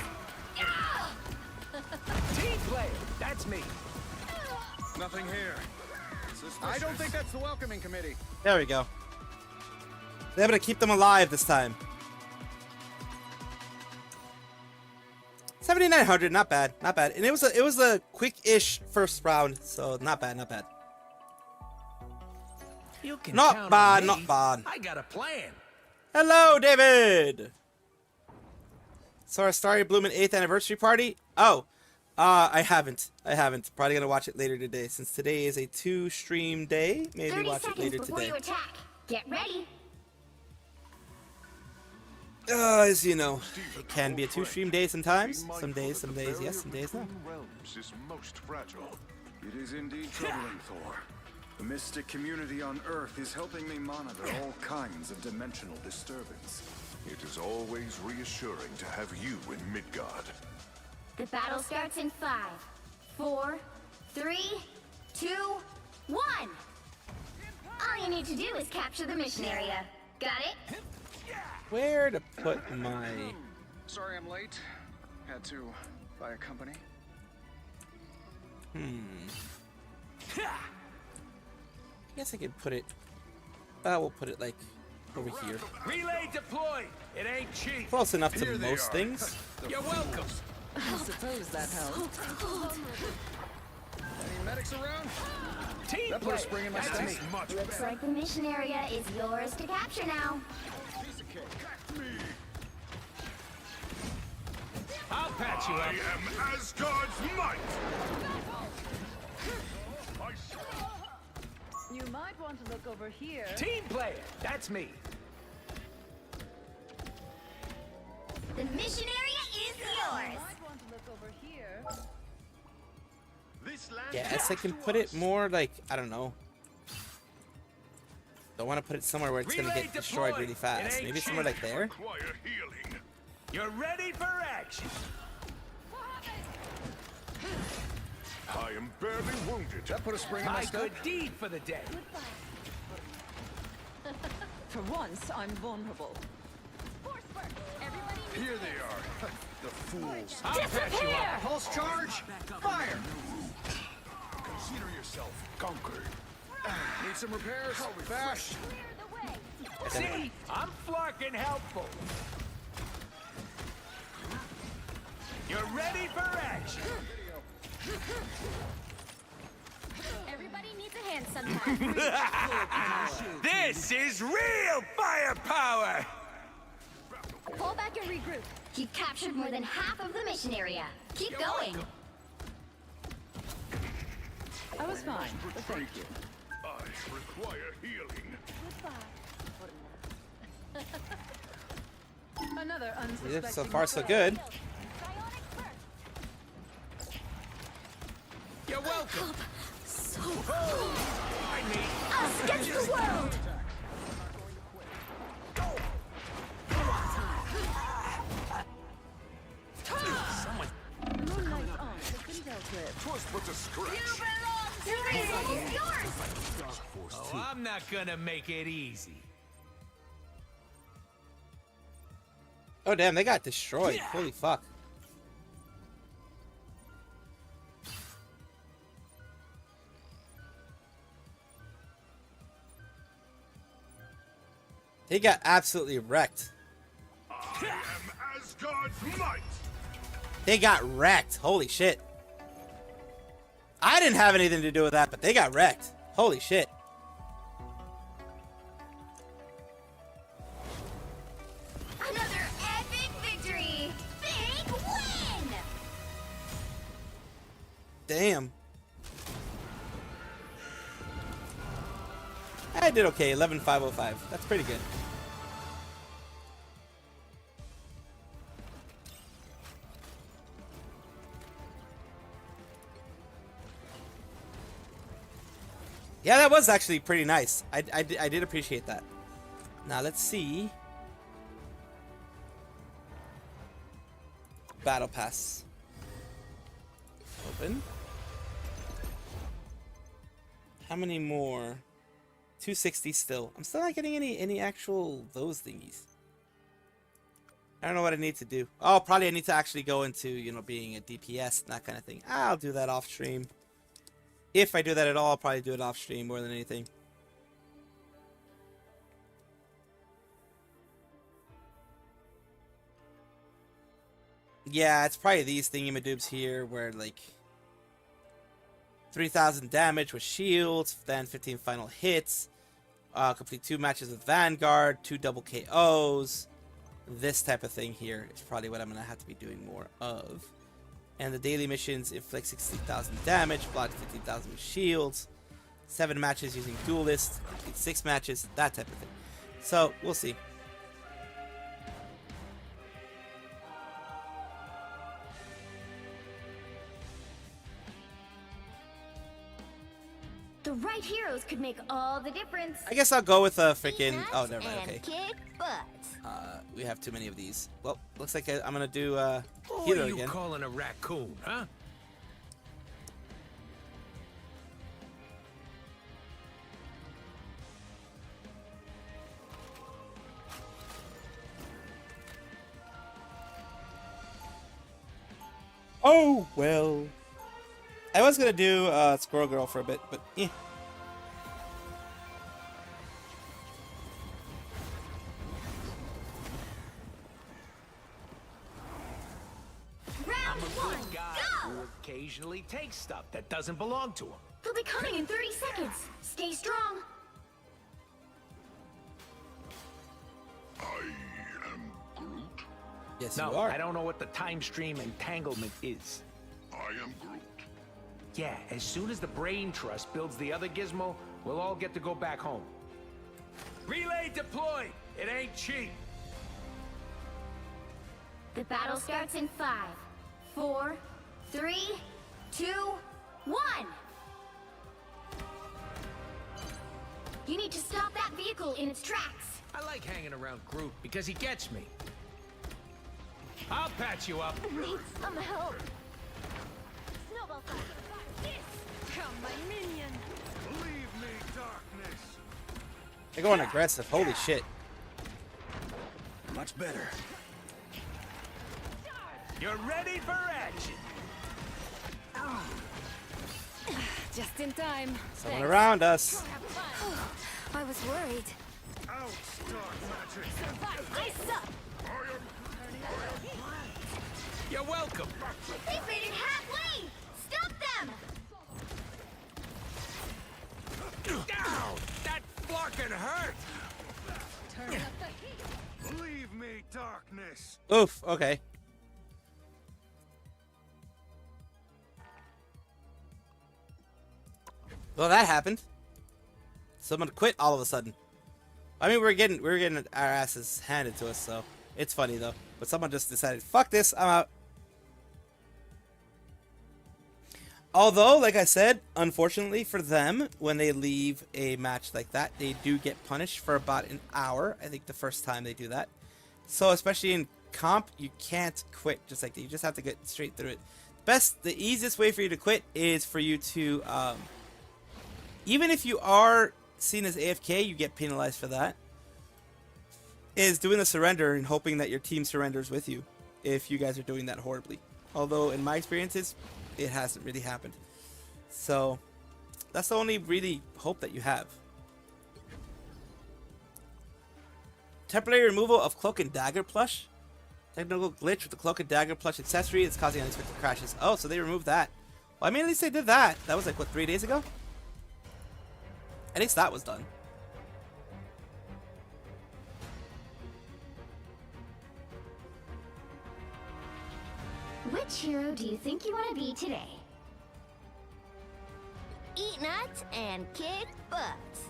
Team player. That's me.
Nothing here. I don't think that's the welcoming committee.
There we go. They're able to keep them alive this time. 7,900, not bad, not bad. And it was a quick-ish first round, so not bad, not bad.
You can
Not
count
bad,
on me.
not bad.
I got a plan.
Hello, David. So our Starry Bloomin' 8th anniversary party. Oh, I haven't. Probably gonna watch it later today, since today is a 2-stream day. Maybe
30
watch it
seconds
later
before
today.
you attack. Get ready.
As you know, it can be a 2-stream day sometimes. Some days yes, some days no.
Realms is most fragile. It is indeed troubling, Thor. The mystic community on Earth is helping me monitor all kinds of dimensional disturbance. It is always reassuring to have you in Midgard.
The battle starts in 5, 4, 3, 2, 1. All you need to do is capture the mission area. Got it?
Where to put my...
Sorry I'm late. Had to buy a company.
Guess I could put it... we'll put it like over here.
Relay deployed. It ain't cheap.
Close enough to most things.
You're welcome.
I suppose that helps.
Any medics around?
Team
That put a spring in my step.
much
Looks like the mission area is yours to capture now.
Piece of cake. Me.
I'll patch you up.
I am Asgard's might.
You might want to look over here.
Team player. That's me.
The mission area is yours.
Might want to look over here.
This land
Guess I can put it more like, I don't know. Don't want to put it somewhere where it's going to
Relay
get destroyed
deployed.
really
It
fast.
ain't
Maybe somewhere like there.
require healing.
You're ready for action.
I am barely wounded. That put a spring in my
My
step.
good deed for the day.
For once, I'm vulnerable.
Here they are. The fools.
I'll patch you up.
Pulse charge. Fire. Consider yourself conquered. Need some repairs? Fast.
See, I'm flarking helpful. You're ready for action.
Everybody needs a hand sometime.
This is real firepower.
Pull back and regroup.
You've captured more than half of the mission area. Keep going.
I was fine, but thank you.
I require healing.
Another
Yeah,
unsuspecting
so far, so
threat.
good.
You're welcome.
So
I mean,
us against the world.
someone.
Moonlight's arm has been dealt with.
Twas but a scratch.
Oh, I'm not gonna make it easy.
Oh damn, they got destroyed. Holy fuck. They got absolutely wrecked.
I am Asgard's might.
They got wrecked. Holy shit. I didn't have anything to do with that, but they got wrecked. Holy shit.
Another epic victory! Big win!
Damn. I did okay. 11,505. That's pretty good. Yeah, that was actually pretty nice. I did appreciate that. Now let's see. Battle Pass. Open. How many more? 260 still. I'm still not getting any actual those thingies. I don't know what I need to do. Oh, probably I need to actually go into, you know, being a DPS and that kind of thing. I'll do that off stream. If I do that at all, I'll probably do it off stream more than anything. Yeah, it's probably these thingy-madoobs here where, like, 3,000 damage with shields, then 15 final hits, complete 2 matches with Vanguard, 2 double KOs. This type of thing here is probably what I'm going to have to be doing more of. And the daily missions inflict 60,000 damage, block 15,000 with shields, 7 matches using duelists, complete 6 matches, that type of thing. So, we'll see.
The right heroes could make all the difference.
I guess I'll go with a freaking... Oh, never mind,
And
okay.
kick butt.
We have too many of these. Well, looks like I'm going to do
What
healer
are you
again.
calling a raccoon, huh?
Oh, well. I was going to do Squirrel Girl for a bit, but yeah.
I'm a good guy who occasionally takes stuff that doesn't belong to him.
They'll be coming in 30 seconds. Stay strong.
Yes,
no,
you are.
I don't know what the time stream entanglement is.
I am Groot.
Yeah, as soon as the Brain Trust builds the other gizmo, we'll all get to go back home. Relay deployed! It ain't cheap!
The battle starts in 5, 4, 3, 2, 1. You need to stop that vehicle in its tracks.
I like hanging around Groot because he gets me. I'll patch you up.
Need some help. Snowball fight. Come, my minion.
Leave me, darkness.
They're going aggressive. Holy shit.
Much better.
You're ready for action.
Just in time.
Someone around us.
I was worried.
Out, dark magic.
Survive. Ice up.
You're welcome.
They made it halfway. Stop them.
Down! That fucking hurt!
Turn up the heat.
Leave me, darkness.
Oof, okay. Well, that happened. Someone quit all of a sudden. I mean, we were getting our asses handed to us, so It's funny though. But someone just decided, fuck this, I'm out. Although, like I said, unfortunately for them, when they leave a match like that, they do get punished for about an hour. I think the first time they do that. So especially in comp, you can't quit just like that. You just have to get straight through it. The easiest way for you to quit is for you to, even if you are seen as AFK, you get penalized for that, is doing the surrender and hoping that your team surrenders with you if you guys are doing that horribly. Although in my experiences, it hasn't really happened. So that's the only really hope that you have. Temporary removal of Cloak and Dagger plush. Technical glitch with the Cloak and Dagger plush accessory. It's causing unexpected crashes. Oh, so they removed that. Well, I mean, at least they did that. That was like, what, 3 days ago? At least that was done.
Which hero do you think you want to be today?
Eat nuts and kick butts.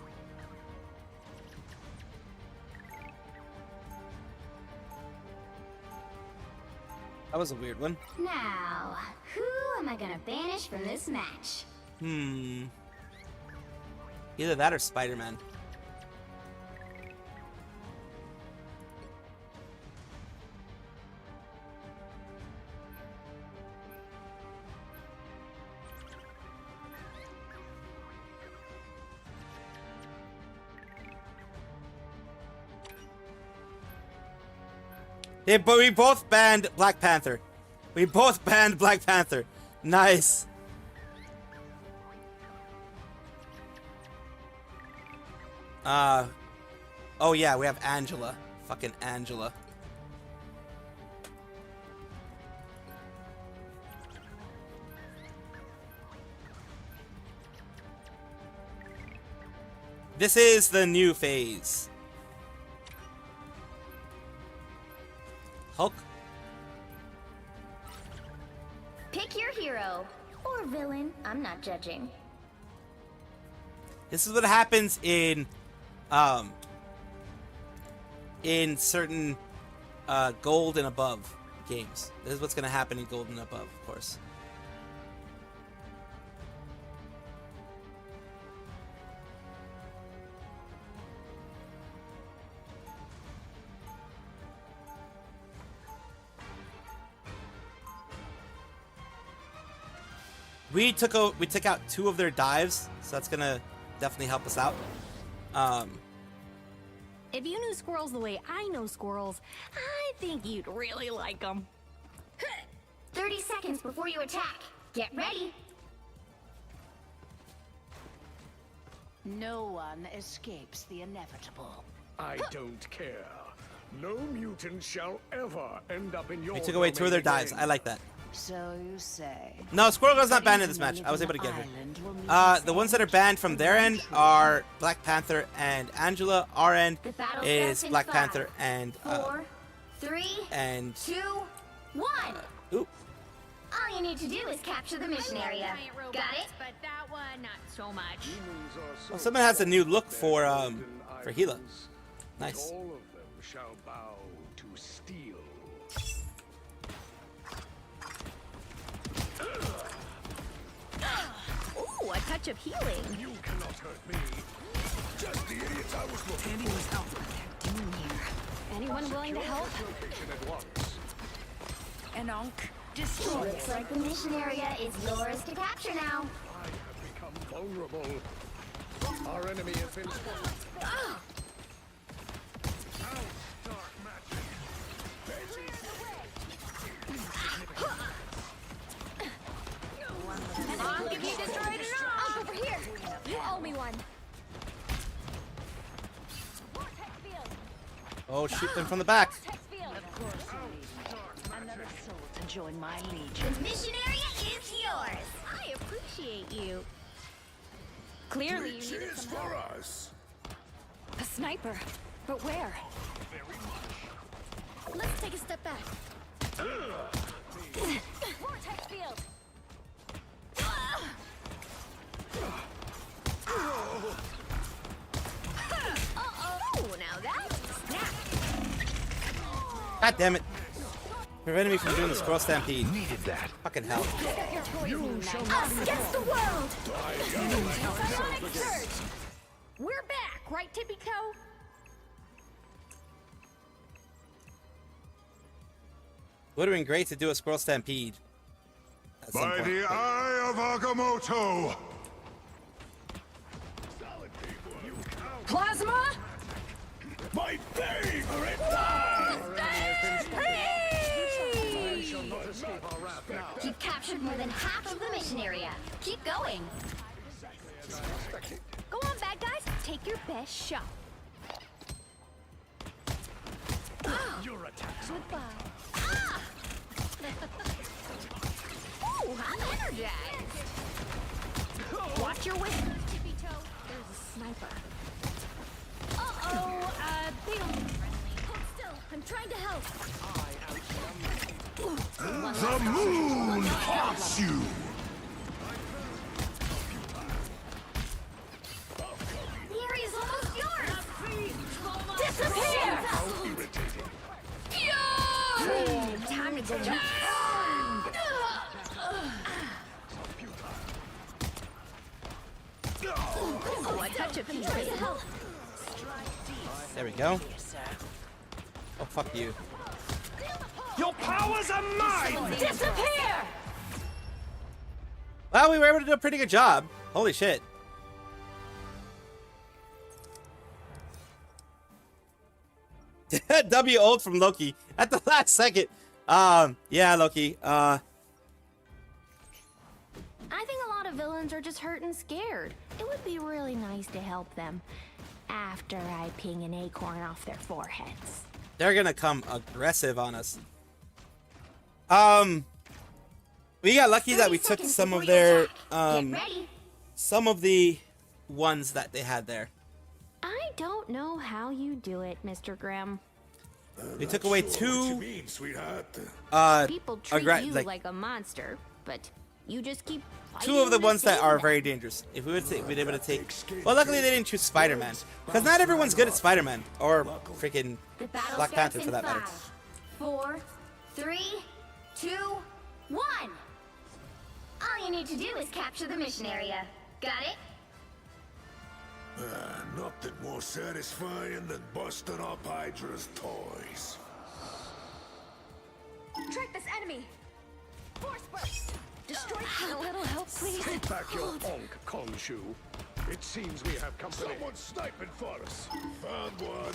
That was a weird one.
Now, who am I gonna banish from this match?
Either that or Spider-Man. Yeah, but we both banned Black Panther. We both banned Black Panther. Nice. Oh yeah, we have Angela. Fucking Angela. This is the new phase. Hulk.
Pick your hero. Or villain. I'm not judging.
This is what happens in certain gold and above games. This is what's gonna happen in gold and above, of course. We took out 2 of their dives, so that's gonna definitely help us out.
If you knew squirrels the way I know squirrels, I think you'd really like them.
30 seconds before you attack. Get ready.
No one escapes the inevitable.
I don't care. No mutant shall ever end up in your
We took away 2 of their dives. I like that.
So you say.
No, Squirrel Girl's not banned in this match. I was able to get her. The ones that are banned from their end are Black Panther and Angela. Our end is Black Panther and
4, 3,
and
2, 1.
Oop.
All you need to do is capture the mission area. Got it?
But that one, not so much.
Oh, someone has a new look for Gila. Nice.
All of them shall bow to steel.
Ooh, a touch of healing.
You cannot hurt me. Just the idiots I was looking for.
What they're doing here. Anyone willing to help?
At once.
An onk. Destroy it.
Looks like the mission area is yours to capture now.
I have become vulnerable. Our enemy has been spotted. Dark magic.
If you destroyed it all. Over here. You owe me one.
Oh, shoot them from the back.
Of course you need another soul to join my legion.
The mission area is yours.
I appreciate you. Clearly, you needed
Cheers
some
for
help.
us.
A sniper. But where? Let's take a step back. Vortex field. Uh-oh. Now that's a snap.
God damn it. Preventing me from doing the scroll stampede.
Needed that.
Fucking hell.
Us against the world! We're back, right, Tippy Toe?
Would have been great to do a scroll stampede. At some
By
point,
the
but-
eye of Agamotto!
Plasma?
My favorite
You've captured more than half of the mission area. Keep going.
Go on, bad guys. Take your best shot.
Your attacks.
Goodbye. Ah! Ooh, I'm energized. Watch your whisper, Tippy Toe. There's a sniper. Uh-oh, they don't look friendly. Hold still. I'm trying to help.
The moon haunts you!
The area's almost yours.
Disappear! Time to go. Oh, a touch of peace.
There we go. Oh, fuck you.
Your powers are mine!
Disappear!
Well, we were able to do a pretty good job. Holy shit. W ult from Loki at the last second. Yeah, Loki.
I think a lot of villains are just hurt and scared. It would be really nice to help them after I ping an acorn off their foreheads.
They're gonna come aggressive on us. We got lucky that we took some of their, some of the ones that they had there.
I don't know how you do it, Mr. Grimm.
We took away
What
two,
you mean, sweetheart?
People treat you like a monster, but you just keep
two of the ones that are
them.
very dangerous. If we would have been able to take, well, luckily they didn't choose Spider-Man, because not everyone's good at Spider-Man or freaking
The battle
Black
starts
Panther
in
for that matter.
5, 4, 3, 2, 1. All you need to do is capture the mission area. Got it?
Nothing more satisfying than busting up Hydra's toys.
Track this enemy. Force burst. Destroy. A little help, please.
Take back your onk, Khonshu. It seems we have company. Someone's sniping for us. Found one.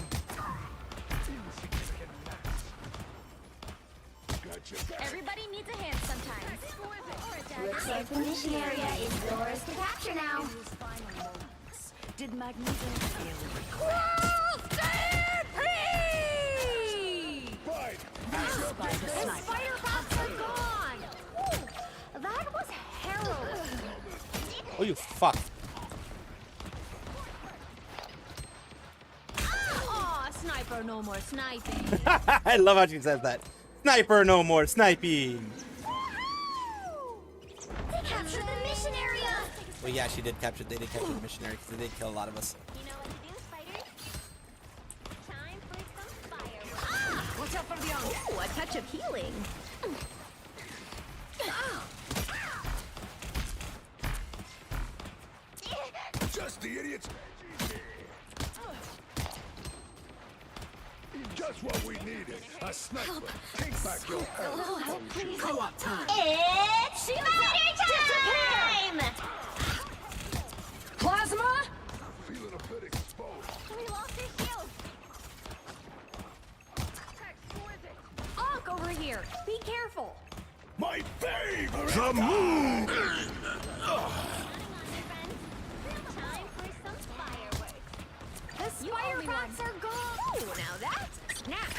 Gotcha.
Everybody needs a hand sometimes.
Looks like the mission area is yours to capture now.
Did Magneto feel
Right.
The spider bots are gone. Ooh, that was harrowing.
Oh, you fuck.
Aw, sniper, no more sniping.
I love how she says that. Sniper, no more sniping.
They captured the mission area.
Well, yeah, they did capture the missionary because they did kill a lot of us.
You know what to do, Spider? Time for some fireworks.
Watch out for the arm. Ooh, a touch of healing.
Just the idiots. Just what we needed. A sniper. Take back your help.
Co-op time. It's Spider time!
Plasma?
Feeling a bit exposed.
We lost his shield. Onk over here. Be careful.
My favorite.
The moon!
Time for some fireworks.
The spider bots are gone. Ooh, now that's a snack.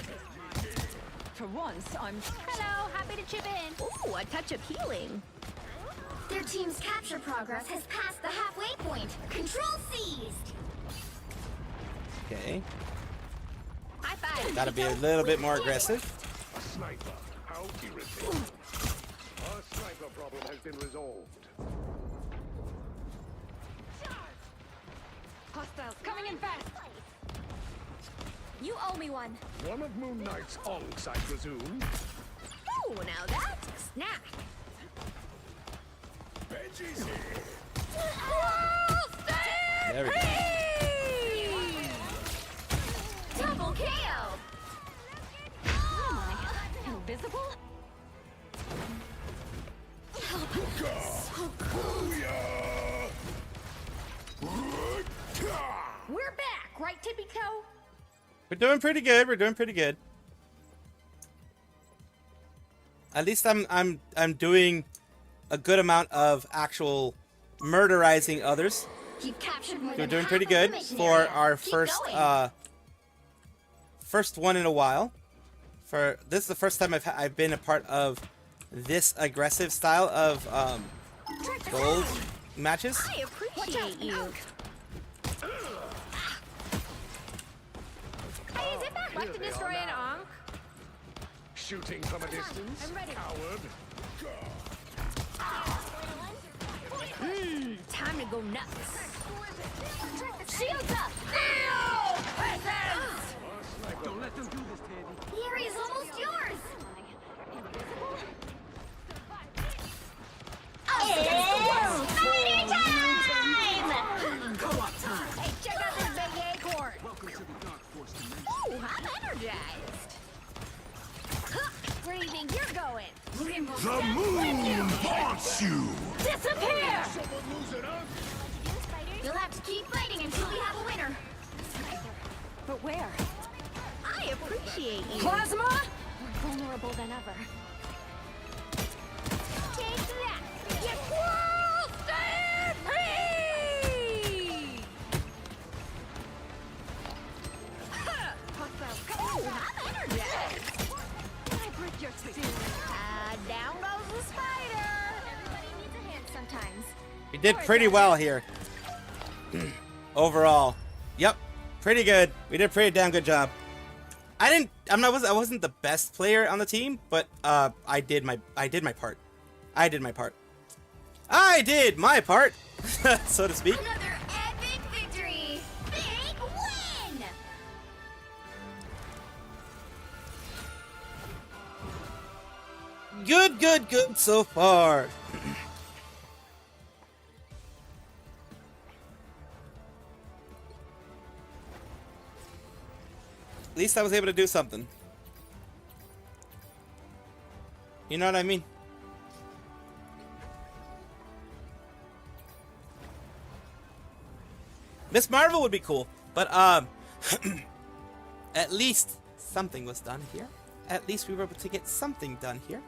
For once, I'm
Hello, happy to chip in. Ooh, a touch of healing.
Their team's capture progress has passed the halfway point. Control seized.
Okay.
High five.
Gotta be a little bit more aggressive.
A sniper. How irritating. Our sniper problem has been resolved.
Hostiles coming in fast. You owe me one.
One of Moon Knight's onks, I presume.
Oh, now that's a snack.
Veggies here.
There we go.
Double KO. Oh my, invisible? We're back, right, Tippy Toe?
We're doing pretty good. We're doing pretty good. At least I'm doing a good amount of actual murderizing others.
You've captured more
We're
than
doing
half
pretty
of the
good
mission
for
area.
our
Keep
first
going.
first one in a while. For this is the first time I've been a part of this aggressive style of gold matches.
I appreciate you. Hey, is it back
Here
to
they
destroy
are
an
now.
onk?
Shooting from a distance.
I'm ready.
Coward.
Time to go nuts.
Shields up!
Don't let them do this, Tandy.
The area's almost yours! Spider time!
Co-op time. Hey, check out this big acorn. Ooh, I'm energized. Where do you think you're going?
The moon haunts you.
Disappear!
You'll have to keep fighting until we have a winner.
But where? I appreciate you.
Plasma?
More vulnerable than ever.
Take that!
Get world stampede! Ooh, I'm energized. I break your teeth. Down goes the spider.
Everybody needs a hand sometimes.
We did pretty well here. Overall. Yep. Pretty good. We did a pretty damn good job. I wasn't the best player on the team, but I did my part. I did my part. I did my part, so to speak.
Another epic victory! Big win!
Good so far. At least I was able to do something. You know what I mean? Miss Marvel would be cool, but at least something was done here. At least we were able to get something done here.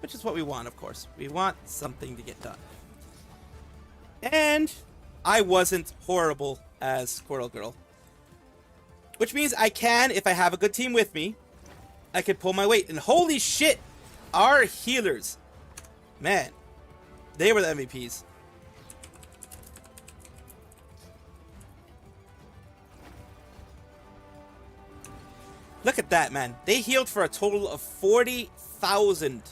Which is what we want, of course. We want something to get done. And I wasn't horrible as Squirrel Girl. Which means I can, if I have a good team with me, I could pull my weight. And holy shit, our healers, man, they were the MVPs. Look at that, man. They healed for a total of 40,000.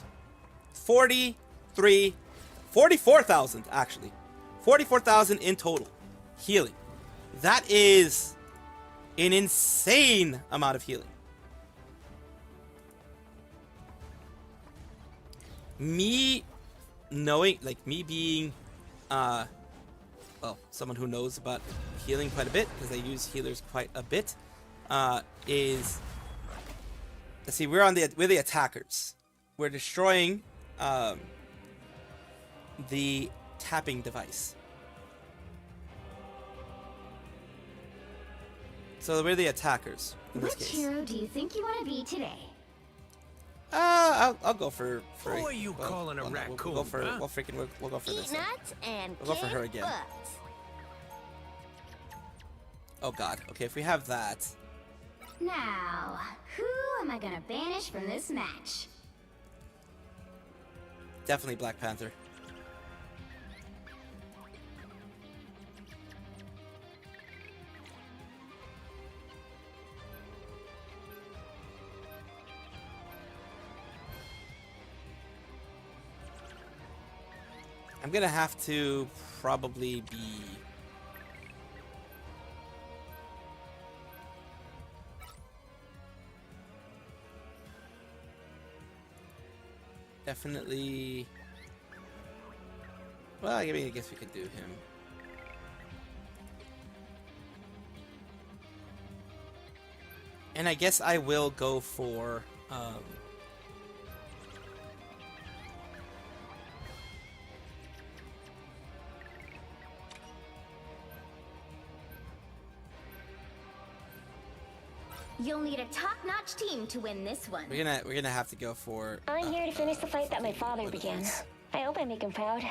44,000 actually. 44,000 in total healing. That is an insane amount of healing. Me knowing, like me being, well, someone who knows about healing quite a bit, because I use healers quite a bit, is, let's see, we're the attackers. We're destroying, the tapping device. So we're the attackers in this
Which
case.
hero do you think you want to be today?
I'll go for.
Who are you calling a raccoon,
We'll go for.
huh?
We'll go for
Eat
this. One.
nuts and
We'll go for
kick
her again.
butt.
Oh God. Okay, if we have that,
Now, who am I gonna banish from this match?
definitely Black Panther. I'm gonna have to probably be. definitely. Well, I mean, I guess we could do him. And I guess I will go for
You'll need a top-notch team to win this one.
we're gonna have to go for
I'm here to finish the fight that my father began. I hope I make him proud.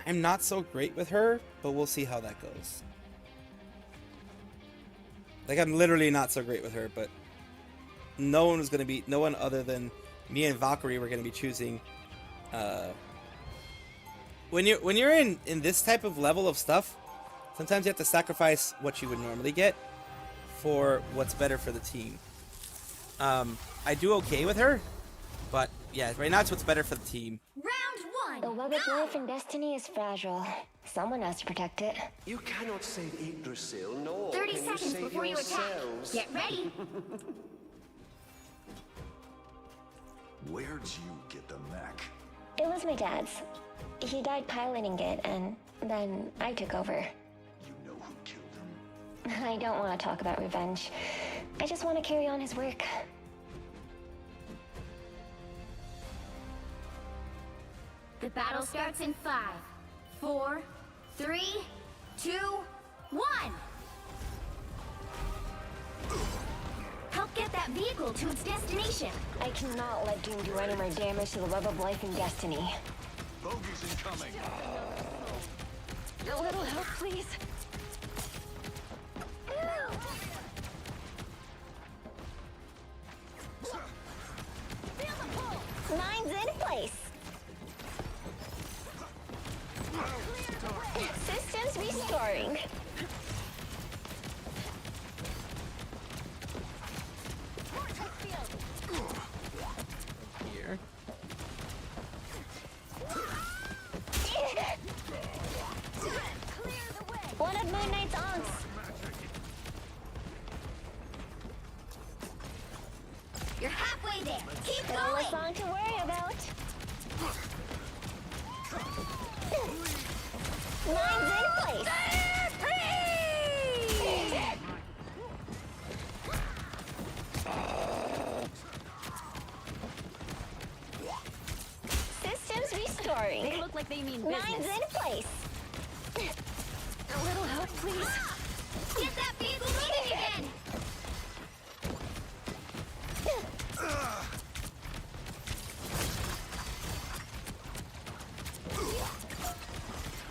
I'm not so great with her, but we'll see how that goes. Like, I'm literally not so great with her, but no one other than me and Valkyrie were gonna be choosing. When you're in this type of level of stuff, sometimes you have to sacrifice what you would normally get for what's better for the team. I do okay with her, but yeah, right now it's what's better for the team.
Round one. The web of life and destiny is fragile. Someone has to protect it.
You cannot save Yggdrasil, nor
30
can
seconds
you save
before you attack.
yourselves.
Get ready.
Where'd you get the mech?
It was my dad's. He died piloting it, and then I took over.
You know who killed him?
I don't want to talk about revenge. I just want to carry on his work. The battle starts in 5, 4, 3, 2, 1. Help get that vehicle to its destination. I cannot let Doom do any more damage to the web of life and destiny.
Bogies incoming.
A little help, please. Mine's in place. Systems restoring.
Here.
One of Moon Knight's aunts. You're halfway there. Keep going. One song to worry about. Mine's in place. Systems restoring. They look like they mean business. Mine's in place. A little help, please. Get that vehicle moving again.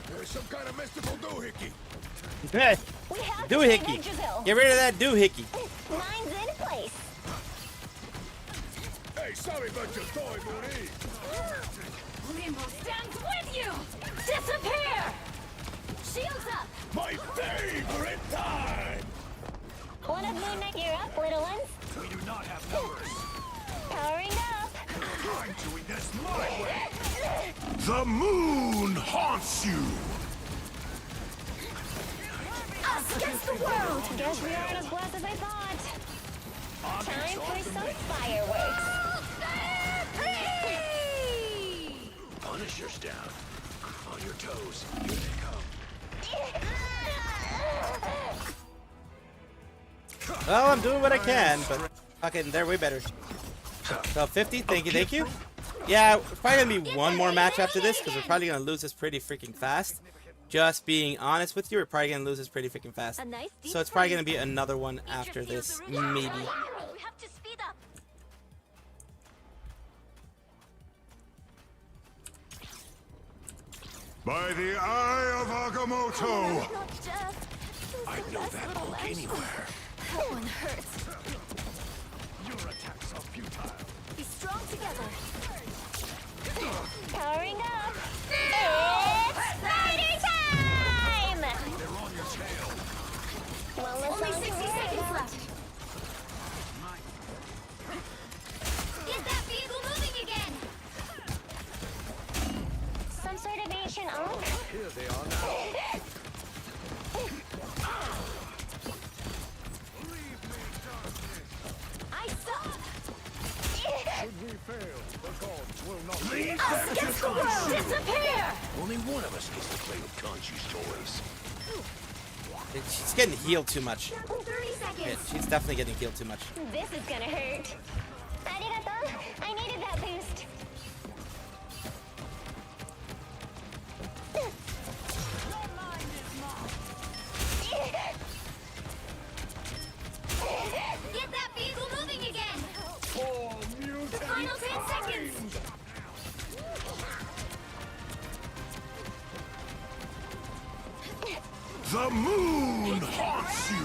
There's some kind of mystical doohickey.
Hey, doohickey. Get rid of that doohickey.
Mine's in place.
Hey, sorry about your toy, Mooney.
Limbo stands with you. Disappear. Shields up.
My favorite time.
One of Moon Knight, you're up, little ones.
We do not have numbers.
Powering up.
I'm doing this my way. The moon haunts you.
Us against the world. Guess we aren't as blessed as I thought. Time for some fireworks.
Punisher's down. On your toes. Here they come.
Well, I'm doing what I can, but fucking, they're way better. So 50, thank you. Yeah, it's probably gonna be one more match after this because we're probably gonna lose this pretty freaking fast. Just being honest with you, we're probably gonna lose this pretty freaking fast. So it's probably gonna be another one after this, maybe.
We have to speed up.
By the eye of Agamotto.
I know that book anywhere.
That one hurts.
Your attacks are futile.
Be strong together. Powering up. It's spider time!
They're on your tail.
Only 60 seconds left. Get that vehicle moving again. Some sort of ancient oak.
Here they are now. Leave me, darkness. fail, the gods will not
Leave
that
that
to
to Khonshu.
Disappear!
Only one of us gets to play with Khonshu's toys.
She's getting healed too much.
30 seconds.
Yeah, she's definitely getting healed too much.
This is gonna hurt. Arigato. I needed that boost. Get that vehicle moving again. The final 10 seconds.
The moon haunts you.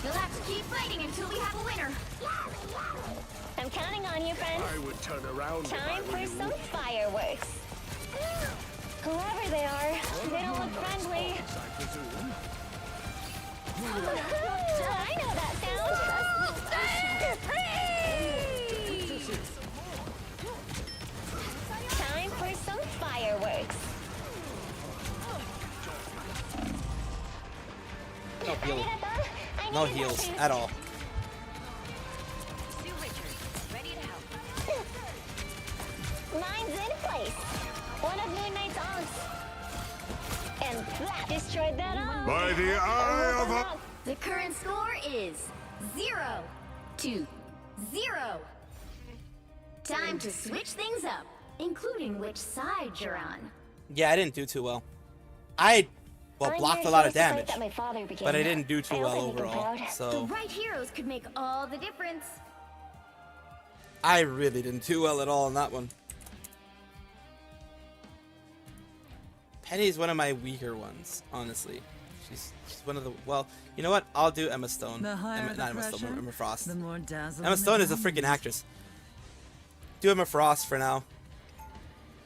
You'll have to keep fighting until we have a winner. I'm counting on you, friends.
I would turn around if I
Time
were
for
you.
some fireworks. Whoever they are, they don't look friendly.
I presume.
I know that sound. Time for some fireworks.
No heal. No heals at all.
Mine's in place. One of Moon Knight's aunts. And that destroyed that all.
By the eye of a...
The current score is 0-0. Time to switch things up, including which side you're on.
Yeah, I didn't do too well. I blocked a lot of damage, but I didn't do too
I
well
hope I make him
overall.
proud.
So
The right heroes could make all the difference.
I really didn't do well at all on that one. Penny's one of my weaker ones, honestly. She's one of the, well, you know what? I'll do Emma Stone.
The higher
Emma,
the
not Emma Stone,
pressure,
Emma Frost.
the more dazzling
Emma Stone
the
is a freaking
diamonds.
actress. Do Emma Frost for now.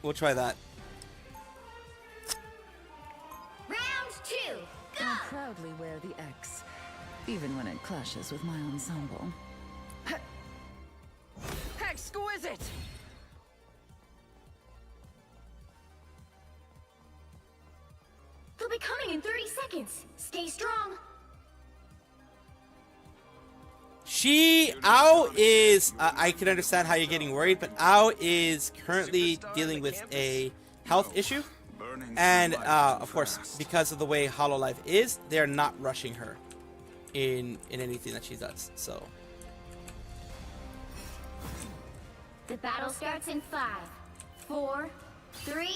We'll try that.
Round 2. Go.
I proudly wear the X, even when it clashes with my ensemble. Exquisite!
They'll be coming in 30 seconds. Stay strong.
Ao is, I can understand how you're getting worried, but Ao is currently dealing with a health issue. And, of course, because of the way HoloLive is, they're not rushing her in anything that she does, so.
The battle starts in 5, 4, 3,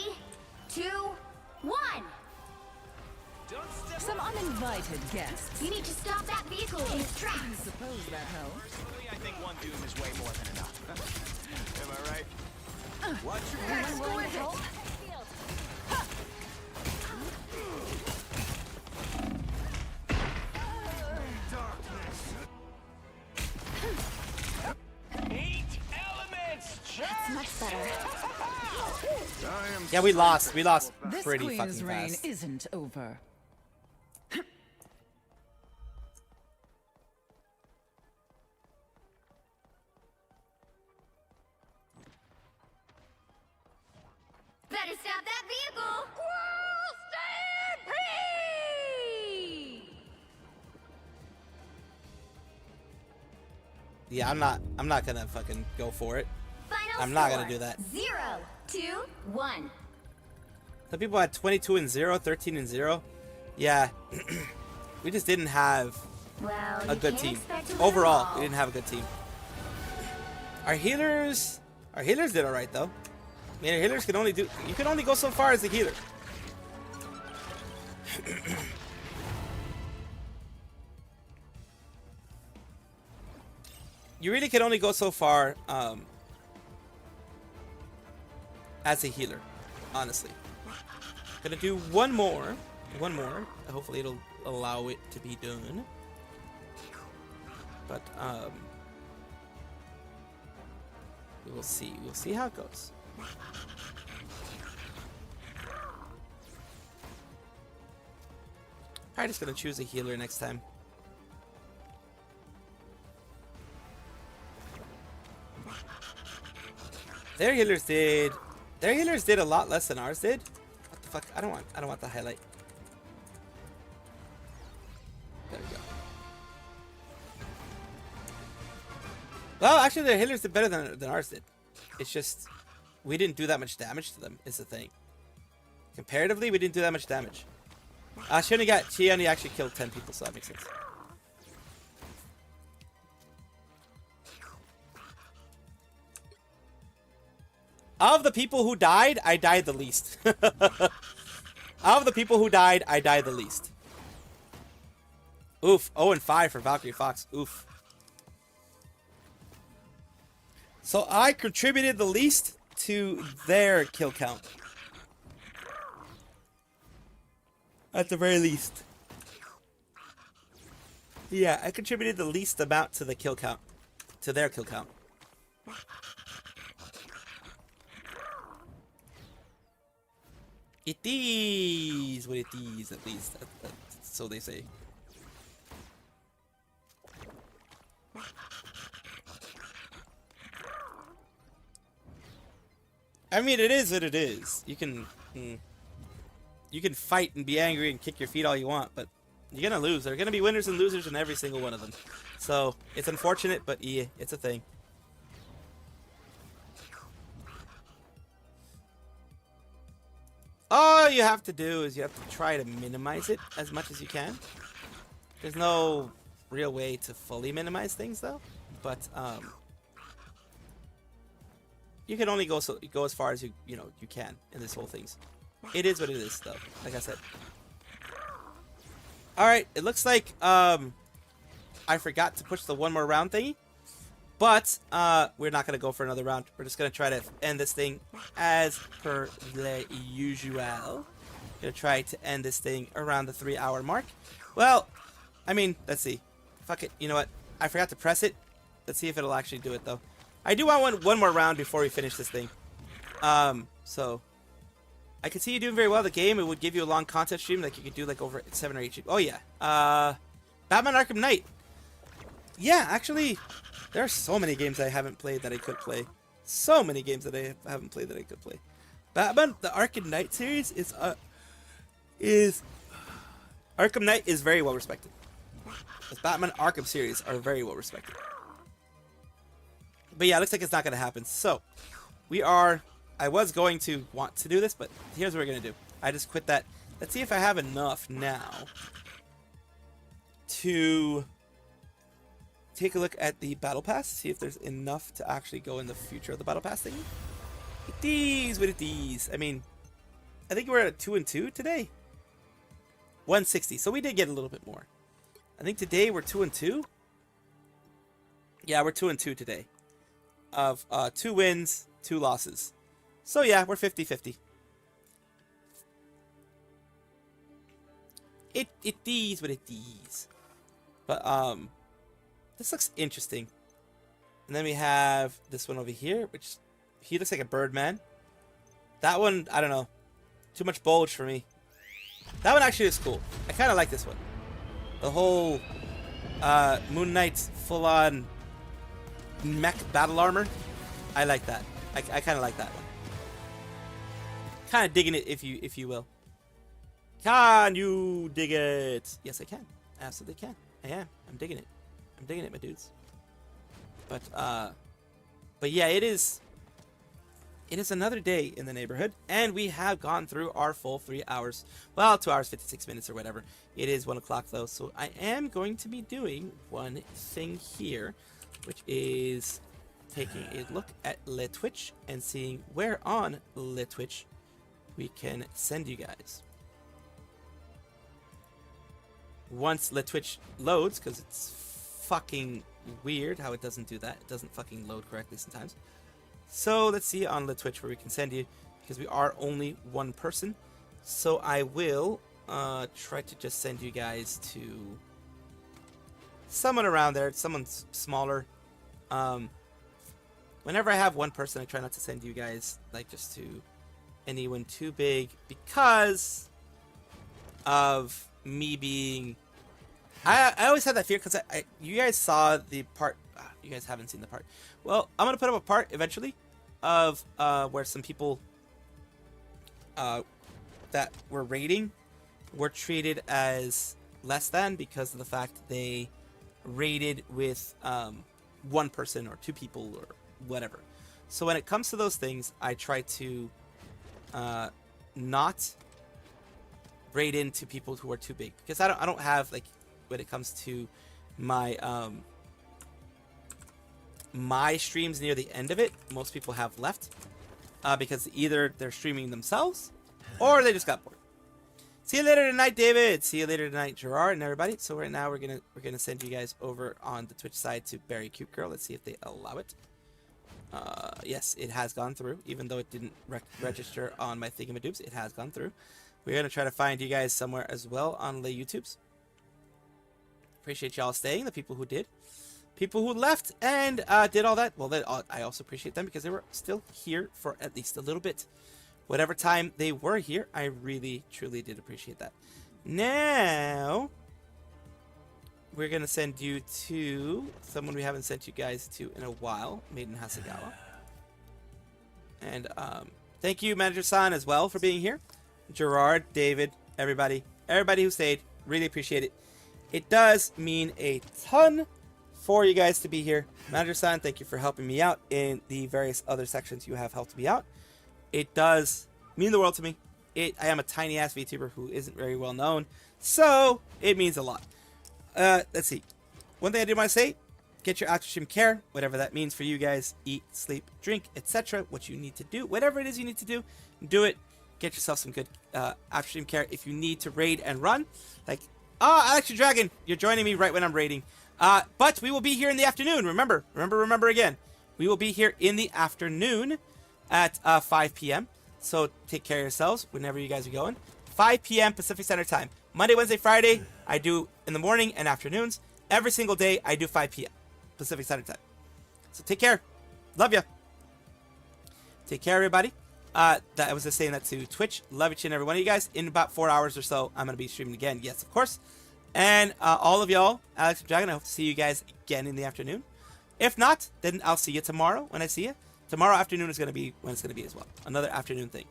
2, 1.
Some uninvited guests.
You need to stop that vehicle in its
I
tracks.
suppose that helps.
I think one doom is way more than enough. Am I right? Watch your
Exquisite!
That's much better.
Yeah, we lost. We lost
This
pretty
queen's
fucking
reign
fast.
isn't over.
Better stop that vehicle.
Yeah, I'm not gonna fucking go for it.
Final
I'm not
score,
gonna do that.
0, 2, 1.
The people had 22-0, 13-0. Yeah, we just didn't have
Well,
a
you
good
can't
team.
expect to win
Overall,
all.
we didn't have a good team. Our healers did alright though. I mean, our healers can only do, you can only go so far as a healer. You really can only go so far as a healer, honestly. Gonna do one more. Hopefully it'll allow it to be done. But we will see. We'll see how it goes. Probably just gonna choose a healer next time. Their healers did a lot less than ours did. What the fuck? I don't want the highlight. There we go. Well, actually, their healers did better than ours did. It's just we didn't do that much damage to them. Is the thing. Comparatively, we didn't do that much damage. She only actually killed 10 people, so that makes sense. Of the people who died, I died the least. Of the people who died, I died the least. Oof. 0-5 for Valkyrie Fox. Oof. So I contributed the least to their kill count. At the very least. Yeah, I contributed the least amount to the kill count. To their kill count. It is what it is, at least. So they say. I mean, it is what it is. You can fight and be angry and kick your feet all you want, but you're gonna lose. There are gonna be winners and losers in every single one of them. So it's unfortunate, but yeah, it's a thing. All you have to do is you have to try to minimize it as much as you can. There's no real way to fully minimize things, though. But you can only go as far as you can in this whole thing. It is what it is, though. Like I said. All right, it looks like I forgot to push the one more round thingy. But we're not gonna go for another round. We're just gonna try to end this thing as per the usual. Gonna try to end this thing around the 3-hour mark. Well, I mean, let's see. Fuck it. You know what? I forgot to press it. Let's see if it'll actually do it though. I do want one more round before we finish this thing. So I can see you doing very well. The game, it would give you a long content stream, like you could do like over 7 or 8. Oh yeah. Batman Arkham Knight. Yeah, actually. There are so many games I haven't played that I could play. So many games that I haven't played that I could play. Batman, the Arkham Knight series is Arkham Knight is very well respected. The Batman Arkham series are very well respected. But yeah, it looks like it's not gonna happen. So I was going to want to do this, but here's what we're gonna do. I just quit that. Let's see if I have enough now to take a look at the battle pass, see if there's enough to actually go in the future of the battle pass thing. It is what it is. I mean, I think we're at 2 and 2 today. 160. So we did get a little bit more. I think today we're 2 and 2. Yeah, we're 2 and 2 today. Of 2 wins, 2 losses. So yeah, we're 50-50. It is what it is. But this looks interesting. And then we have this one over here, which he looks like a Birdman. That one, I don't know. Too much bulge for me. That one actually is cool. I kind of like this one. The whole Moon Knight full-on mech battle armor. I like that. I kind of like that one. Kind of digging it, if you will. Can you dig it? Yes, I can. Absolutely can. I am. I'm digging it. I'm digging it, my dudes. But yeah, it is another day in the neighborhood, and we have gone through our full 3 hours. Well, 2 hours, 56 minutes or whatever. It is 1 o'clock though, so I am going to be doing one thing here, which is taking a look at Le Twitch and seeing where on Le Twitch we can send you guys. Once Le Twitch loads, because it's fucking weird how it doesn't do that. It doesn't fucking load correctly sometimes. So let's see on Le Twitch where we can send you, because we are only one person. So I will try to just send you guys to someone around there, someone smaller. Whenever I have one person, I try not to send you guys like just to anyone too big, because of me being... I always had that fear, because you guys saw the part... you guys haven't seen the part. Well, I'm going to put up a part eventually of where some people that were raiding were treated as less than because of the fact they raided with one person or two people or whatever. So when it comes to those things, I try to not raid into people who are too big, because I don't have, like, when it comes to my my streams near the end of it, most people have left because either they're streaming themselves or they just got bored. See you later tonight, David. See you later tonight, Gerard, and everybody. So right now we're gonna send you guys over on the Twitch side to Barry Cute Girl. Let's see if they allow it. Yes, it has gone through, even though it didn't register on my thingamadoobs. It has gone through. We're gonna try to find you guys somewhere as well on the YouTubes. Appreciate y'all staying. The people who did, people who left and did all that. Well, I also appreciate them because they were still here for at least a little bit. Whatever time they were here, I really, truly did appreciate that. Now, we're going to send you to someone we haven't sent you guys to in a while, Maiden Hasegawa. And thank you, Manager-san, as well, for being here. Gerard, David, everybody who stayed, really appreciate it. It does mean a ton for you guys to be here. Manager-san, thank you for helping me out in the various other sections you have helped me out. It does mean the world to me. I am a tiny ass VTuber who isn't very well known, so it means a lot. Let's see. One thing I do want to say, get your after stream care, whatever that means for you guys. Eat, sleep, drink, etc. What you need to do, whatever it is you need to do, do it. Get yourself some good after stream care. If you need to raid and run, like, Alex Dragon, you're joining me right when I'm raiding. But we will be here in the afternoon. Remember again. We will be here in the afternoon at 5 p.m. So take care of yourselves whenever you guys are going. 5 p.m. Pacific Standard Time. Monday, Wednesday, Friday, I do in the morning and afternoons. Every single day, I do 5 p.m. Pacific Standard Time. So take care. Love ya. Take care, everybody. I was just saying that to Twitch. Love each and every one of you guys. In about 4 hours or so, I'm going to be streaming again. Yes, of course. And all of y'all, Alex and Dragon, I hope to see you guys again in the afternoon. If not, then I'll see you tomorrow when I see you. Tomorrow afternoon is going to be when it's going to be as well. Another afternoon thing.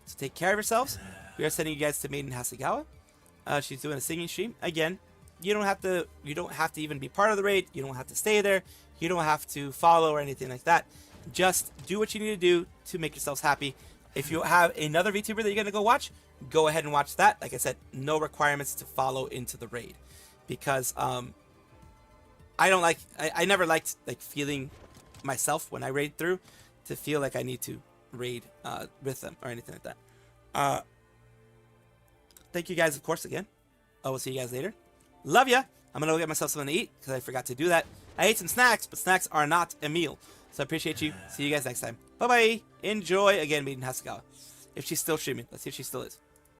So take care of yourselves. We are sending you guys to Maiden Hasegawa. She's doing a singing stream. Again, you don't have to even be part of the raid. You don't have to stay there. You don't have to follow or anything like that. Just do what you need to do to make yourselves happy. If you have another VTuber that you're going to go watch, go ahead and watch that. Like I said, no requirements to follow into the raid. Because I never liked like feeling myself when I raid through to feel like I need to raid with them or anything like that. Thank you guys, of course, again. I will see you guys later. Love ya. I'm going to go get myself something to eat because I forgot to do that. I ate some snacks, but snacks are not a meal. So I appreciate you. See you guys next time. Bye-bye. Enjoy. Again, Maiden Hasegawa. If she's still streaming. Let's see if she still is.